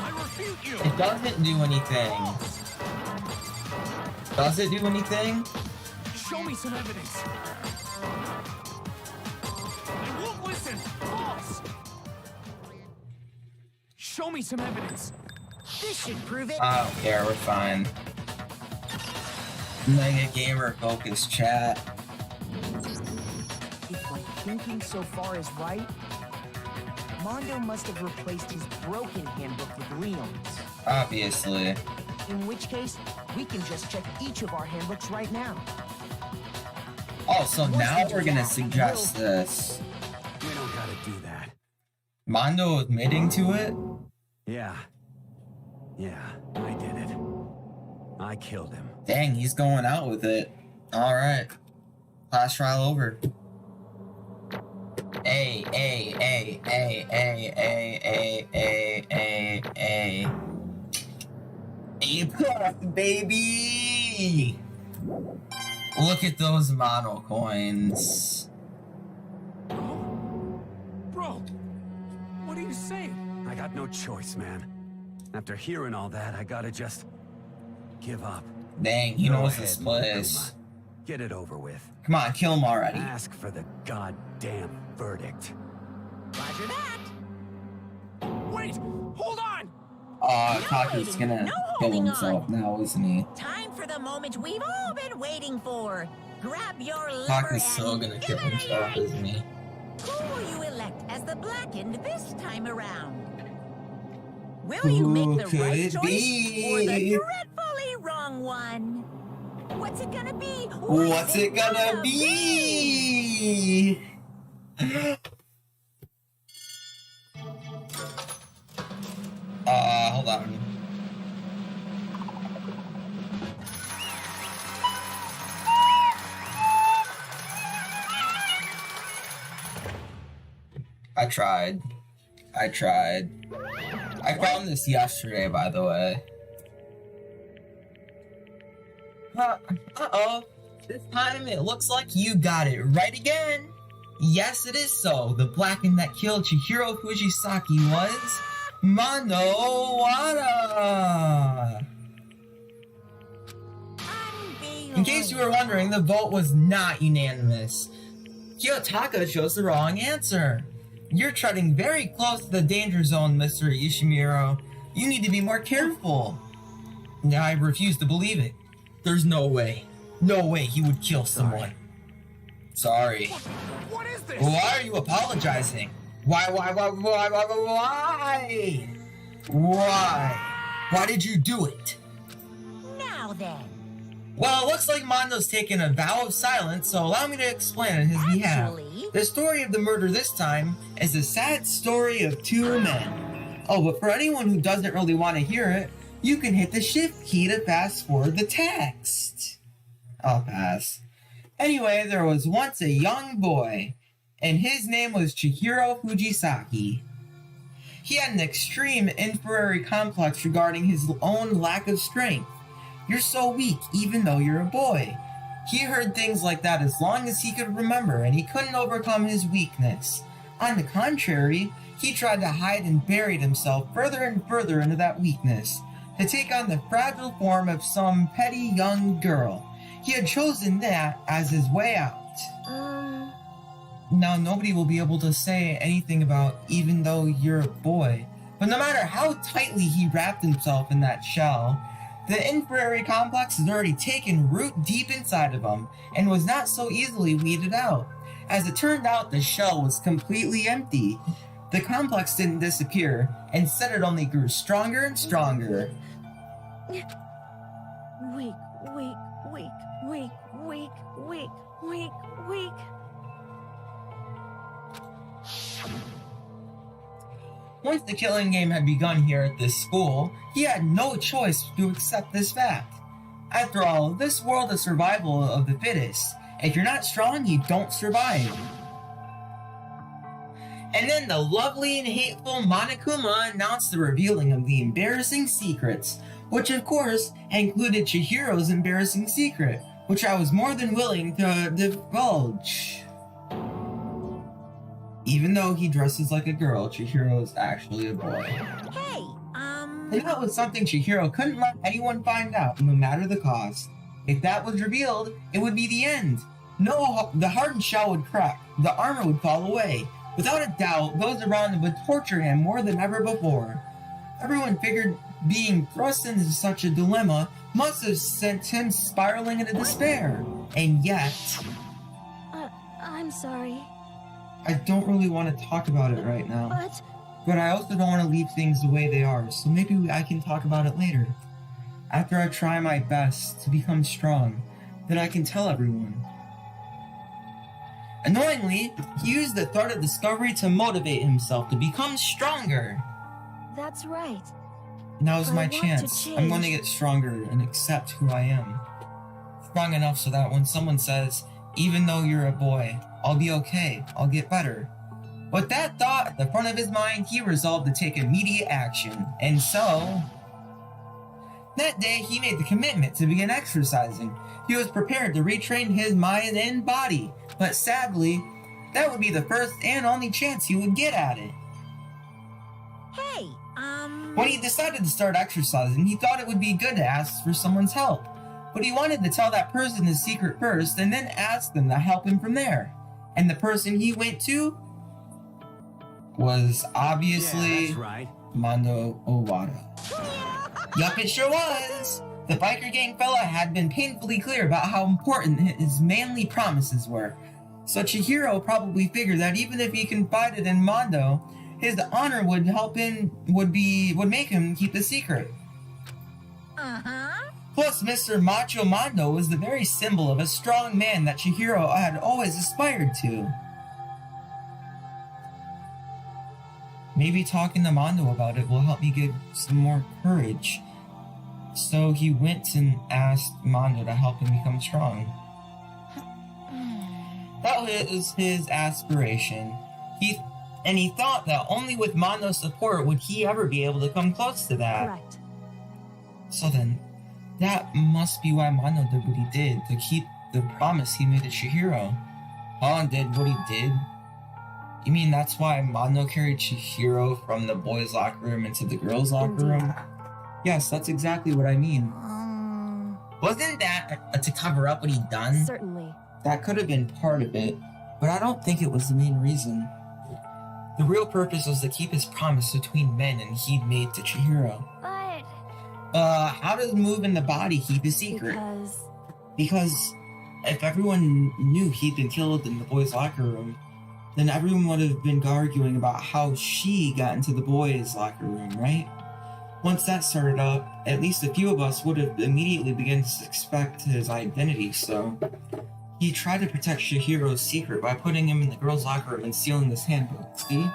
I refute you. It doesn't do anything. Does it do anything? Show me some evidence. I won't listen. False. Show me some evidence. This should prove it. I don't care, we're fine. Mega Gamer Focus Chat. If my thinking so far is right, Mondo must have replaced his broken handbook with Leon's. Obviously. In which case, we can just check each of our handbooks right now. Oh, so now we're gonna suggest this. We don't gotta do that. Mondo admitting to it? Yeah, I did it. I killed him. Dang, he's going out with it. Alright. Class trial over. A. A+, baby! Look at those mono coins. Bro, what are you saying? I got no choice, man. After hearing all that, I gotta just give up. Dang, he Go knows ahead, this place. Uma. Get it over with. Come on, kill him already. Ask for the goddamn verdict. Roger that. Wait, hold on. Kaku's gonna kill himself now, isn't he? Time for the moment we've all been waiting for. Grab your liver Kaku's and so gonna kill himself, isn't he? who will you elect as the blackened this time around? Will you make the right choice or the dreadfully wrong one? What's it gonna be? What's it gonna be? Hold on. I tried. I found this yesterday, by the way. Uh-oh. This time it looks like you got it right again. Yes, it is so. The blackened that killed Chihiro Fujisaki was Mono Wada. In case you were wondering, the vote was not unanimous. Kiyotaka chose the wrong answer. You're treading very close to the danger zone, Mr. Ishimuro. You need to be more careful. Now I refuse to believe it. There's no way. No way he would kill someone. Sorry. What is this? Why are you apologizing? Why? Why did you do it? Now then, Well, it looks like Mondo's taken a vow of silence, so allow me to explain on his behalf. Actually- The story of the murder this time is a sad story of two men. Oh, but for anyone who doesn't really want to hear it, you can hit the shift key to fast forward the text. I'll pass. Anyway, there was once a young boy, and his name was Chihiro Fujisaki. He had an extreme inferiority complex regarding his own lack of strength. You're so weak, even though you're a boy. He heard things like that as long as he could remember, and he couldn't overcome his weakness. On the contrary, he tried to hide and buried himself further and further into that weakness, to take on the fragile form of some petty young girl. He had chosen that as his way out. Now, nobody will be able to say anything about even though you're a boy, but no matter how tightly he wrapped himself in that shell, the inferiority complex had already taken root deep inside of him and was not so easily weeded out. As it turned out, the shell was completely empty. The complex didn't disappear, instead it only grew stronger and stronger. Weak, weak, weak, weak, weak, weak, weak, weak. Once the killing game had begun here at this school, he had no choice to accept this fact. After all, this world is survival of the fittest. If you're not strong, you don't survive. And then the lovely and hateful Monokuma announced the revealing of the embarrassing secrets, which of course included Chihiro's embarrassing secret, which I was more than willing to divulge. Even though he dresses like a girl, Chihiro is actually a boy. Hey, And that was something Chihiro couldn't let anyone find out, no matter the cost. If that was revealed, it would be the end. No, the hardened shell would crack, the armor would fall away. Without a doubt, those around him would torture him more than ever before. Everyone figured being thrust into such a dilemma must have sent him spiraling into despair. And yet... I'm sorry. I don't really want to talk about it right now. But I also don't want to leave things the way they are, so maybe I can talk about it later. After I try my best to become strong, then I can tell everyone. Annoyingly, he used the threat of discovery to motivate himself to become stronger. That's right. Now's I my want to chance. I'm going to change. get stronger and accept who I am. Strong enough so that when someone says, even though you're a boy, I'll be okay, I'll get better. With that thought at the front of his mind, he resolved to take immediate action. And so... that day, he made the commitment to begin exercising. He was prepared to retrain his mind and body, but sadly, that would be the first and only chance he would get at it. hey, When he decided to start exercising, he thought it would be good to ask for someone's help. But he wanted to tell that person his secret first and then ask them to help him from there. And the person he went to was obviously Yeah, that's right. Mondo Owada. Yup, it sure was! The biker gang fella had been painfully clear about how important his manly promises were. So Chihiro probably figured that even if he confided in Mondo, his honor would make him keep the secret. Plus, Mr. Macho Mondo was the very symbol of a strong man that Chihiro had always aspired to. Maybe talking to Mondo about it will help me get some more courage. So he went and asked Mondo to help him become strong. That was his aspiration. He thought that only with Mondo's support would he ever be able to come close to that. Correct. So then, that must be why Mondo did what he did, to keep the promise he made to Chihiro. Han did what he did. You mean that's why Mondo carried Chihiro from the boys' locker room into the girls' locker room? Yes, that's exactly what I mean. Wasn't that to cover up what he'd done? Certainly. That could have been part of it, but I don't think it was the main reason. The real purpose was to keep his promise between men and he'd made to Chihiro. But How does moving the body keep a secret? because If everyone knew he'd been killed in the boys' locker room, then everyone would have been arguing about how she got into the boys' locker room, right? Once that started up, at least a few of us would have immediately begun to suspect his identity, so he tried to protect Chihiro's secret by putting him in the girls' locker room and stealing his handbook, see?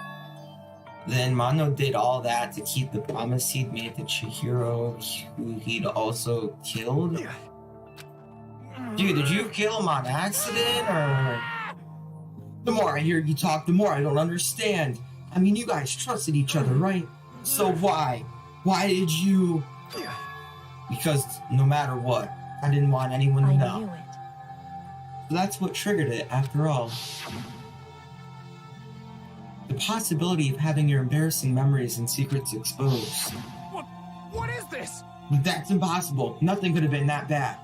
Then Mano did all that to keep the promise he'd made to Chihiro, who he'd also killed? Dude, did you kill him on accident, or...? The more I hear you talk, the more I don't understand. I mean, you guys trusted each other, right? So why? Why did you... Because no matter what, I didn't want anyone to know. I knew it. So that's what triggered it, after all. The possibility of having your embarrassing memories and secrets exposed. What is this? That's impossible. Nothing could have been that bad.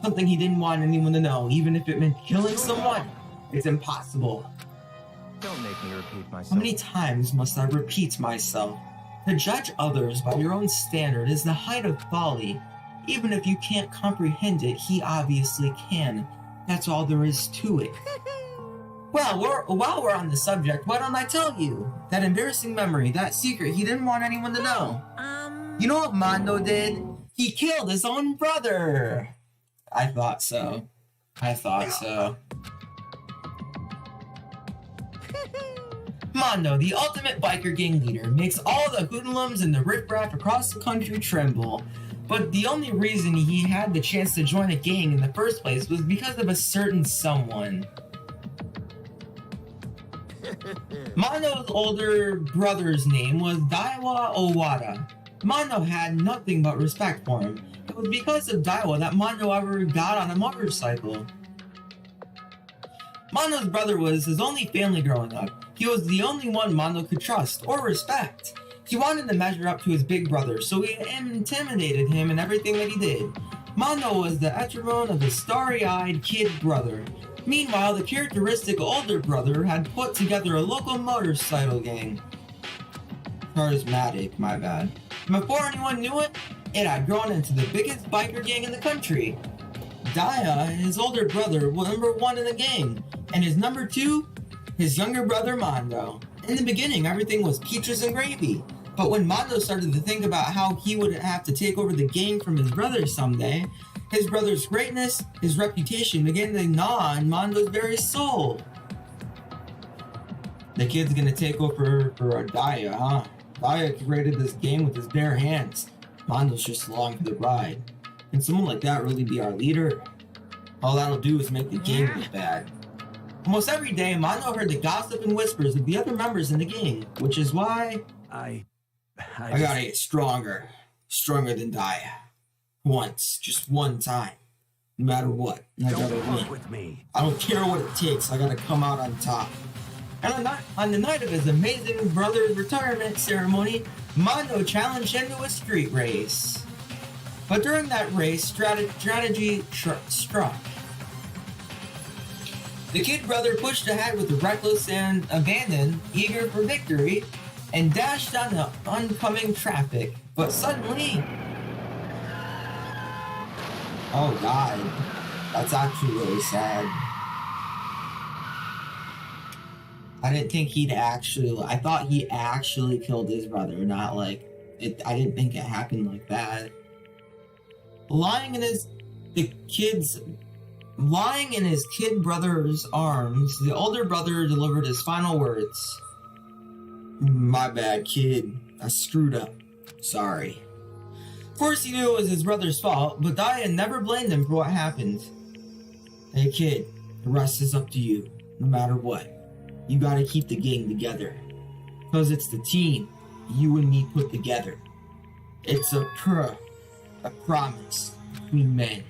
Something he didn't want anyone to know, even if it meant killing someone. It's impossible. Don't make me repeat myself. How many times must I repeat myself? To judge others by your own standard is the height of folly. Even if you can't comprehend it, he obviously can. That's all there is to it. Well, while we're on the subject, why don't I tell you? That embarrassing memory, that secret he didn't want anyone to know. You know what Mando did? He killed his own brother! I thought so. Mando, the ultimate biker gang leader, makes all the hoodlums and the riffraff across the country tremble. But the only reason he had the chance to join a gang in the first place was because of a certain someone. Mando's older brother's name was Daiwa Owada. Mando had nothing but respect for him. It was because of Daiwa that Mando ever got on a motorcycle. Mando's brother was his only family growing up. He was the only one Mando could trust or respect. He wanted to measure up to his big brother, so he intimidated him in everything that he did. Mando was the etron of his starry-eyed kid brother. Meanwhile, the characteristic older brother had put together a local motorcycle gang. Charismatic, my bad. Before anyone knew it, it had grown into the biggest biker gang in the country. Daya, his older brother, was number 1 in the gang, and his number 2, his younger brother Mando. In the beginning, everything was peaches and gravy, but when Mando started to think about how he would have to take over the gang from his brother someday, his brother's greatness, his reputation began to gnaw on Mando's very soul. The kid's gonna take over for Daya, huh? Daya created this game with his bare hands. Mando's just along for the ride. Can someone like that really be our leader? All that'll do is make the gang look bad. Almost every day, Mando heard the gossip and whispers of the other members in the gang, which is why I gotta get stronger. Stronger than Daya. Once, just one time. No matter what. I gotta win. With me. I don't care what it takes, I gotta come out on top. And on the night of his amazing brother's retirement ceremony, Mando challenged him to a street race. But during that race, strategy struck. The kid brother pushed ahead with the reckless and abandon, eager for victory, and dashed on the oncoming traffic. But suddenly... Oh god, that's actually really sad. I didn't think he'd actually... I thought he actually killed his brother, not like... I didn't think it happened like that. Lying in his kid brother's arms, the older brother delivered his final words. My bad, kid. I screwed up. Sorry. Of course he knew it was his brother's fault, but Daya never blamed him for what happened. Hey kid, the rest is up to you, no matter what. You gotta keep the gang together. Cause it's the team you and me put together. It's a promise between men.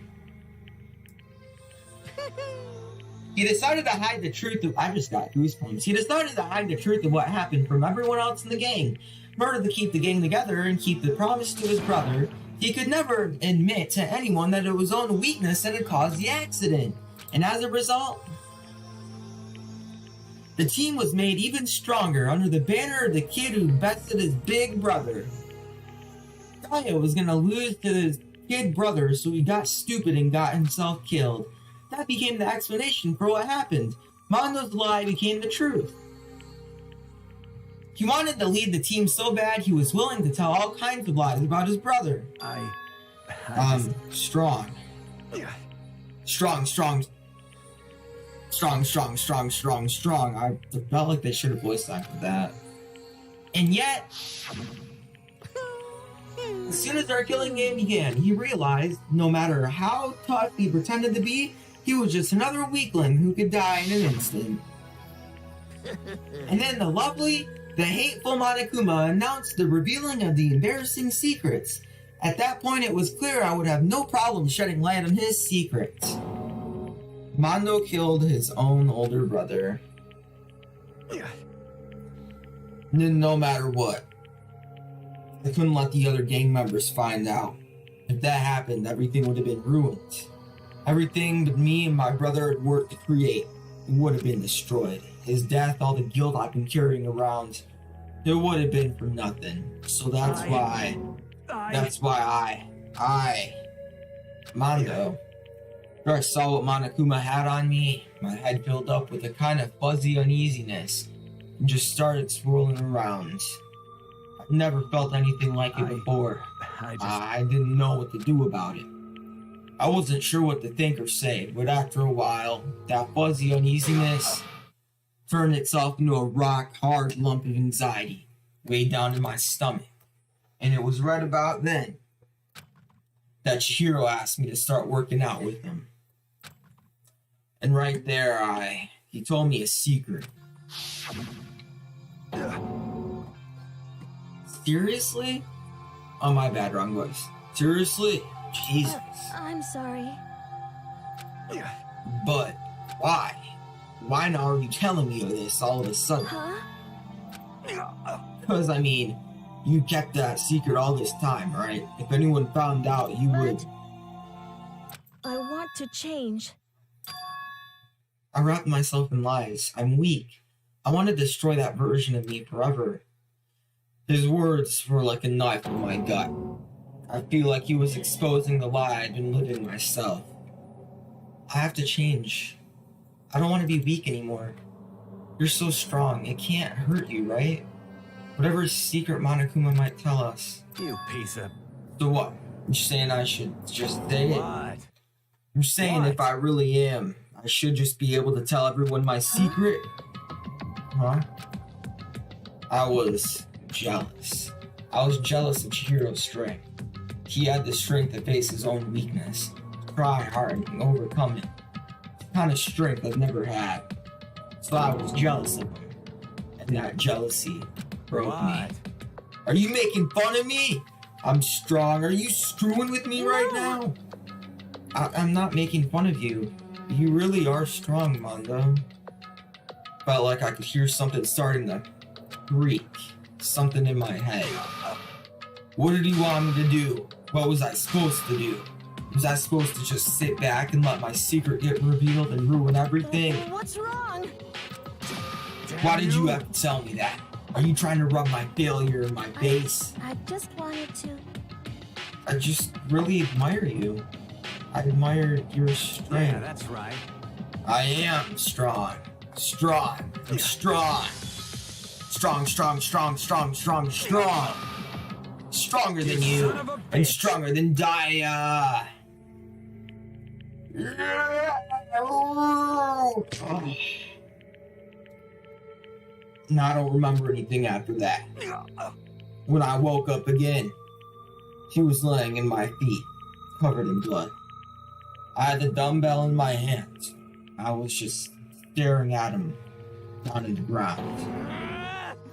He decided to hide the truth of... I just got goosebumps. He decided to hide the truth of what happened from everyone else in the gang. In order to keep the gang together and keep the promise to his brother, he could never admit to anyone that it was his own weakness that had caused the accident. And as a result, the team was made even stronger under the banner of the kid who bested his big brother. Daya was gonna lose to his kid brother, so he got stupid and got himself killed. That became the explanation for what happened. Mando's lie became the truth. He wanted to lead the team so bad he was willing to tell all kinds of lies about his brother. Strong. Strong. I felt like they should have voice acted that. And yet, as soon as our killing game began, he realized no matter how tough he pretended to be, he was just another weakling who could die in an instant. And then the hateful Monokuma announced the revealing of the embarrassing secrets. At that point, it was clear I would have no problem shedding light on his secrets. Mondo killed his own older brother. No matter what, I couldn't let the other gang members find out. If that happened, everything would have been ruined. Everything that me and my brother had worked to create would have been destroyed. His death, all the guilt I've been carrying around, it would have been for nothing. So that's why Mondo, after I saw what Monokuma had on me, my head filled up with a kind of fuzzy uneasiness and just started swirling around. I've never felt anything like it before. I didn't know what to do about it. I wasn't sure what to think or say, but after a while, that fuzzy uneasiness turned itself into a rock-hard lump of anxiety way down in my stomach. And it was right about then that Chihiro asked me to start working out with him. And right there, he told me a secret. Seriously? Oh, my bad, wrong voice. Seriously? Jesus. I'm sorry. But why? Why now are you telling me this all of a sudden? Huh? Because, I mean, you kept that secret all this time, right? If anyone found out, you would... I want to change. I wrapped myself in lies. I'm weak. I want to destroy that version of me forever. His words were like a knife in my gut. I feel like he was exposing the lie I'd been living myself. I have to change. I don't want to be weak anymore. You're so strong. It can't hurt you, right? Whatever secret Monokuma might tell us. You piece of... So what? You're saying I should just say it? What? You're saying if I really am, I should just be able to tell everyone my secret? Huh? I was jealous. I was jealous of Chihiro's strength. He had the strength to face his own weakness, try hard and overcome it. The kind of strength I've never had. So I was jealous of him. And that jealousy broke me. Are you making fun of me? I'm strong. Are you screwing with me right now? I'm not making fun of you. You really are strong, Mondo. Felt like I could hear something starting to creak. Something in my head. What did he want me to do? What was I supposed to do? Was I supposed to just sit back and let my secret get revealed and ruin everything? What's wrong? Why did you have to tell me that? Are you trying to rub my failure in my face? I just wanted to... I just really admire you. I admire your strength. Yeah, that's right. I am strong. Strong. I'm strong. Strong. Stronger than you. And stronger than Daya. Now I don't remember anything after that. When I woke up again, he was laying in my feet, covered in blood. I had the dumbbell in my hand. I was just staring at him down in the ground.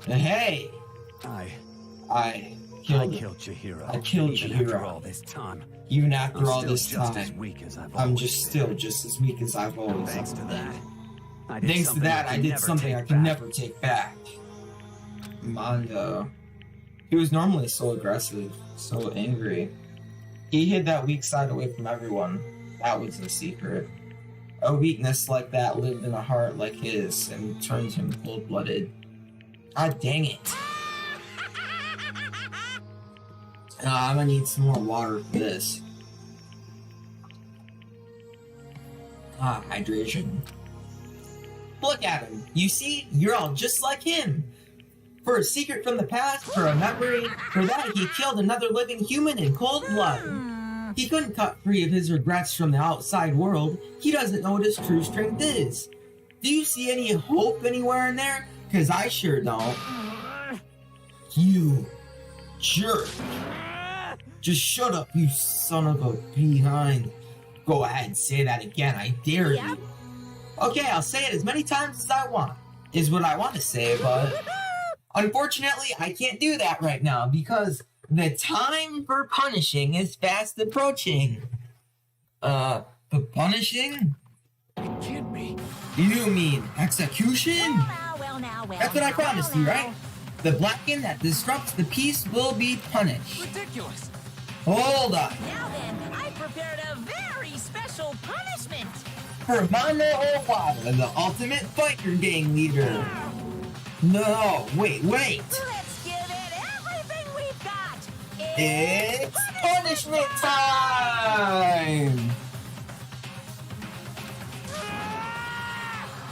And hey! I killed Chihiro. I killed Chihiro. After all this time. Even after I'm all still this just time, as weak as I've I'm always just still just as weak as I've always been. Thanks to that. I did something I can never take back. Mondo. He was normally so aggressive, so angry. He hid that weak side away from everyone. That was the secret. A weakness like that lived in a heart like his and turned him cold-blooded. God dang it. I'm gonna need some more water for this. Hydration. Look at him. You see? You're all just like him. For a secret from the past, for a memory, for that he killed another living human in cold blood. He couldn't cut free of his regrets from the outside world. He doesn't know what his true strength is. Do you see any hope anywhere in there? Cause I sure don't. You jerk. Just shut up, you son of a behind. Go ahead and say that again, I dare you. Okay, I'll say it as many times as I want, is what I want to say, but unfortunately, I can't do that right now because the time for punishing is fast approaching. But punishing? You kid me. You mean execution? Well, That's what I promised you, right? The Blacken that disrupts the peace will be punished. Ridiculous. Hold on. Now then, I prepared a very special punishment. For Mondo Owada, the ultimate biker gang leader. No, wait. Let's give it everything we've got. It's punishment time!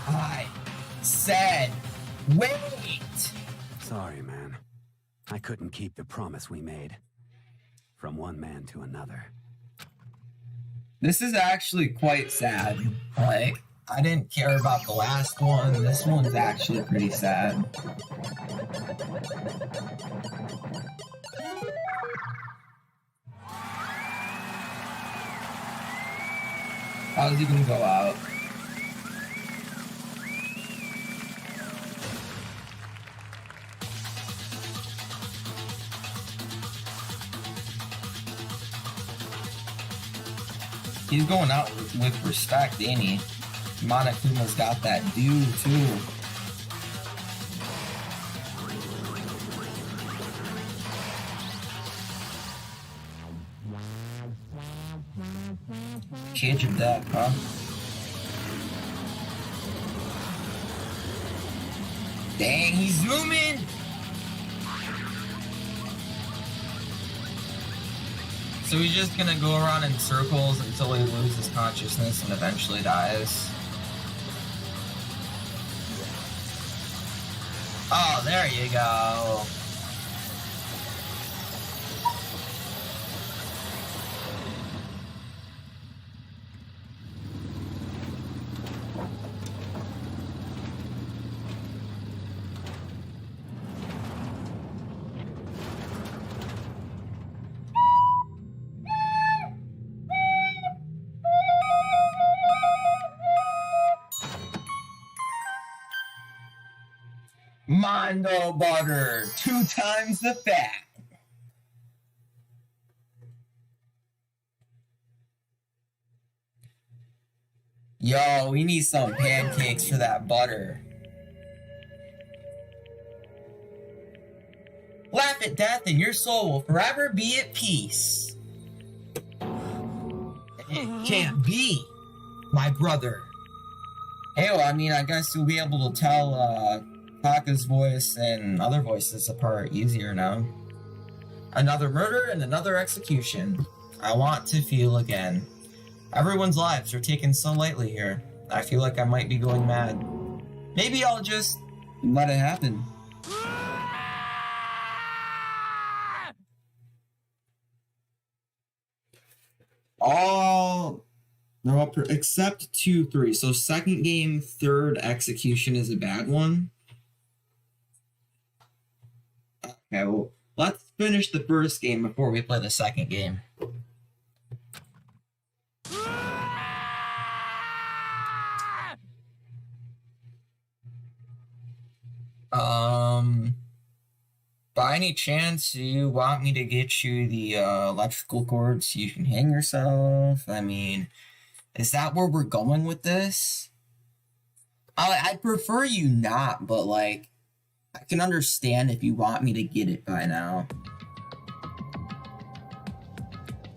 I said, wait! Sorry, man. I couldn't keep the promise we made. From one man to another. This is actually quite sad. Like, I didn't care about the last one. This one's actually pretty sad. How's he gonna go out? He's going out with respect, ain't he? Monokuma's got that due, too. Cage of death, huh? Dang, he's zooming! So he's just gonna go around in circles until he loses consciousness and eventually dies. Oh, there you go. Mondo butter, 2 times the fat. Yo, we need some pancakes for that butter. Laugh at death and your soul will forever be at peace. It can't be, my brother. Hey, well, I mean, I guess you'll be able to tell, Taka's voice and other voices apart easier now. Another murder and another execution. I want to feel again. Everyone's lives are taken so lightly here. I feel like I might be going mad. Maybe I'll just let it happen. All... No, except 2, 3. So second game, third execution is a bad one. Okay, well, let's finish the first game before we play the second game. By any chance, you want me to get you the electrical cord so you can hang yourself? I mean, is that where we're going with this? I'd prefer you not, but like, I can understand if you want me to get it by now.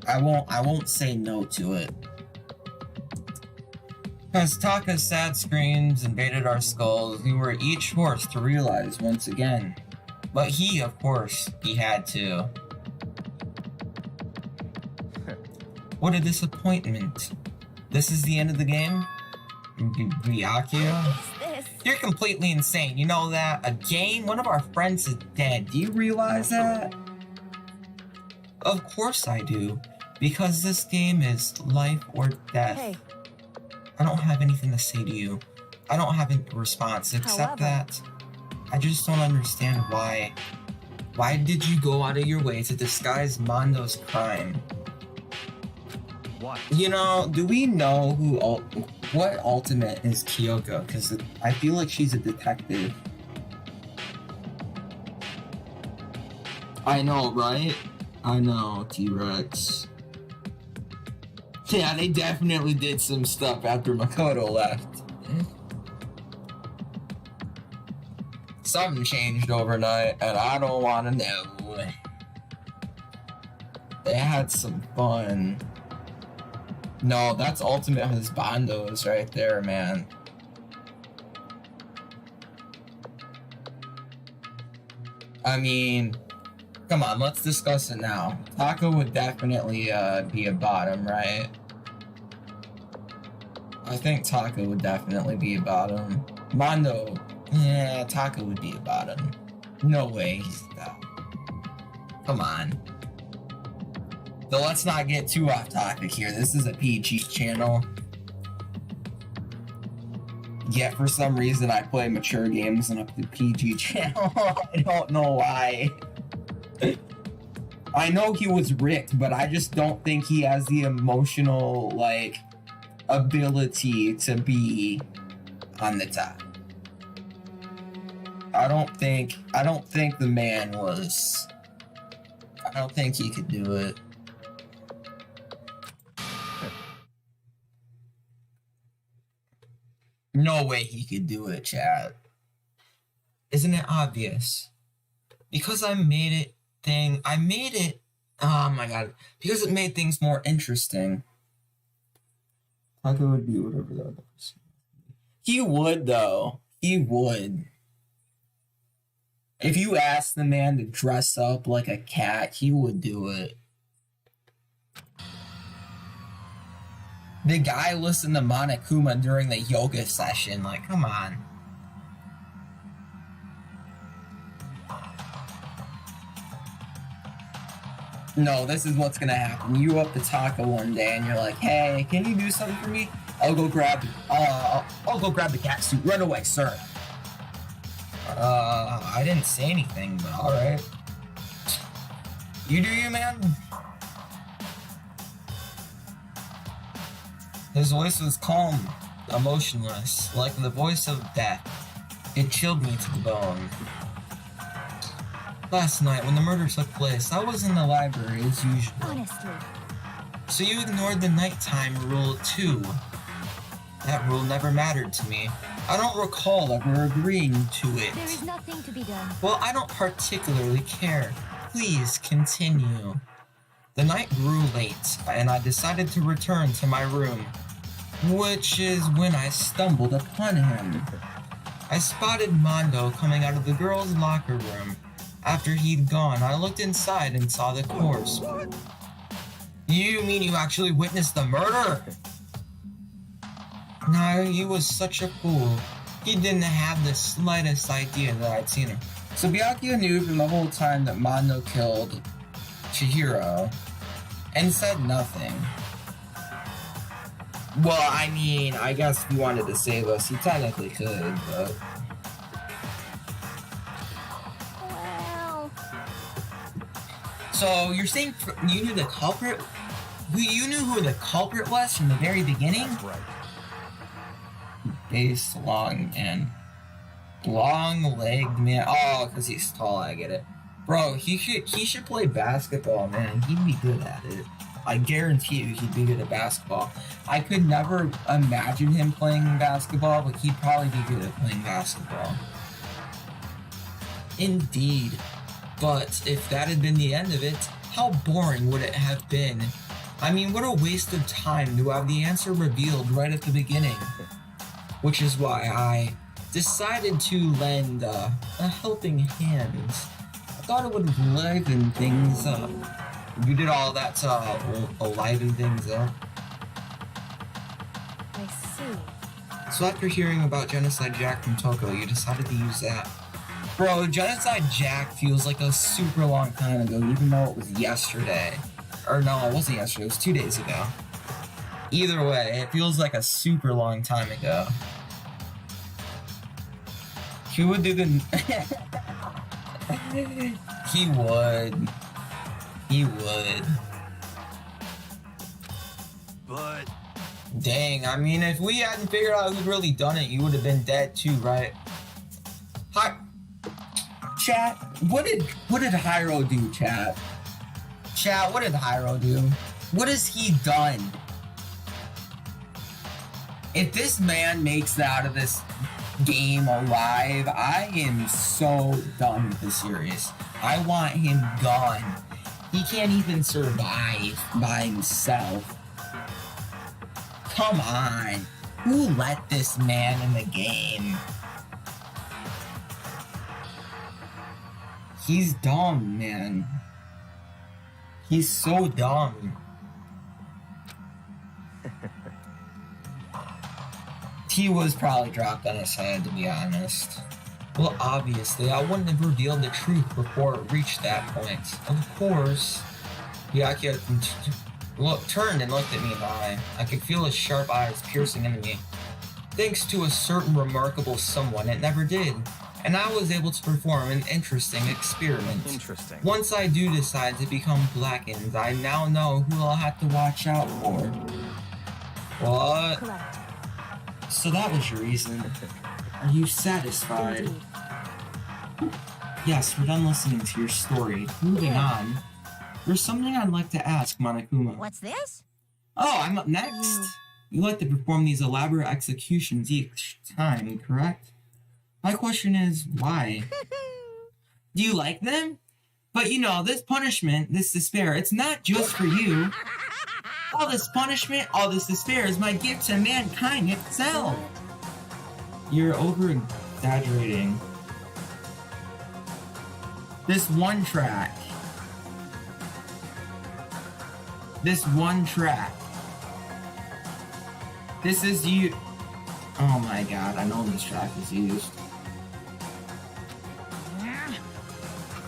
I won't say no to it. As Taka's sad screams invaded our skulls, we were each forced to realize once again. But he, of course, he had to. What a disappointment. This is the end of the game? Byakuya? What is this? You're completely insane. You know that? Again, one of our friends is dead. Do you realize that? Of course I do. Because this game is life or death. Hey. I don't have anything to say to you. I don't have a response except that I just don't understand why. Why did you go out of your way to disguise Mondo's crime? What? You know, do we know who what ultimate is Kyoko? Because I feel like she's a detective. I know, right? I know, T-Rex. Yeah, they definitely did some stuff after Makoto left. Something changed overnight, and I don't want to know. They had some fun. No, that's Ultimate Husbandos right there, man. I mean, come on, let's discuss it now. Taco would definitely be a bottom, right? I think Taco would definitely be a bottom. Mondo, yeah, Taco would be a bottom. No way he's that. Come on. So let's not get too off topic here. This is a PG channel. Yet for some reason I play mature games on a PG channel. I don't know why. I know he was ripped, but I just don't think he has the emotional, like, ability to be on the top. I don't think the man was. I don't think he could do it. No way he could do it, chat. Isn't it obvious? Because I made it oh my god, because it made things more interesting. Taco would be whatever that was. He would, though. He would. If you asked the man to dress up like a cat, he would do it. The guy listened to Monokuma during the yoga session. Like, come on. No, this is what's gonna happen. You up to Taco one day and you're like, hey, can you do something for me? I'll go grab the cat suit. Run away, sir. I didn't say anything, but alright. You do you, man? His voice was calm, emotionless, like the voice of death. It chilled me to the bone. Last night, when the murder took place, I was in the library as usual. Honestly. So you ignored the nighttime rule too. That rule never mattered to me. I don't recall ever agreeing to it. There is nothing to be done. Well, I don't particularly care. Please continue. The night grew late, and I decided to return to my room, which is when I stumbled upon him. I spotted Mondo coming out of the girls' locker room. After he'd gone, I looked inside and saw the corpse. You mean you actually witnessed the murder? No, he was such a fool. He didn't have the slightest idea that I'd seen him. So Byakuya knew from the whole time that Mondo killed Chihiro and said nothing. Well, I mean, I guess if he wanted to save us, he technically could, but... Well... So, you're saying you knew the culprit? You knew who the culprit was from the very beginning? That's right. Base, long, man. Long-legged man. Oh, because he's tall, I get it. Bro, he should play basketball, man. He'd be good at it. I guarantee you he'd be good at basketball. I could never imagine him playing basketball, but he'd probably be good at playing basketball. Indeed. But if that had been the end of it, how boring would it have been? I mean, what a waste of time to have the answer revealed right at the beginning. Which is why I decided to lend a helping hand. I thought it would liven things up. You did all that to liven things up. I see. So after hearing about Genocide Jack from Toko, you decided to use that. Bro, Genocide Jack feels like a super long time ago, even though it was yesterday. Or no, it wasn't yesterday, it was 2 days ago. Either way, it feels like a super long time ago. He would do the... He would. He would. But... Dang, I mean, if we hadn't figured out who'd really done it, you would have been dead too, right? Hi... Chat, what did Hyro do, chat? Chat, what did Hyro do? What has he done? If this man makes it out of this game alive, I am so done with the series. I want him gone. He can't even survive by himself. Come on. Who let this man in the game? He's dumb, man. He's so dumb. He was probably dropped on his head, to be honest. Well, obviously, I wouldn't have revealed the truth before it reached that point. Of course. Byakuya turned and looked at me in the eye. I could feel his sharp eyes piercing into me. Thanks to a certain remarkable someone, it never did. And I was able to perform an interesting experiment. Interesting. Once I do decide to become blackened, I now know who I'll have to watch out for. What? Correct. So that was your reason. Are you satisfied? Indeed. Yes, we're done listening to your story. Moving on. There's something I'd like to ask, Monokuma. What's this? Oh, I'm up next. You like to perform these elaborate executions each time, correct? My question is, why? Do you like them? But you know, this punishment, this despair, it's not just for you. All this punishment, all this despair is my gift to mankind itself. You're over-exaggerating. This one track. This one track. This is you. Oh my god, I know this track is used.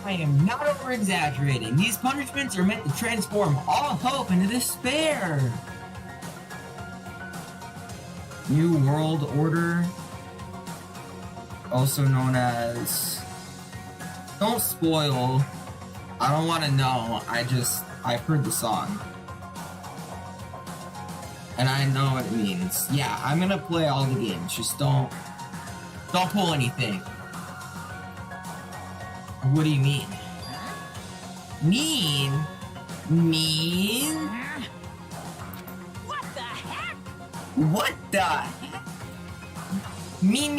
I am not over-exaggerating. These punishments are meant to transform all hope into despair. New World Order, also known as... Don't spoil. I don't want to know. I've heard the song. And I know what it means. Yeah, I'm gonna play all the games. Just don't pull anything. What do you mean? Mean? Mean? What the heck? What the heck? Mean.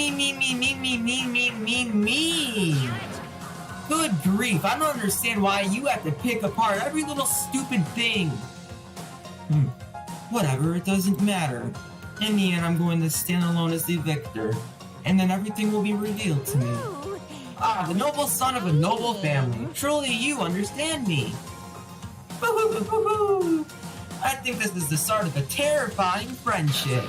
Good grief, I don't understand why you have to pick apart every little stupid thing. Whatever, it doesn't matter. In the end, I'm going to stand alone as the victor, and then everything will be revealed to me. Ah, the noble son of a noble family. Truly, you understand me. I think this is the start of a terrifying friendship.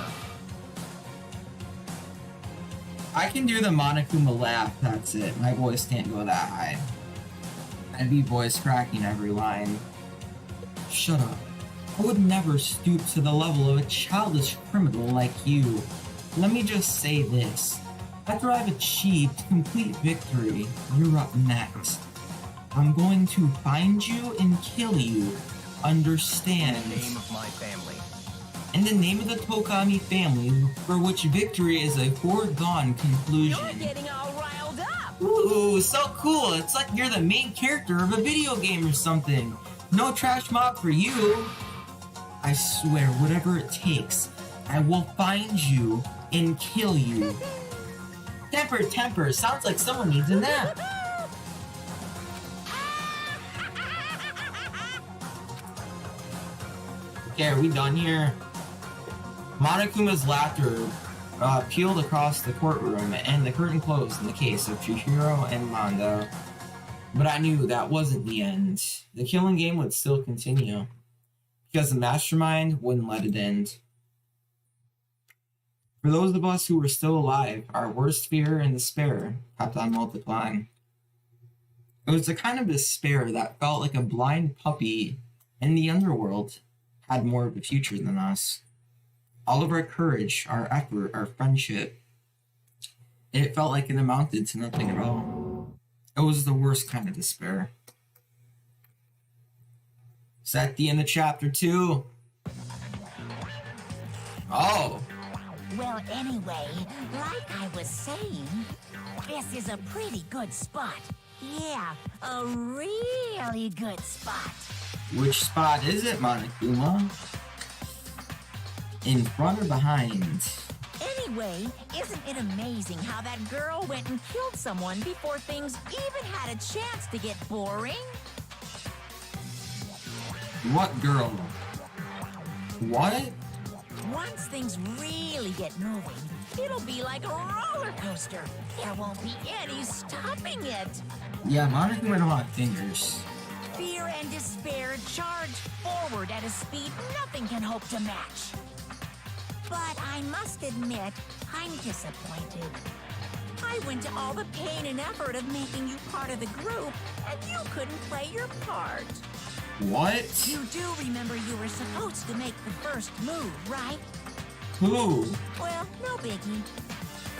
I can do the Monokuma laugh, that's it. My voice can't go that high. I'd be voice cracking every line. Shut up. I would never stoop to the level of a childish criminal like you. Let me just say this. After I've achieved complete victory, you're up next. I'm going to find you and kill you. Understand? In the name of my family. In the name of the Tokami family, for which victory is a foregone conclusion. You're getting all riled up. Ooh, so cool. It's like you're the main character of a video game or something. No trash mob for you. I swear, whatever it takes, I will find you and kill you. Temper. Sounds like someone needs a nap. Okay, are we done here? Monokuma's laughter peeled across the courtroom, and the curtain closed in the case of Chihiro and Mondo. But I knew that wasn't the end. The killing game would still continue, because the mastermind wouldn't let it end. For those of us who were still alive, our worst fear and despair kept on multiplying. It was the kind of despair that felt like a blind puppy in the underworld had more of a future than us. All of our courage, our effort, our friendship, it felt like it amounted to nothing at all. It was the worst kind of despair. Is that the end of chapter 2? Oh! Well, anyway, like I was saying, this is a pretty good spot. Yeah, a really good spot. Which spot is it, Monokuma? In front or behind? Anyway, isn't it amazing how that girl went and killed someone before things even had a chance to get boring? What girl? What? Once things really get moving, it'll be like a roller coaster. There won't be any stopping it. Yeah, Monokuma don't have fingers. Fear and despair charge forward at a speed nothing can hope to match. But I must admit, I'm disappointed. I went to all the pain and effort of making you part of the group, and you couldn't play your part. What? You do remember you were supposed to make the first move, right? Who? Well, no biggie.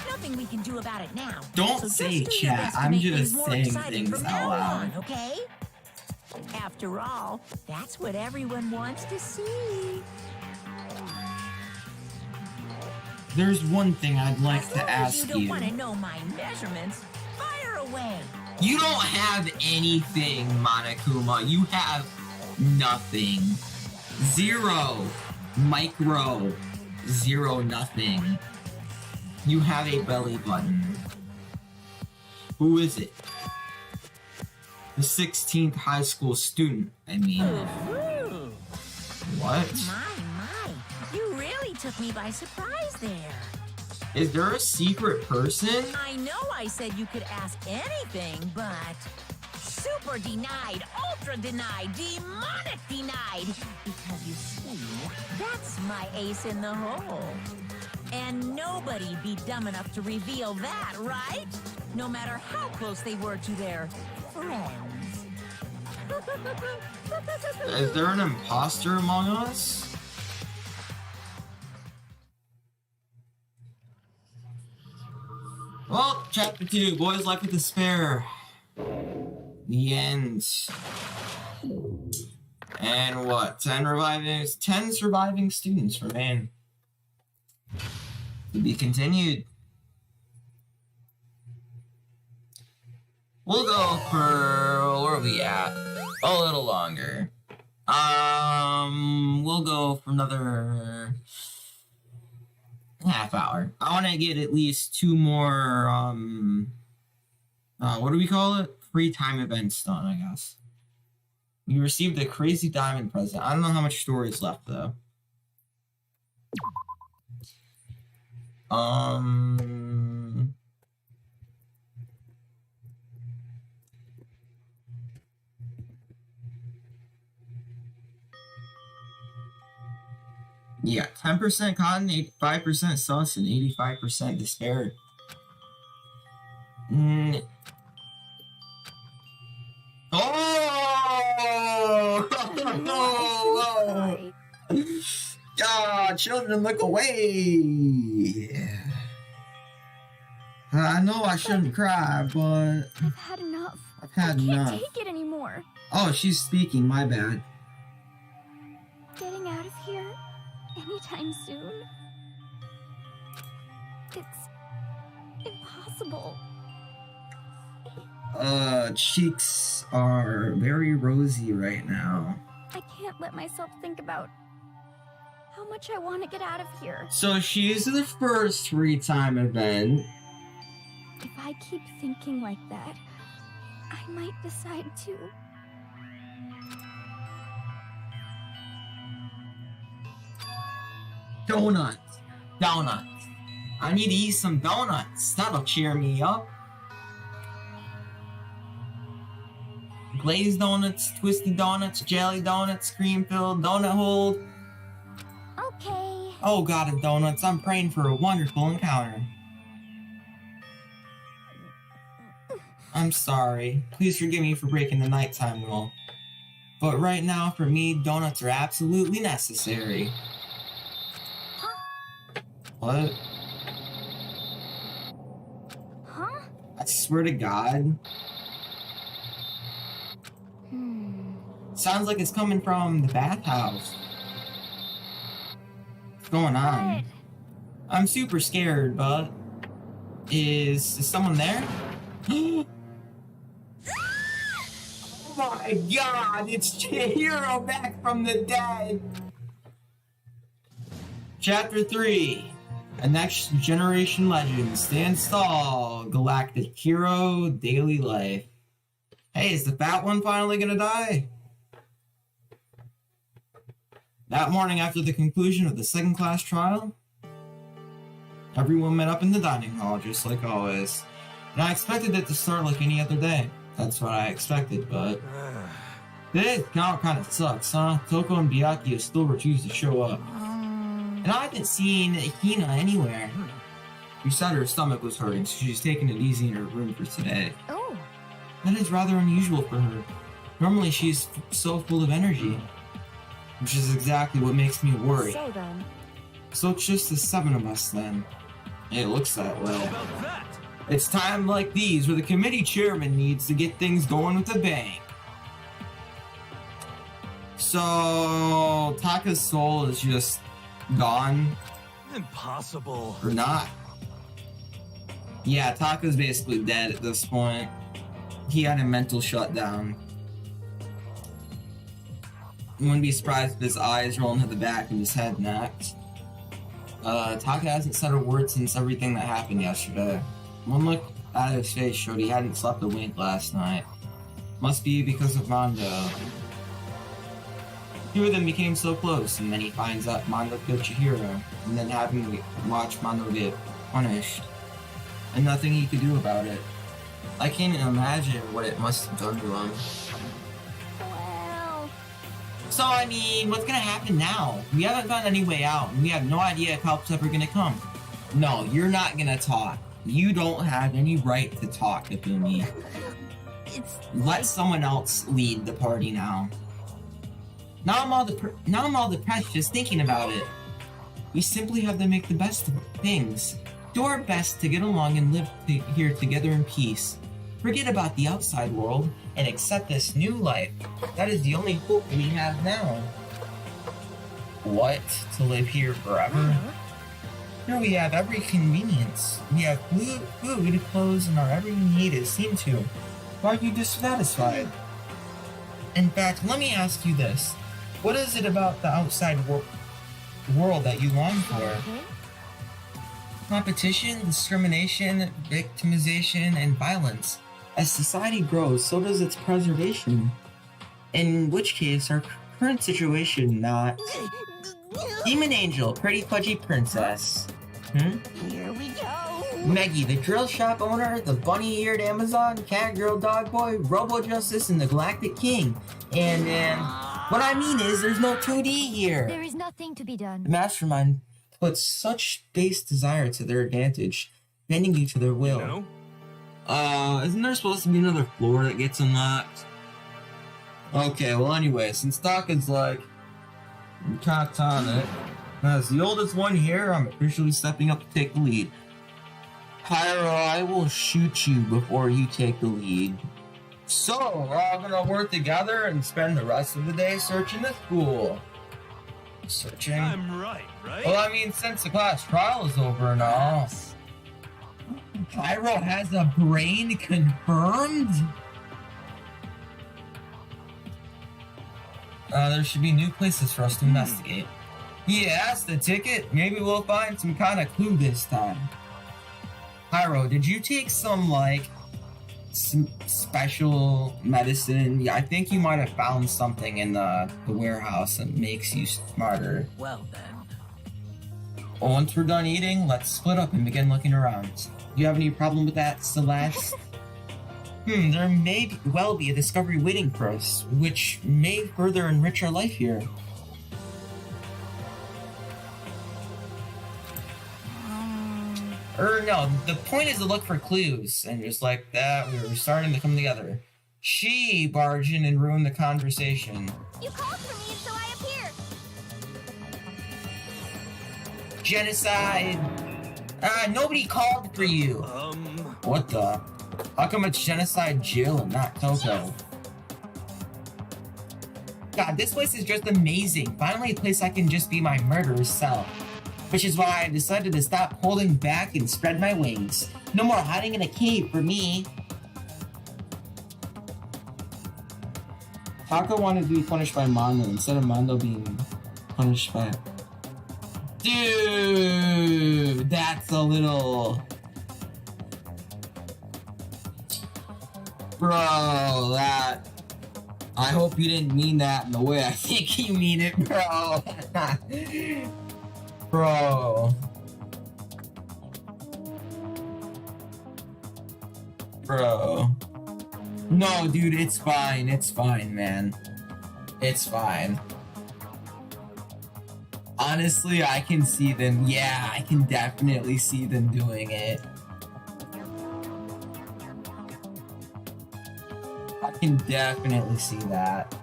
Nothing we can do about it now. Don't So say just do your chat. best to I'm make just things more saying exciting things from out now loud. on, okay? After all, that's what everyone wants to see. There's one thing I'd like As to long as ask you don't you. want to know my measurements, fire away. You don't have anything, Monokuma. You have nothing. Zero. Micro. Zero nothing. You have a belly button. Who is it? The 16th high school student, I mean. Ooh. What? My, you really took me by surprise there. Is there a secret person? I know I said you could ask anything, but super denied, ultra denied, demonic denied. Because you see, that's my ace in the hole. And nobody'd be dumb enough to reveal that, right? No matter how close they were to their friends. Is there an imposter among us? Well, chapter 2, Boys Life with Despair. The end. And what? 10 surviving students remain. To be continued. We'll go for, where are we at? A little longer. We'll go for another half hour. I want to get at least 2 more, what do we call it? Free time events done, I guess. We received a crazy diamond present. I don't know how much story is left, though. Yeah, 10% cotton, 85% sus, and 85% despair. Oh! Ah, children, look away! I know I shouldn't cry, but I've had enough. I've had I enough. can't take it anymore. Oh, she's speaking, my bad. Getting out of here anytime soon. It's impossible. Cheeks are very rosy right now. I can't let myself think about how much I want to get out of here. So she's the first free time event. If I keep thinking like that, I might decide to. Donuts. Donuts. I need to eat some donuts. That'll cheer me up. Glazed donuts, twisty donuts, jelly donuts, cream filled, donut hold. Okay, Oh God of Donuts, I'm praying for a wonderful encounter. I'm sorry. Please forgive me for breaking the nighttime rule. But right now, for me, donuts are absolutely necessary. What? Huh? I swear to God. Sounds like it's coming from the bathhouse. What's going on? What? I'm super scared, but... Is someone there? Oh my God, it's Chihiro back from the dead! Chapter 3. A Next Generation Legend stands tall. Galactic Hero, Daily Life. Hey, is the fat one finally gonna die? That morning after the conclusion of the second class trial, everyone met up in the dining hall, just like always. And I expected it to start like any other day. That's what I expected, but... Today's count kind of sucks, huh? Toko and Byakuya have still refused to show up. And I haven't seen Hina anywhere. She said her stomach was hurting, so she's taking it easy in her room for today. Oh. That is rather unusual for her. Normally she's so full of energy. Which is exactly what makes me worry. So then. So it's just the 7 of us then. It looks that way. It's time like these where the committee chairman needs to get things going with the bang. So Taka's soul is just gone. Impossible. Or not. Yeah, Taka's basically dead at this point. He had a mental shutdown. Wouldn't be surprised if his eyes roll into the back of his head next. Taka hasn't said a word since everything that happened yesterday. One look at his face showed he hadn't slept a wink last night. Must be because of Mondo. Two of them became so close, and then he finds out Mondo killed Chihiro, and then having to watch Mondo get punished. And nothing he could do about it. I can't imagine what it must have done to him. Well. So, I mean, what's gonna happen now? We haven't found any way out, and we have no idea if help's ever gonna come. No, you're not gonna talk. You don't have any right to talk, Ifumi. Let someone else lead the party now. Now I'm all depressed just thinking about it. We simply have to make the best of things. Do our best to get along and live here together in peace. Forget about the outside world and accept this new life. That is the only hope we have now. What? To live here forever? Here we have every convenience. We have food, clothes, and our every need is seen to. Why are you dissatisfied? In fact, let me ask you this. What is it about the outside world that you long for? Competition, discrimination, victimization, and violence. As society grows, so does its preservation. In which case, our current situation not... Demon Angel, pretty pudgy princess. Here we go. Meggy, the drill shop owner, the bunny-eared Amazon, cat girl dog boy, Robo Justice, and the Galactic King. And what I mean is, there's no 2D here. There is nothing to be done. The Mastermind puts such base desire to their advantage, bending you to their will. No? Isn't there supposed to be another floor that gets unlocked? Okay, well anyway, since Taka's like cocked on it, as the oldest one here, I'm officially stepping up to take the lead. Pyro, I will shoot you before you take the lead. So, we're all gonna work together and spend the rest of the day searching the school. Searching? I'm right? Well, I mean, since the class trial is over and all. Pyro has a brain confirmed? There should be new places for us to investigate. He asked the ticket. Maybe we'll find some kind of clue this time. Pyro, did you take some, like, some special medicine? Yeah, I think you might have found something in the warehouse that makes you smarter. Well then. Well, once we're done eating, let's split up and begin looking around. Do you have any problem with that, Celeste? There may well be a discovery waiting for us, which may further enrich our life here. Or no, the point is to look for clues, and just like that, we were starting to come together. She barged in and ruined the conversation. You called for me, and so I appeared. Genocide! Nobody called for you! What the? How come it's Genocide Jill and not Coco? God, this place is just amazing. Finally a place I can just be my murderous self. Which is why I decided to stop holding back and spread my wings. No more hiding in a cave for me. Taka wanted to be punished by Mondo instead of Mondo being punished by... Dude, that's a little... Bro, that... I hope you didn't mean that in the way I think you mean it, bro. Bro. Bro. No, dude, it's fine. It's fine, man. It's fine. Honestly, I can see them. Yeah, I can definitely see them doing it. I can definitely see that.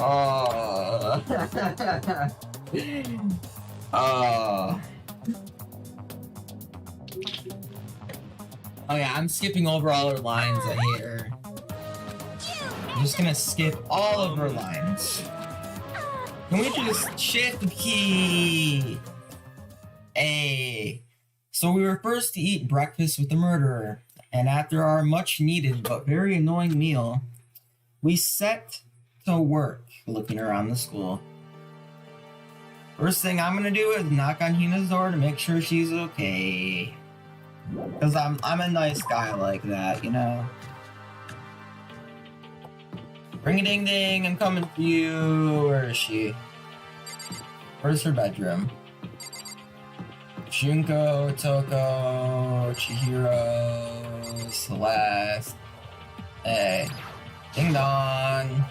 Oh. Oh. Oh yeah, I'm skipping over all her lines. I hate her. I'm just gonna skip all of her lines. Can we just shift the key? Hey. So we were first to eat breakfast with the murderer, and after our much needed but very annoying meal, we set to work looking around the school. First thing I'm gonna do is knock on Hina's door to make sure she's okay. Cause I'm a nice guy like that, you know? Ring a ding ding, I'm coming for you. Where is she? Where's her bedroom? Junko, Toko, Chihiro, Celeste. Hey. Ding dong.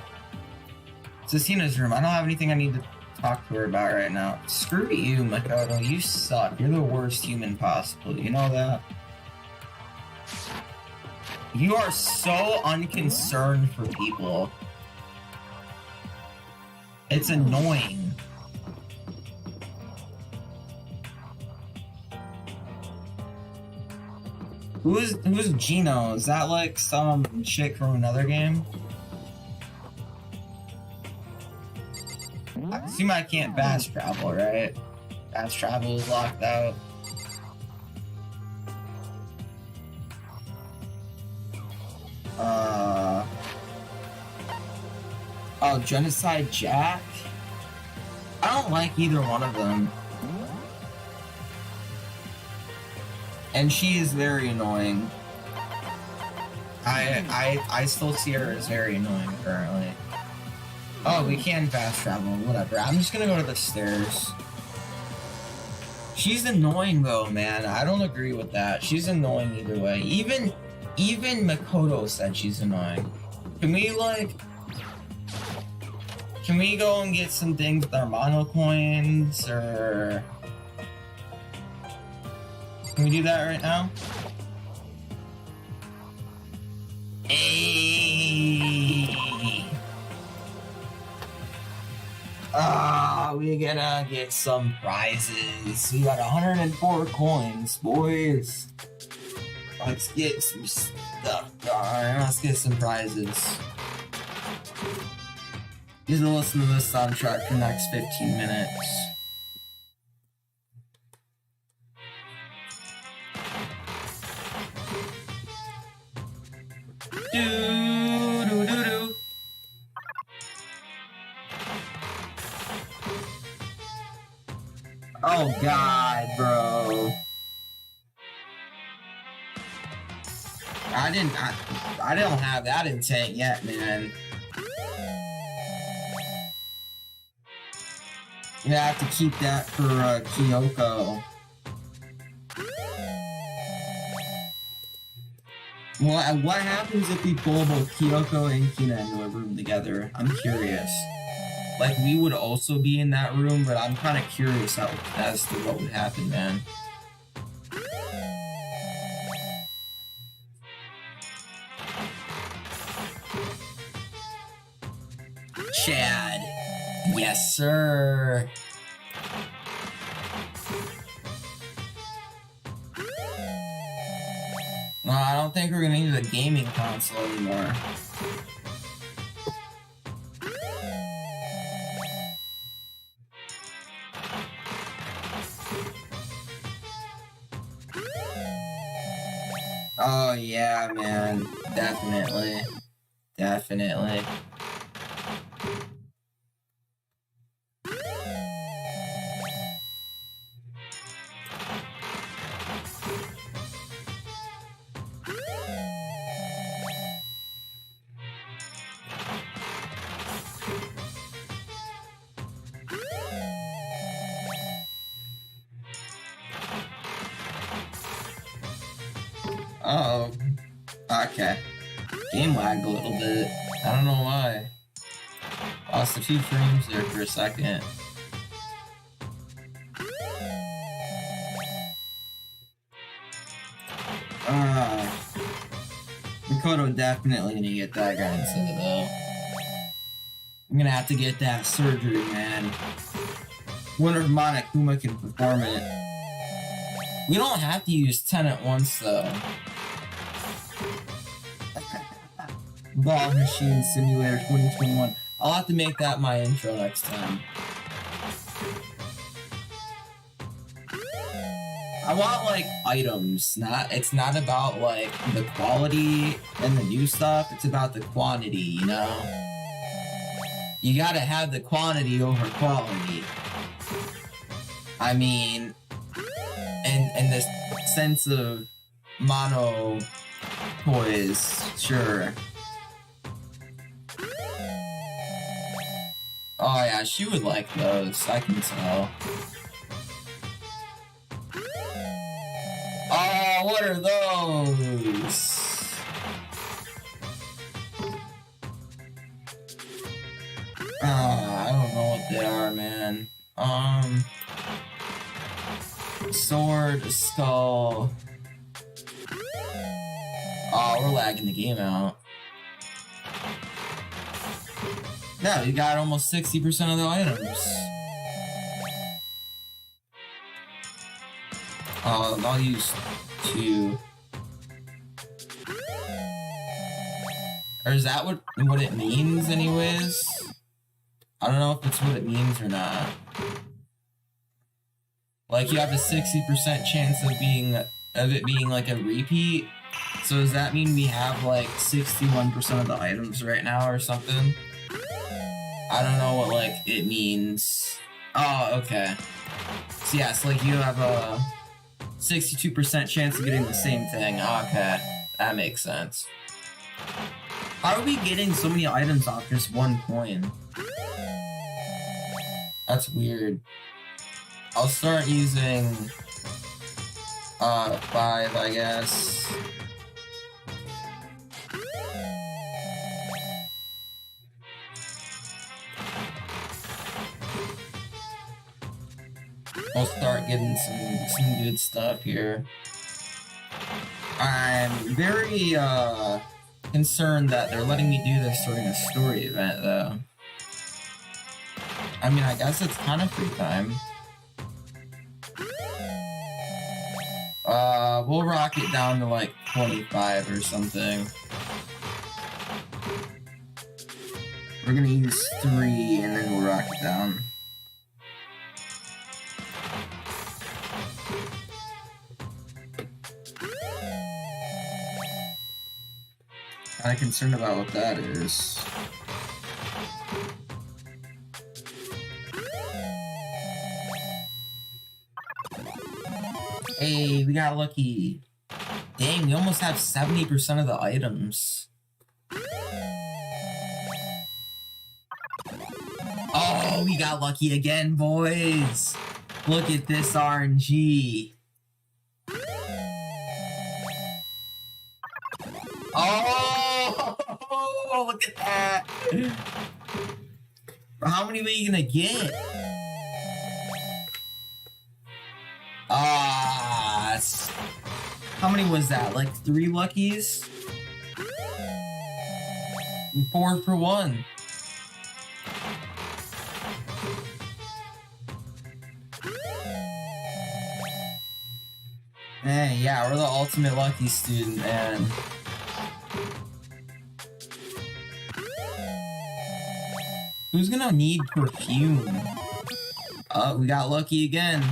This is Hina's room. I don't have anything I need to talk to her about right now. Screw you, Makoto. You suck. You're the worst human possible. You know that? You are so unconcerned for people. It's annoying. Who's Gino? Is that like some chick from another game? I assume I can't fast travel, right? Fast travel is locked out. Oh, Genocide Jack? I don't like either one of them. And she is very annoying. I still see her as very annoying currently. Oh, we can fast travel, whatever. I'm just gonna go to the stairs. She's annoying though, man. I don't agree with that. She's annoying either way. Even Makoto said she's annoying. Can we go and get some things with our mono coins, or can we do that right now? Hey. We're gonna get some prizes. We got 104 coins, boys. Let's get some stuff. Alright, let's get some prizes. You're gonna listen to this soundtrack for the next 15 minutes. Do-do-do-do. Oh god, bro. I don't have that intent yet, man. You have to keep that for Kyoko. What happens if we pull both Kyoko and Kina into a room together? I'm curious. like we would also be in that room, but I'm kind of curious as to what would happen, man. Chad. Yes, sir. No, I don't think we're gonna need a gaming console anymore. Oh yeah, man. Definitely. Definitely. Uh-oh. Okay. Game lagged a little bit. I don't know why. Lost a few frames there for a second. Makoto definitely gonna get that grandson though. I'm gonna have to get that surgery, man. Wonder if Monokuma can perform it. We don't have to use 10 at once though. Ball Machine Simulator 2021. I'll have to make that my intro next time. I want like items, it's not about like the quality and the new stuff, it's about the quantity, you know? You gotta have the quantity over quality. I mean, and this sense of mono toys, sure. Oh yeah, she would like those, I can tell. Oh, what are those? I don't know what they are, man. Sword, skull. Oh, we're lagging the game out. Yeah, we got almost 60% of the items. I'll use 2. Or is that what it means anyways? I don't know if it's what it means or not. Like you have a 60% chance of it being like a repeat. So does that mean we have like 61% of the items right now or something? I don't know what like it means. Oh, okay. So yeah, it's like you have a 62% chance of getting the same thing. Okay, that makes sense. How are we getting so many items off just 1 coin? That's weird. I'll start using 5, I guess. I'll start getting some good stuff here. I'm very concerned that they're letting me do this during a story event, though. I mean, I guess it's kind of free time. We'll rock it down to like 25 or something. We're gonna use 3 and then we'll rock it down. Kinda concerned about what that is. Hey, we got lucky. Dang, we almost have 70% of the items. Oh, we got lucky again, boys. Look at this RNG. Oh, look at that. How many were you gonna get? How many was that? Like 3 luckies? 4 for 1. Hey, yeah, we're the ultimate lucky student, man. Who's gonna need perfume? Oh, we got lucky again.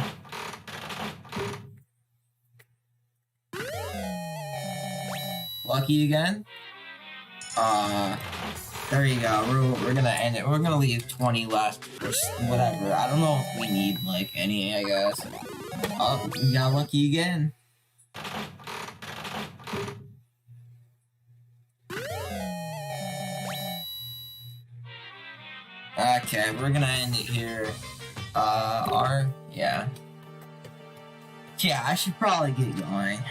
Lucky again? There you go. We're gonna end it. We're gonna leave 20 left or whatever. I don't know if we need, like, any, I guess. Oh, we got lucky again. Okay, we're gonna end it here. Yeah. Yeah, I should probably get going.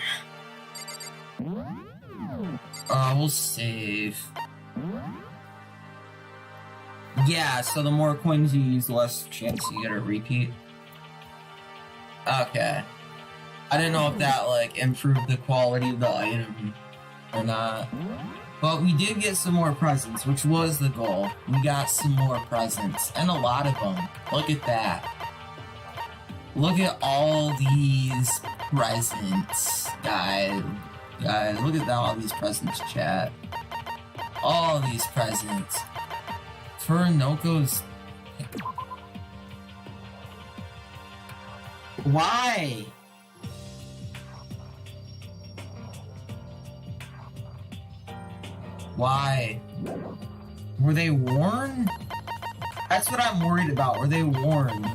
We'll save. Yeah, so the more coins you use, the less chance you get a repeat. Okay. I didn't know if that, like, improved the quality of the item or not. But we did get some more presents, which was the goal. We got some more presents, and a lot of them. Look at that. Look at all these presents, guys. Guys, look at all these presents, chat. All these presents. For Noko's... Why? Why? Were they worn? That's what I'm worried about. Were they worn?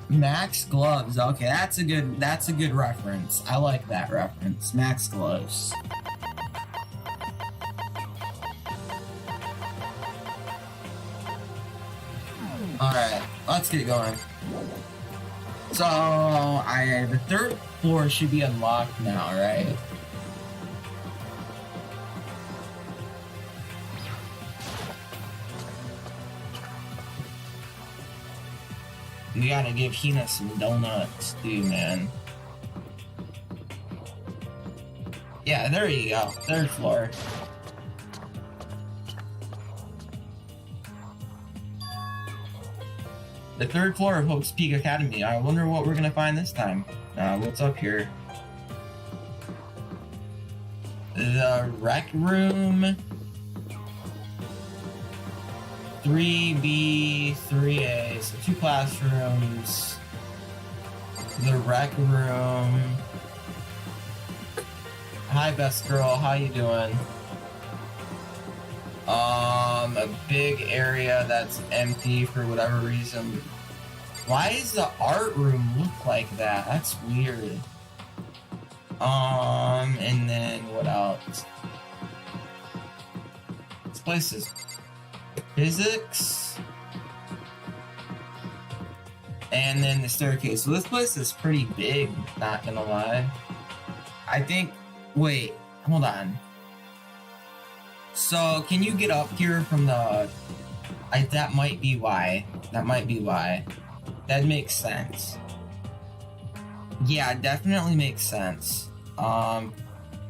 Max gloves. Okay, that's a good reference. I like that reference. Max gloves. Alright, let's get going. So, the 3rd floor should be unlocked now, right? We gotta give Hina some donuts, too, man. Yeah, there you go. 3rd floor. The 3rd floor of Hope's Peak Academy. I wonder what we're gonna find this time. What's up here? The rec room. 3B, 3A, so 2 classrooms. The rec room. Hi, best girl, how you doing? A big area that's empty for whatever reason. Why does the art room look like that? That's weird. And then what else? This place is physics. And then the staircase. So this place is pretty big, not gonna lie. I think, wait, hold on. So, can you get up here from the... that might be why. That might be why. That makes sense. Yeah, it definitely makes sense.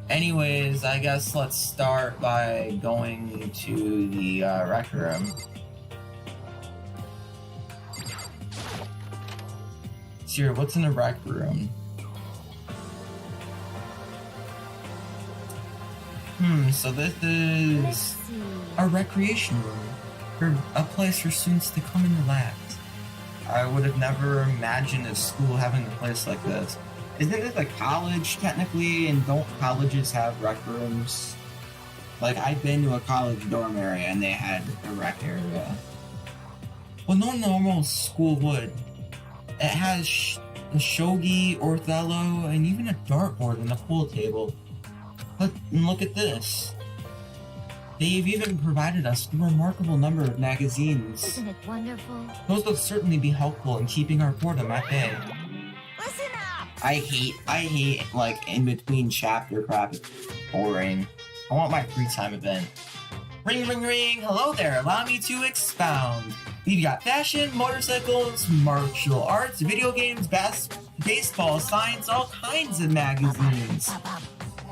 Anyways, I guess let's start by going to the, rec room. Sure, what's in the rec room? So this is a recreation room, for a place for students to come and relax. I would have never imagined a school having a place like this. Isn't it a college, technically, and don't colleges have rec rooms? Like, I've been to a college dorm area and they had a rec area. Well, no normal school would. It has a shogi, Othello, and even a dartboard and a pool table. But look at this. They've even provided us with a remarkable number of magazines. Isn't it wonderful? Those will certainly be helpful in keeping our boredom at bay. Listen up! I hate, like, in-between chapter crap. It's boring. I want my free time event. Ring, ring, ring. Hello there. Allow me to expound. We've got fashion, motorcycles, martial arts, video games, baseball, science, all kinds of magazines.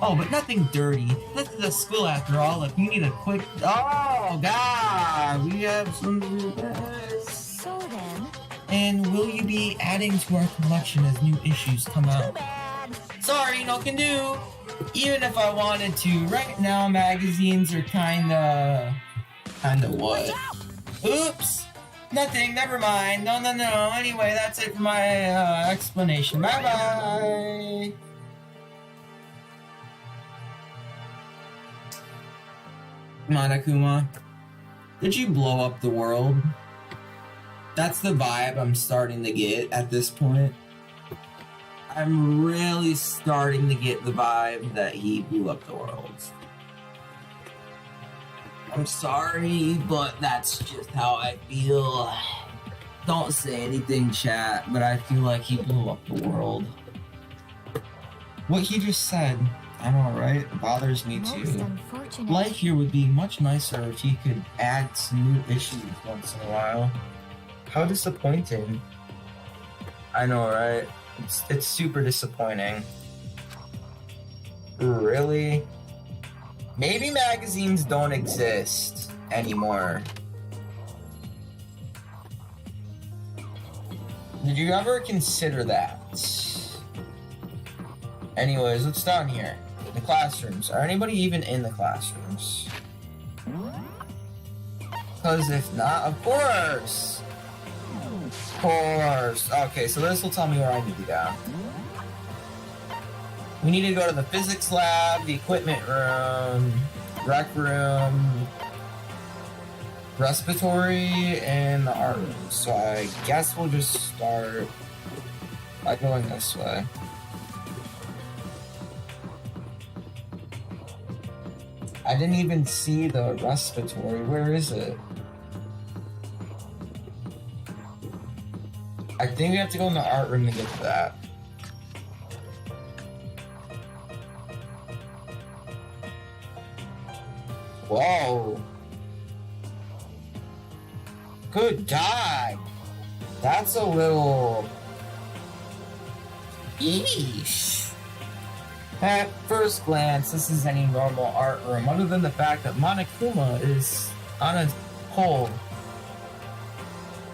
Oh, but nothing dirty. This is a school after all. If you need a quick... Oh, God. We have some... So then... And will you be adding to our collection as new issues come out? Too bad. Sorry, no can do. Even if I wanted to, right now magazines are kinda what? Oops! Nothing, never mind. No. Anyway, that's it for my explanation. Bye-bye! Monokuma, did you blow up the world? That's the vibe I'm starting to get at this point. I'm really starting to get the vibe that he blew up the world. I'm sorry, but that's just how I feel. Don't say anything, chat, but I feel like he blew up the world. What he just said, I know, right? It bothers me Most too. unfortunate. Life here would be much nicer if he could add some new issues once in a while. How disappointing. I know, right? It's super disappointing. Really? Maybe magazines don't exist anymore. Did you ever consider that? Anyways, what's down here? The classrooms. Are anybody even in the classrooms? Because if not, of course! Of course! Okay, so this will tell me where I need to go. We need to go to the physics lab, the equipment room, rec room, respiratory, and the art room. So I guess we'll just start by going this way. I didn't even see the respiratory. Where is it? I think we have to go in the art room to get to that. Whoa. Good God. That's a little... Eesh. At first glance, this is any normal art room, other than the fact that Monokuma is on a pole.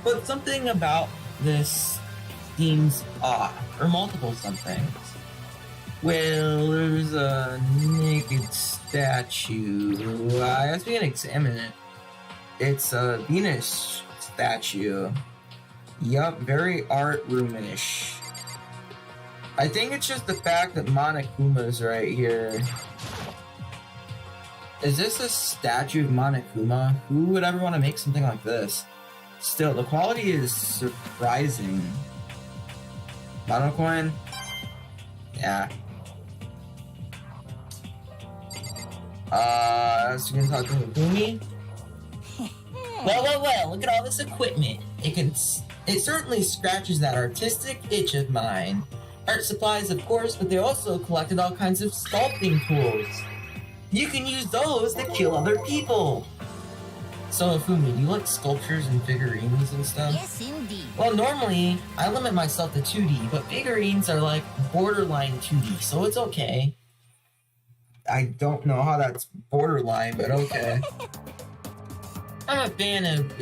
But something about this seems odd, or multiple somethings. Well, there's a naked statue. I guess we can examine it. It's a Venus statue. Yup, very art room-ish. I think it's just the fact that Monokuma's right here. Is this a statue of Monokuma? Who would ever want to make something like this? Still, the quality is surprising. Monocoin? Yeah. So you can talk to Hifumi? Well, look at all this equipment. It certainly scratches that artistic itch of mine. Art supplies, of course, but they also collected all kinds of sculpting tools. You can use those to kill other people. So, Hifumi, do you like sculptures and figurines and stuff? Yes, indeed. Well, normally, I limit myself to 2D, but figurines are like borderline 2D, so it's okay. I don't know how that's borderline, but okay. I'm a fan of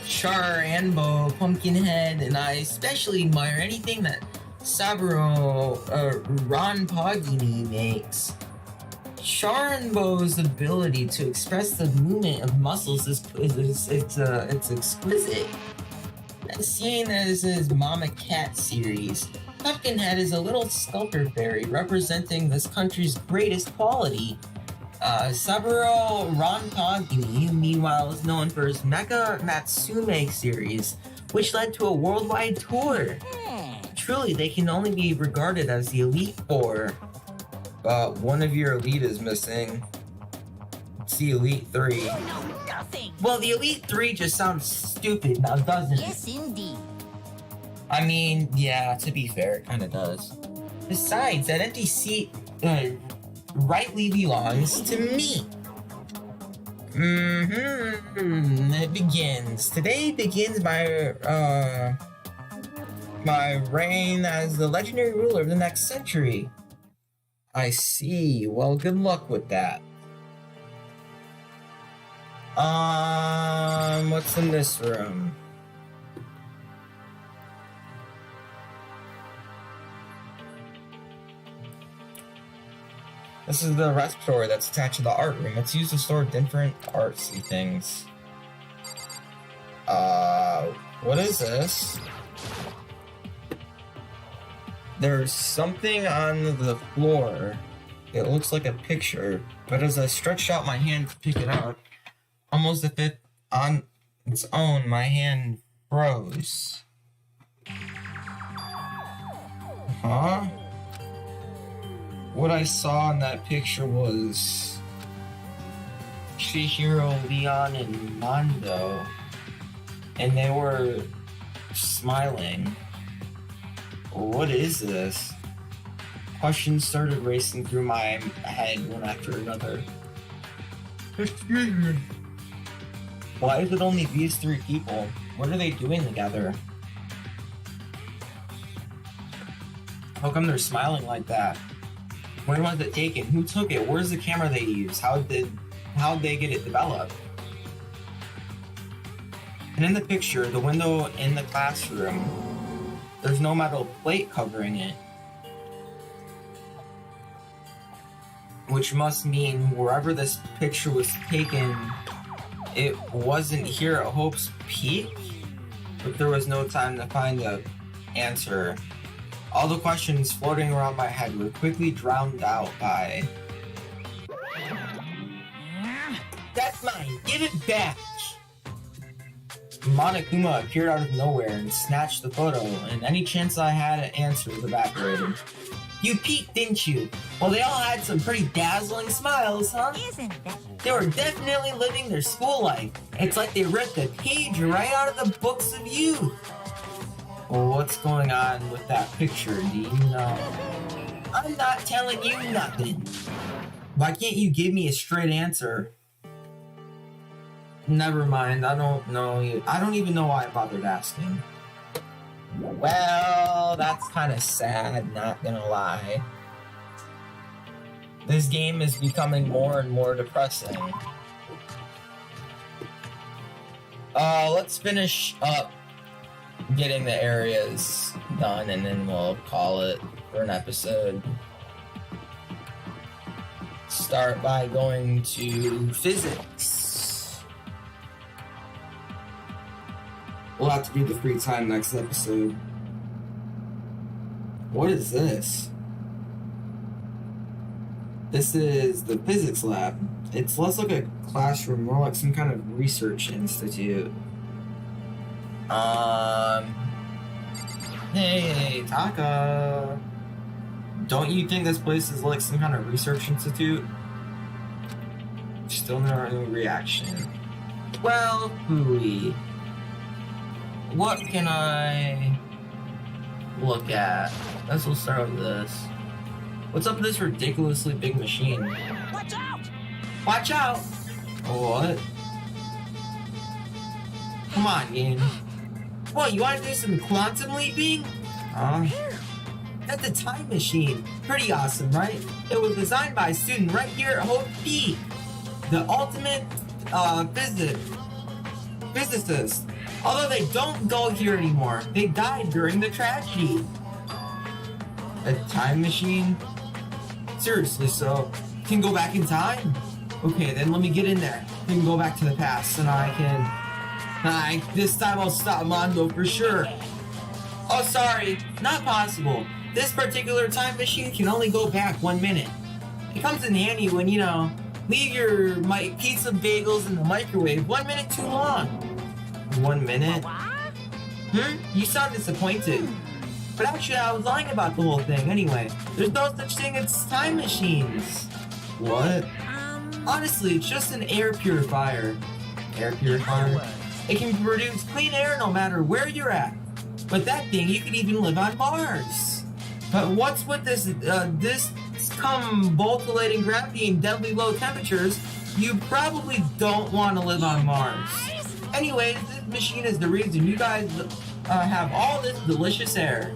Char Anbo, Pumpkinhead, and I especially admire anything that Saburo Ron Pogini makes. Sharanbo's ability to express the movement of muscles it's exquisite. And seeing as his Mama Cat series, Pumpkinhead is a little sculptor fairy representing this country's greatest quality. Saburo Ron Pogini, meanwhile, is known for his Mecha Natsume series, which led to a worldwide tour. Truly, they can only be regarded as the Elite Four. But one of your Elite is missing. It's the Elite 3. You know nothing. Well, the Elite 3 just sounds stupid now, doesn't it? Yes, indeed. I mean, yeah, to be fair, it kinda does. Besides, that empty seat rightly belongs to me. It begins. Today begins my reign as the legendary ruler of the next century. I see. Well, good luck with that. What's in this room? This is the respiratory that's attached to the art room. It's used to store different artsy things. What is this? There's something on the floor. It looks like a picture, but as I stretched out my hand to pick it up, almost as if on its own, my hand froze. Huh? What I saw in that picture was Chihiro, Leon, and Mondo, and they were smiling. What is this? Questions started racing through my head one after another. Excuse me. Why is it only these three people? What are they doing together? How come they're smiling like that? When was it taken? Who took it? Where's the camera they used? How'd they get it developed? And in the picture, the window in the classroom, there's no metal plate covering it. Which must mean wherever this picture was taken, it wasn't here at Hope's Peak? But there was no time to find the answer. All the questions floating around my head were quickly drowned out by... That's mine! Give it back! Monokuma appeared out of nowhere and snatched the photo, and any chance I had at answer was evaporated. You peeked, didn't you? Well, they all had some pretty dazzling smiles, huh? Isn't that? They were definitely living their school life. It's like they ripped a page right out of the books of youth. Well, what's going on with that picture, do you know? I'm not telling you nothing. Why can't you give me a straight answer? Never mind, I don't know you. I don't even know why I bothered asking. Well, that's kind of sad, not gonna lie. This game is becoming more and more depressing. Let's finish up getting the areas done and then we'll call it for an episode. Start by going to physics. We'll have to do the free time next episode. What is this? This is the physics lab. It's less like a classroom, more like some kind of research institute. Hey, Taka. Don't you think this place is like some kind of research institute? Still no reaction. Well, hooey. What can I look at? Let's start with this. What's up with this ridiculously big machine? Watch out! Watch out! What? Come on, game. What, you want to do some quantum leaping? That's a time machine. Pretty awesome, right? It was designed by a student right here at Hope Peak. The ultimate physicist. Although they don't go here anymore. They died during the tragedy. A time machine? Seriously, so can go back in time? Okay, then let me get in there. We can go back to the past and I can... this time I'll stop Mondo for sure. Oh, sorry, not possible. This particular time machine can only go back 1 minute. It comes in handy when, you know, leave your pizza bagels in the microwave 1 minute too long. 1 minute? You sound disappointed. But actually, I was lying about the whole thing anyway. There's no such thing as time machines. What? Honestly, it's just an air purifier. Air purifier? It can produce clean air no matter where you're at. But that thing, you can even live on Mars. But what's with this, this combulating gravity and deadly low temperatures? You probably don't want to live on Mars. Anyways, this machine is the reason you guys have all this delicious air.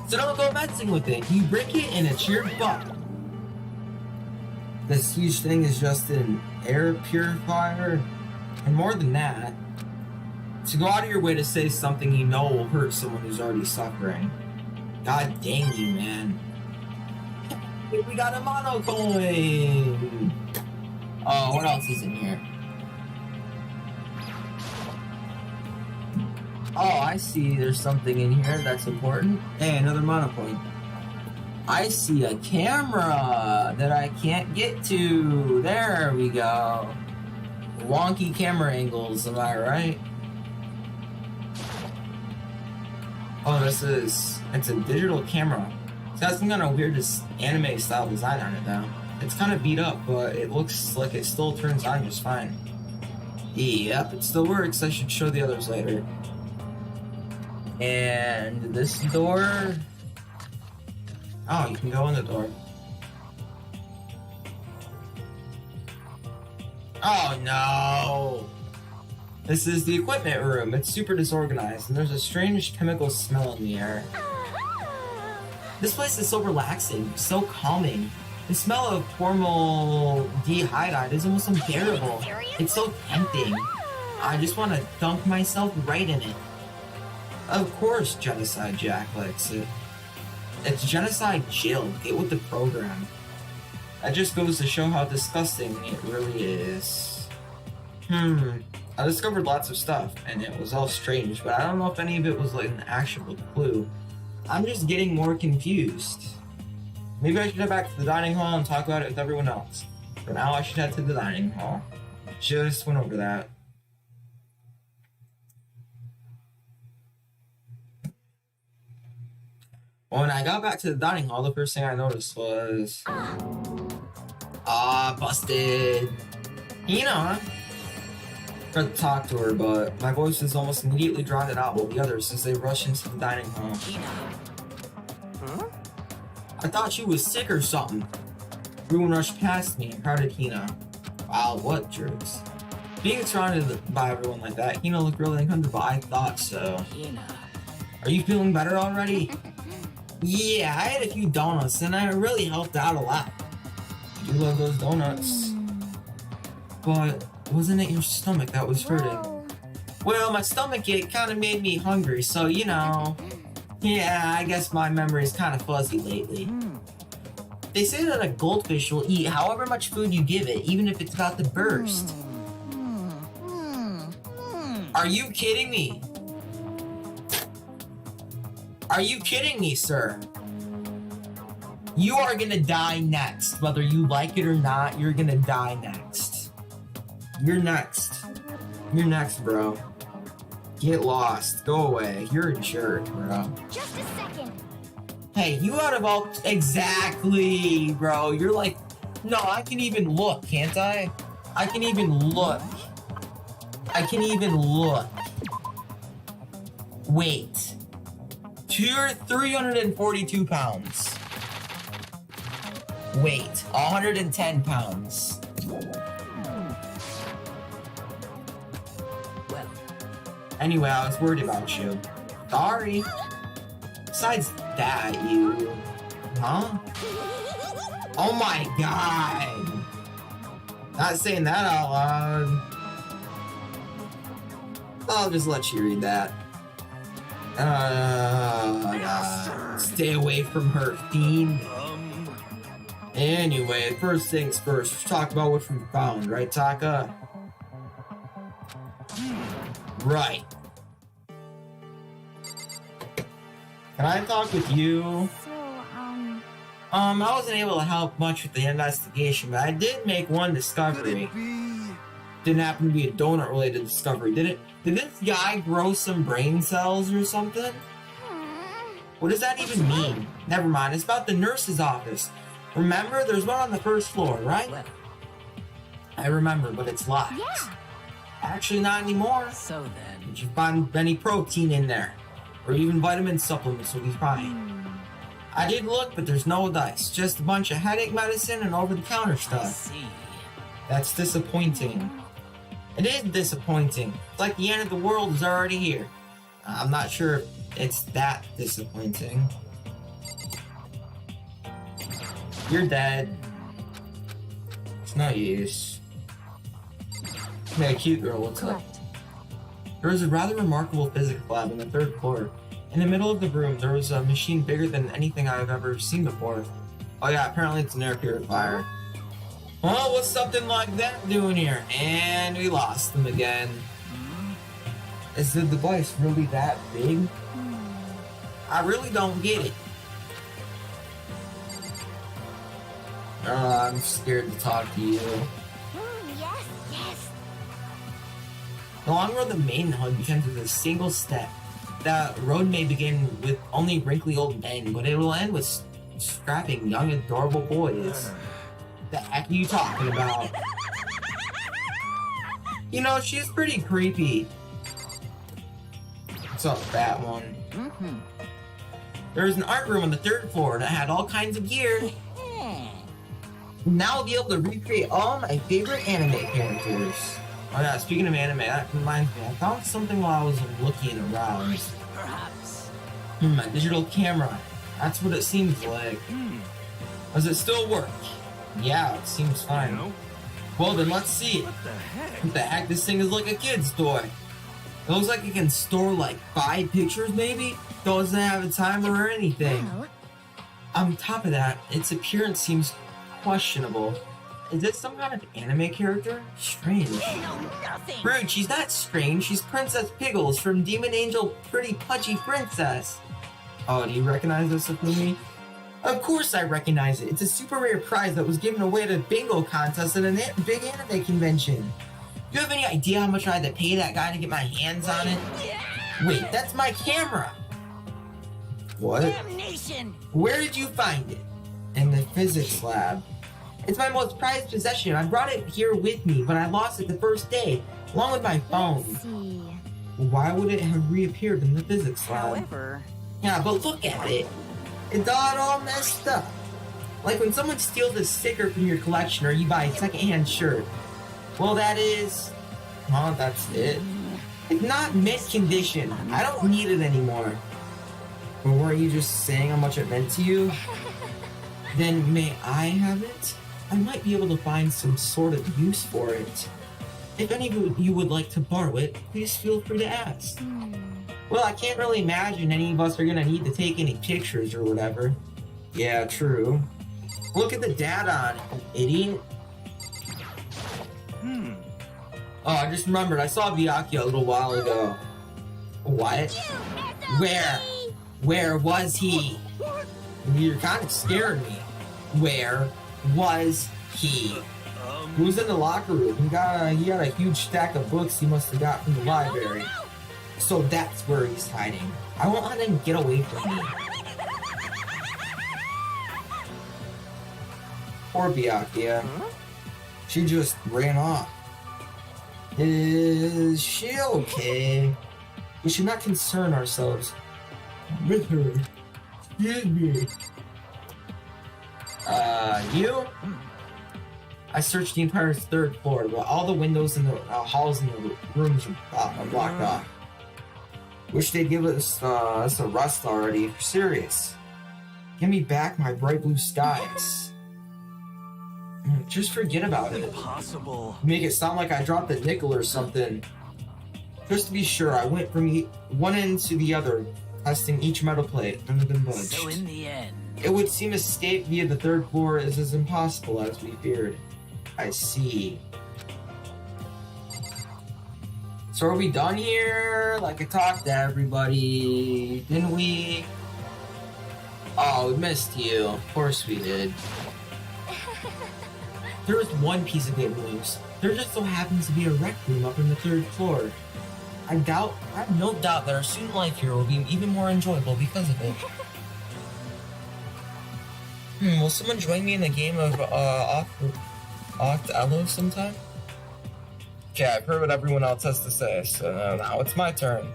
So don't go messing with it. You break it and it's your butt. This huge thing is just an air purifier. And more than that, to go out of your way to say something you know will hurt someone who's already suffering. God dang you, man. We got a mono coin! Oh, what else is in here? Oh, I see there's something in here that's important. Hey, another mono coin. I see a camera that I can't get to. There we go. Wonky camera angles, am I right? Oh, it's a digital camera. It's got some kind of weird anime style design on it now. It's kind of beat up, but it looks like it still turns on just fine. Yep, it still works. I should show the others later. And this door... Oh, you can go in the door. Oh no! This is the equipment room. It's super disorganized, and there's a strange chemical smell in the air. This place is so relaxing, so calming. The smell of formaldehyde is almost unbearable. It's so tempting. I just want to dunk myself right in it. Of course, Genocide Jack likes it. It's Genocide Jill. Get with the program. That just goes to show how disgusting it really is. I discovered lots of stuff, and it was all strange, but I don't know if any of it was like an actual clue. I'm just getting more confused. Maybe I should head back to the dining hall and talk about it with everyone else. For now, I should head to the dining hall. Just went over that. When I got back to the dining hall, the first thing I noticed was... busted. You know, I tried to talk to her, but my voice was almost immediately drowned out by the others as they rushed into the dining hall. Huh? I thought she was sick or something. Everyone rushed past me and crowded Hina. Wow, what jerks. Being surrounded by everyone like that, Hina looked really uncomfortable. I thought so. Hina. Are you feeling better already? Yeah, I had a few donuts and I really helped out a lot. I do love those donuts. But wasn't it your stomach that was hurting? Well, my stomach ache kind of made me hungry, so you know. Yeah, I guess my memory's kind of fuzzy lately. They say that a goldfish will eat however much food you give it, even if it's about to burst. Are you kidding me? Are you kidding me, sir? You are gonna die next. Whether you like it or not, you're gonna die next. You're next. You're next, bro. Get lost. Go away. You're a jerk, bro. Just a second. Hey, you out of all... Exactly, bro. You're like... No, I can even look, can't I? I can even look. I can even look. Wait. You're 342 pounds. Wait, 110 pounds. Well. Anyway, I was worried about you. Sorry. Besides that, you... Huh? Oh my god! Not saying that out loud. I'll just let you read that. Stay away from her, fiend. Anyway, first things first, let's talk about what we found, right, Taka? Right. Can I talk with you? So, I wasn't able to help much with the investigation, but I did make one discovery. Didn't happen to be a donut-related discovery, did it? Did this guy grow some brain cells or something? What does that even mean? Never mind, it's about the nurse's office. Remember, there's one on the first floor, right? I remember, but it's locked. yeah. Actually, not anymore. So then... Did you find any protein in there? Or even vitamin supplements will be fine. I did look, but there's no dice. Just a bunch of headache medicine and over-the-counter I stuff. see. That's disappointing. It is disappointing. It's like the end of the world is already here. I'm not sure if it's that disappointing. You're dead. It's no use. Yeah, a cute girl, what's up? There was a rather remarkable physics lab on the 3rd floor. In the middle of the room, there was a machine bigger than anything I've ever seen before. Oh yeah, apparently it's an air purifier. Well, what's something like that doing here? And we lost them again. Is the device really that big? I really don't get it. I'm scared to talk to you. Yes, yes. The long road to maidenhood begins with a single step. That road may begin with only wrinkly old men, but it will end with scrapping young, adorable boys. The heck are you talking about? You know, she's pretty creepy. What's up, that one? There was an art room on the 3rd floor that had all kinds of gear. Now I'll be able to recreate all my favorite anime characters. Oh yeah, speaking of anime, that reminds me, I found something while I was looking around. Perhaps. My digital camera. That's what it seems like. Does it still work? Yeah, it seems fine. Well then, let's see it. What the heck? What the heck? This thing is like a kid's toy. It looks like it can store like 5 pictures maybe? Doesn't have a timer or anything. Well, On top of that, its appearance seems questionable. Is it some kind of anime character? Strange. Rude, she's not strange. She's Princess Piggles from Demon Angel Pretty Pudgy Princess. Oh, do you recognize this with me? Of course I recognize it. It's a super rare prize that was given away at a bingo contest at a big anime convention. Do you have any idea how much I had to pay that guy to get my hands on it? Wait, that's my camera! What? Damnation! Where did you find it? In the physics lab. It's my most prized possession. I brought it here with me, but I lost it the first day, along with my phone. let's see. Why would it have reappeared in the physics lab? However, Yeah, but look at it. It's all messed up. Like when someone steals a sticker from your collection or you buy a secondhand shirt. Well, that is... Well, that's it. It's not mint condition. I don't need it anymore. Or weren't you just saying how much it meant to you? Then may I have it? I might be able to find some sort of use for it. If any of you would like to borrow it, please feel free to ask. Well, I can't really imagine any of us are gonna need to take any pictures or whatever. Yeah, true. Look at the data on it, idiot. Oh, I just remembered, I saw Byakuya a little while ago. What? Where? Where was he? You're kind of scaring me. Where was he? He was in the locker room. He had a huge stack of books he must have got from the library. So that's where he's hiding. I won't let him get away from me. Poor Byakuya. She just ran off. Is she okay? We should not concern ourselves with her. Excuse me. You? I searched the entire 3rd floor, but all the windows in the halls and the rooms are blocked off. Wish they'd give us a rest already, if you're serious. Give me back my bright blue skies. Just forget about it. Impossible. Make it sound like I dropped a nickel or something. Just to be sure, I went from one end to the other, testing each metal plate. None of them budged. So in the end, It would seem escape via the 3rd floor is as impossible as we feared. I see. So are we done here? Like I talked to everybody, didn't we? Oh, we missed you. Of course we did. There was one piece of good news. There just so happens to be a rec room up in the 3rd floor. I have no doubt that our student life here will be even more enjoyable because of it. Will someone join me in a game of Octello sometime? Okay, I've heard what everyone else has to say, so now it's my turn.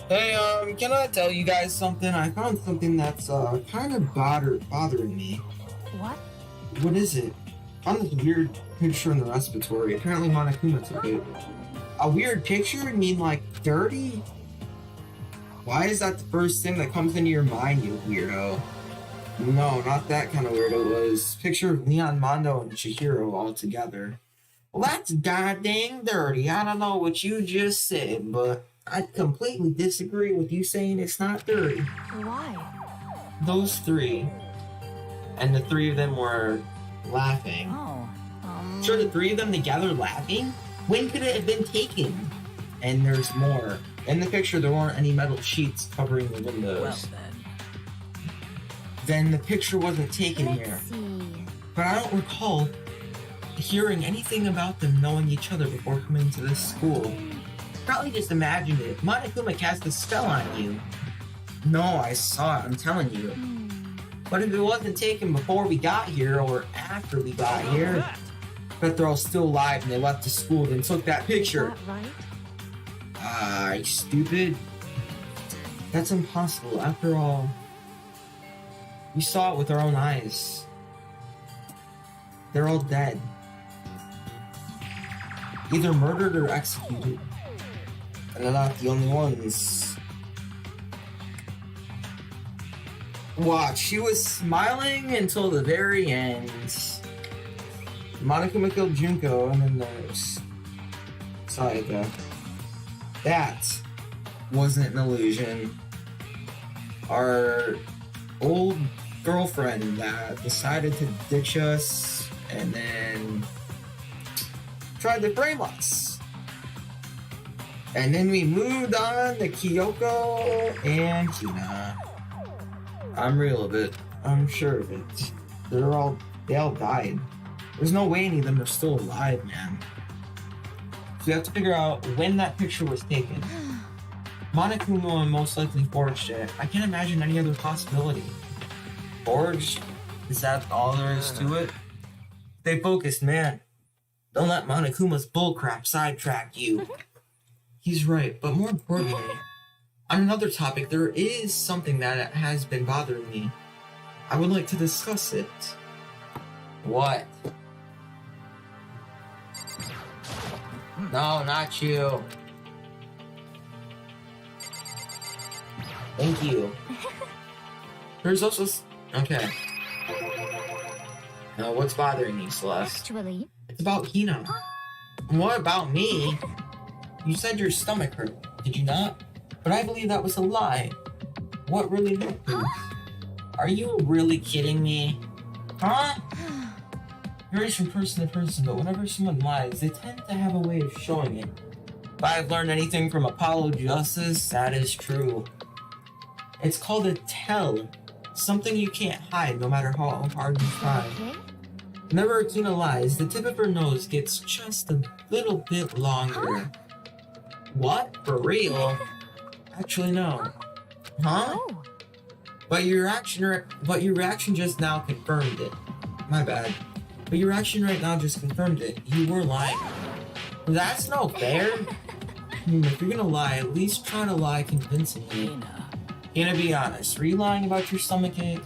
Hey, can I tell you guys something? I found something that's kind of bothering me. What? What is it? I found this weird Picture in the respiratory. Apparently Monokuma took it. A weird picture? You mean like dirty? Why is that the first thing that comes into your mind, you weirdo? No, not that kind of weirdo. It was picture of Leon, Mondo, and Chihiro all together. Well, that's goddamn dirty. I don't know what you just said, but I completely disagree with you saying it's not dirty. Why? Those three. And the three of them were laughing. Oh, Sure, the three of them together laughing? When could it have been taken? And there's more. In the picture, there weren't any metal sheets covering the windows. Well Then the picture wasn't taken here. See. But I don't recall hearing anything about them knowing each other before coming to this school. Probably just imagined it. Monokuma cast a spell on you. No, I saw it, I'm telling you. But if it wasn't taken before we got here, or after we got here, bet they're all still alive and they left the school and took that picture. Is that right? Ah, you stupid. That's impossible. After all, we saw it with our own eyes. They're all dead. Either murdered or executed. And they're not the only ones. Watch, she was smiling until the very end. Monokuma killed Junko, and then there's Sayaka. That wasn't an illusion. Our old girlfriend that decided to ditch us and then tried to frame us. And then we moved on to Kyoko and Hina. I'm real of it. I'm sure of it. They all died. There's no way any of them are still alive, man. So we have to figure out when that picture was taken. Monokuma most likely forged it. I can't imagine any other possibility. Forged? Is that all there is to it? Stay focused, man. Don't let Monokuma's bullcrap sidetrack you. He's right, but more importantly, on another topic, there is something that has been bothering me. I would like to discuss it. What? No, not you. Thank you. There's also... Okay. Now, what's bothering you, Celeste? Actually, It's about Hina. What about me? You said your stomach hurt, did you not? But I believe that was a lie. What really happened? Are you really kidding me? Huh? Varies from person to person, but whenever someone lies, they tend to have a way of showing it. If I've learned anything from Apollo Justice, that is true. It's called a tell. Something you can't hide no matter how hard you try. okay? Whenever Akina lies, the tip of her nose gets just a little bit longer. What? For real? Actually, no. Huh? Oh, But your reaction just now confirmed it. My bad. But your reaction right now just confirmed it. You were lying. That's no fair. If you're gonna lie, at least try to lie convincingly. Gonna be honest, were you lying about your stomachache?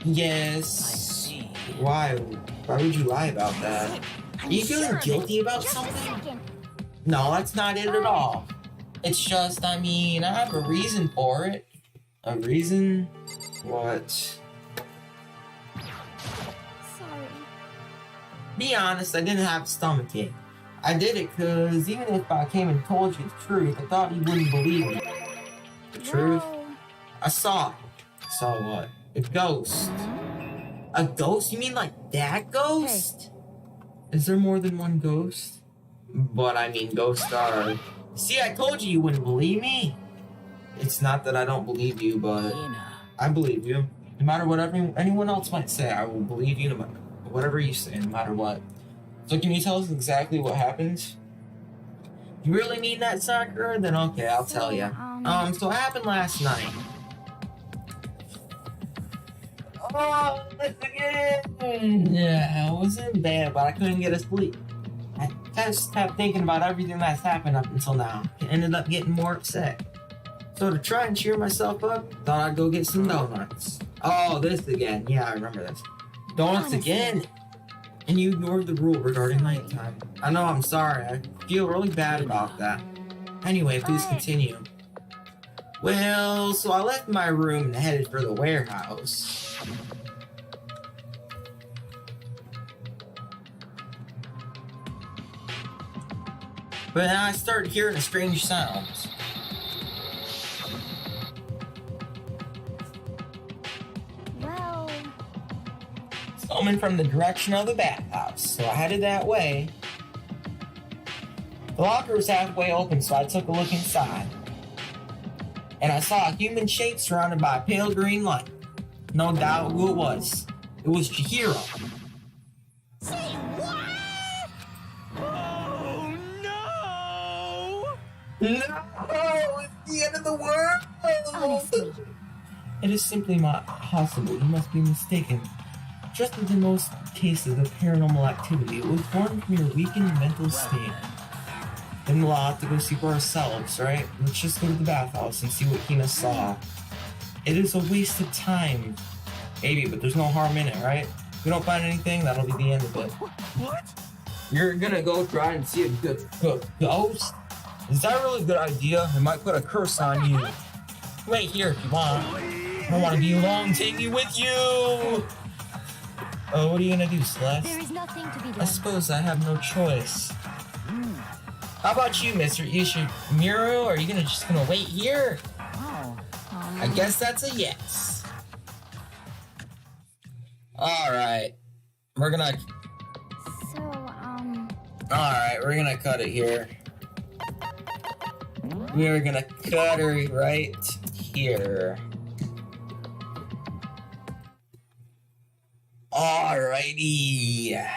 Yes. I see. Why? Why would you lie about that? Are you feeling guilty about something? No, that's not it at all. It's just, I mean, I have a reason for it. A reason? What? Sorry. Be honest, I didn't have a stomachache. I did it because even if I came and told you the truth, I thought you wouldn't believe me. The truth? No. I saw it. Saw what? A ghost. A ghost? You mean like that ghost? Is there more than one ghost? But I mean, ghosts are... See, I told you wouldn't believe me. It's not that I don't believe you, but I believe you. No matter what anyone else might say, I will believe you no matter whatever you say, no matter what. So can you tell us exactly what happened? You really mean that, Sakura? Then okay, I'll tell you. So it happened last night. Oh, let's again. Yeah, it wasn't bad, but I couldn't get asleep. I just kept thinking about everything that's happened up until now. I ended up getting more upset. So to try and cheer myself up, thought I'd go get some donuts. Oh, this again. Yeah, I remember this. Donuts again? and you ignored the rule regarding nighttime. I know, I'm sorry. I feel really bad about that. Anyway, please continue. Well, so I left my room and headed for the warehouse. But then I started hearing a strange sounds. Well, It's coming from the direction of the bathhouse, so I headed that way. The locker was halfway open, so I took a look inside. And I saw a human shape surrounded by a pale green light. No doubt who it was. It was Chihiro. Say what? Oh no! No! It's the end of the world! Honestly, It is simply not possible. You must be mistaken. Just as in most cases of paranormal activity, it was born from your weakened mental state. Then we'll have to go see for ourselves, right? Let's just go to the bathhouse and see what Hina saw. It is a waste of time. Maybe, but there's no harm in it, right? If we don't find anything, that'll be the end of it. What? You're gonna go try and see a ghost? Is that really a good idea? It might put a curse on you. Wait here if you want. I don't want to be alone. Take me with you! Oh, what are you gonna do, Celeste? there is nothing to be I done. suppose I have no choice. How about you, Mr. Ishimuro? Are you just gonna wait here? Oh, I guess that's a yes. Alright. We're gonna cut it here. We're gonna cut her right here. Alrighty.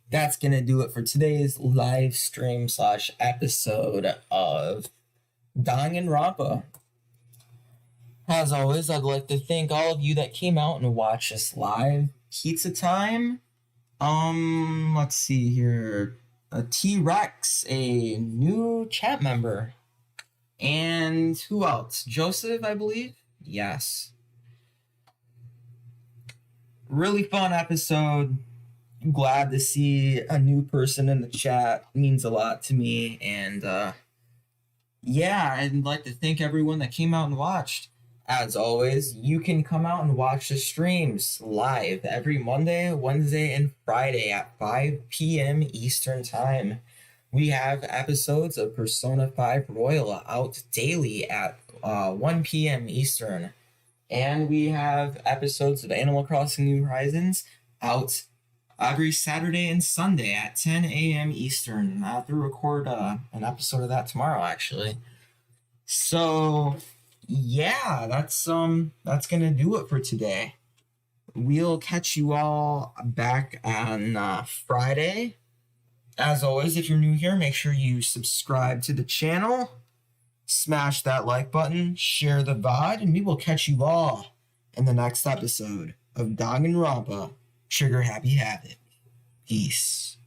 That's gonna do it for today's live stream / episode of Danganronpa. As always, I'd like to thank all of you that came out and watched us live. Pizza time. Let's see here. A T-Rex, a new chat member. And who else? Joseph, I believe? Yes. Really fun episode. Glad to see a new person in the chat. It means a lot to me. And yeah, I'd like to thank everyone that came out and watched. As always, you can come out and watch the streams live every Monday, Wednesday, and Friday at 5 p.m. Eastern Time. We have episodes of Persona 5 Royal out daily at 1 p.m. Eastern. And we have episodes of Animal Crossing New Horizons out every Saturday and Sunday at 10 a.m. Eastern. I have to record an episode of that tomorrow, actually. So yeah, that's gonna do it for today. We'll catch you all back on Friday. As always, if you're new here, make sure you subscribe to the channel, smash that like button, share the VOD, and we will catch you all in the next episode of Danganronpa Trigger Happy Havoc. Peace.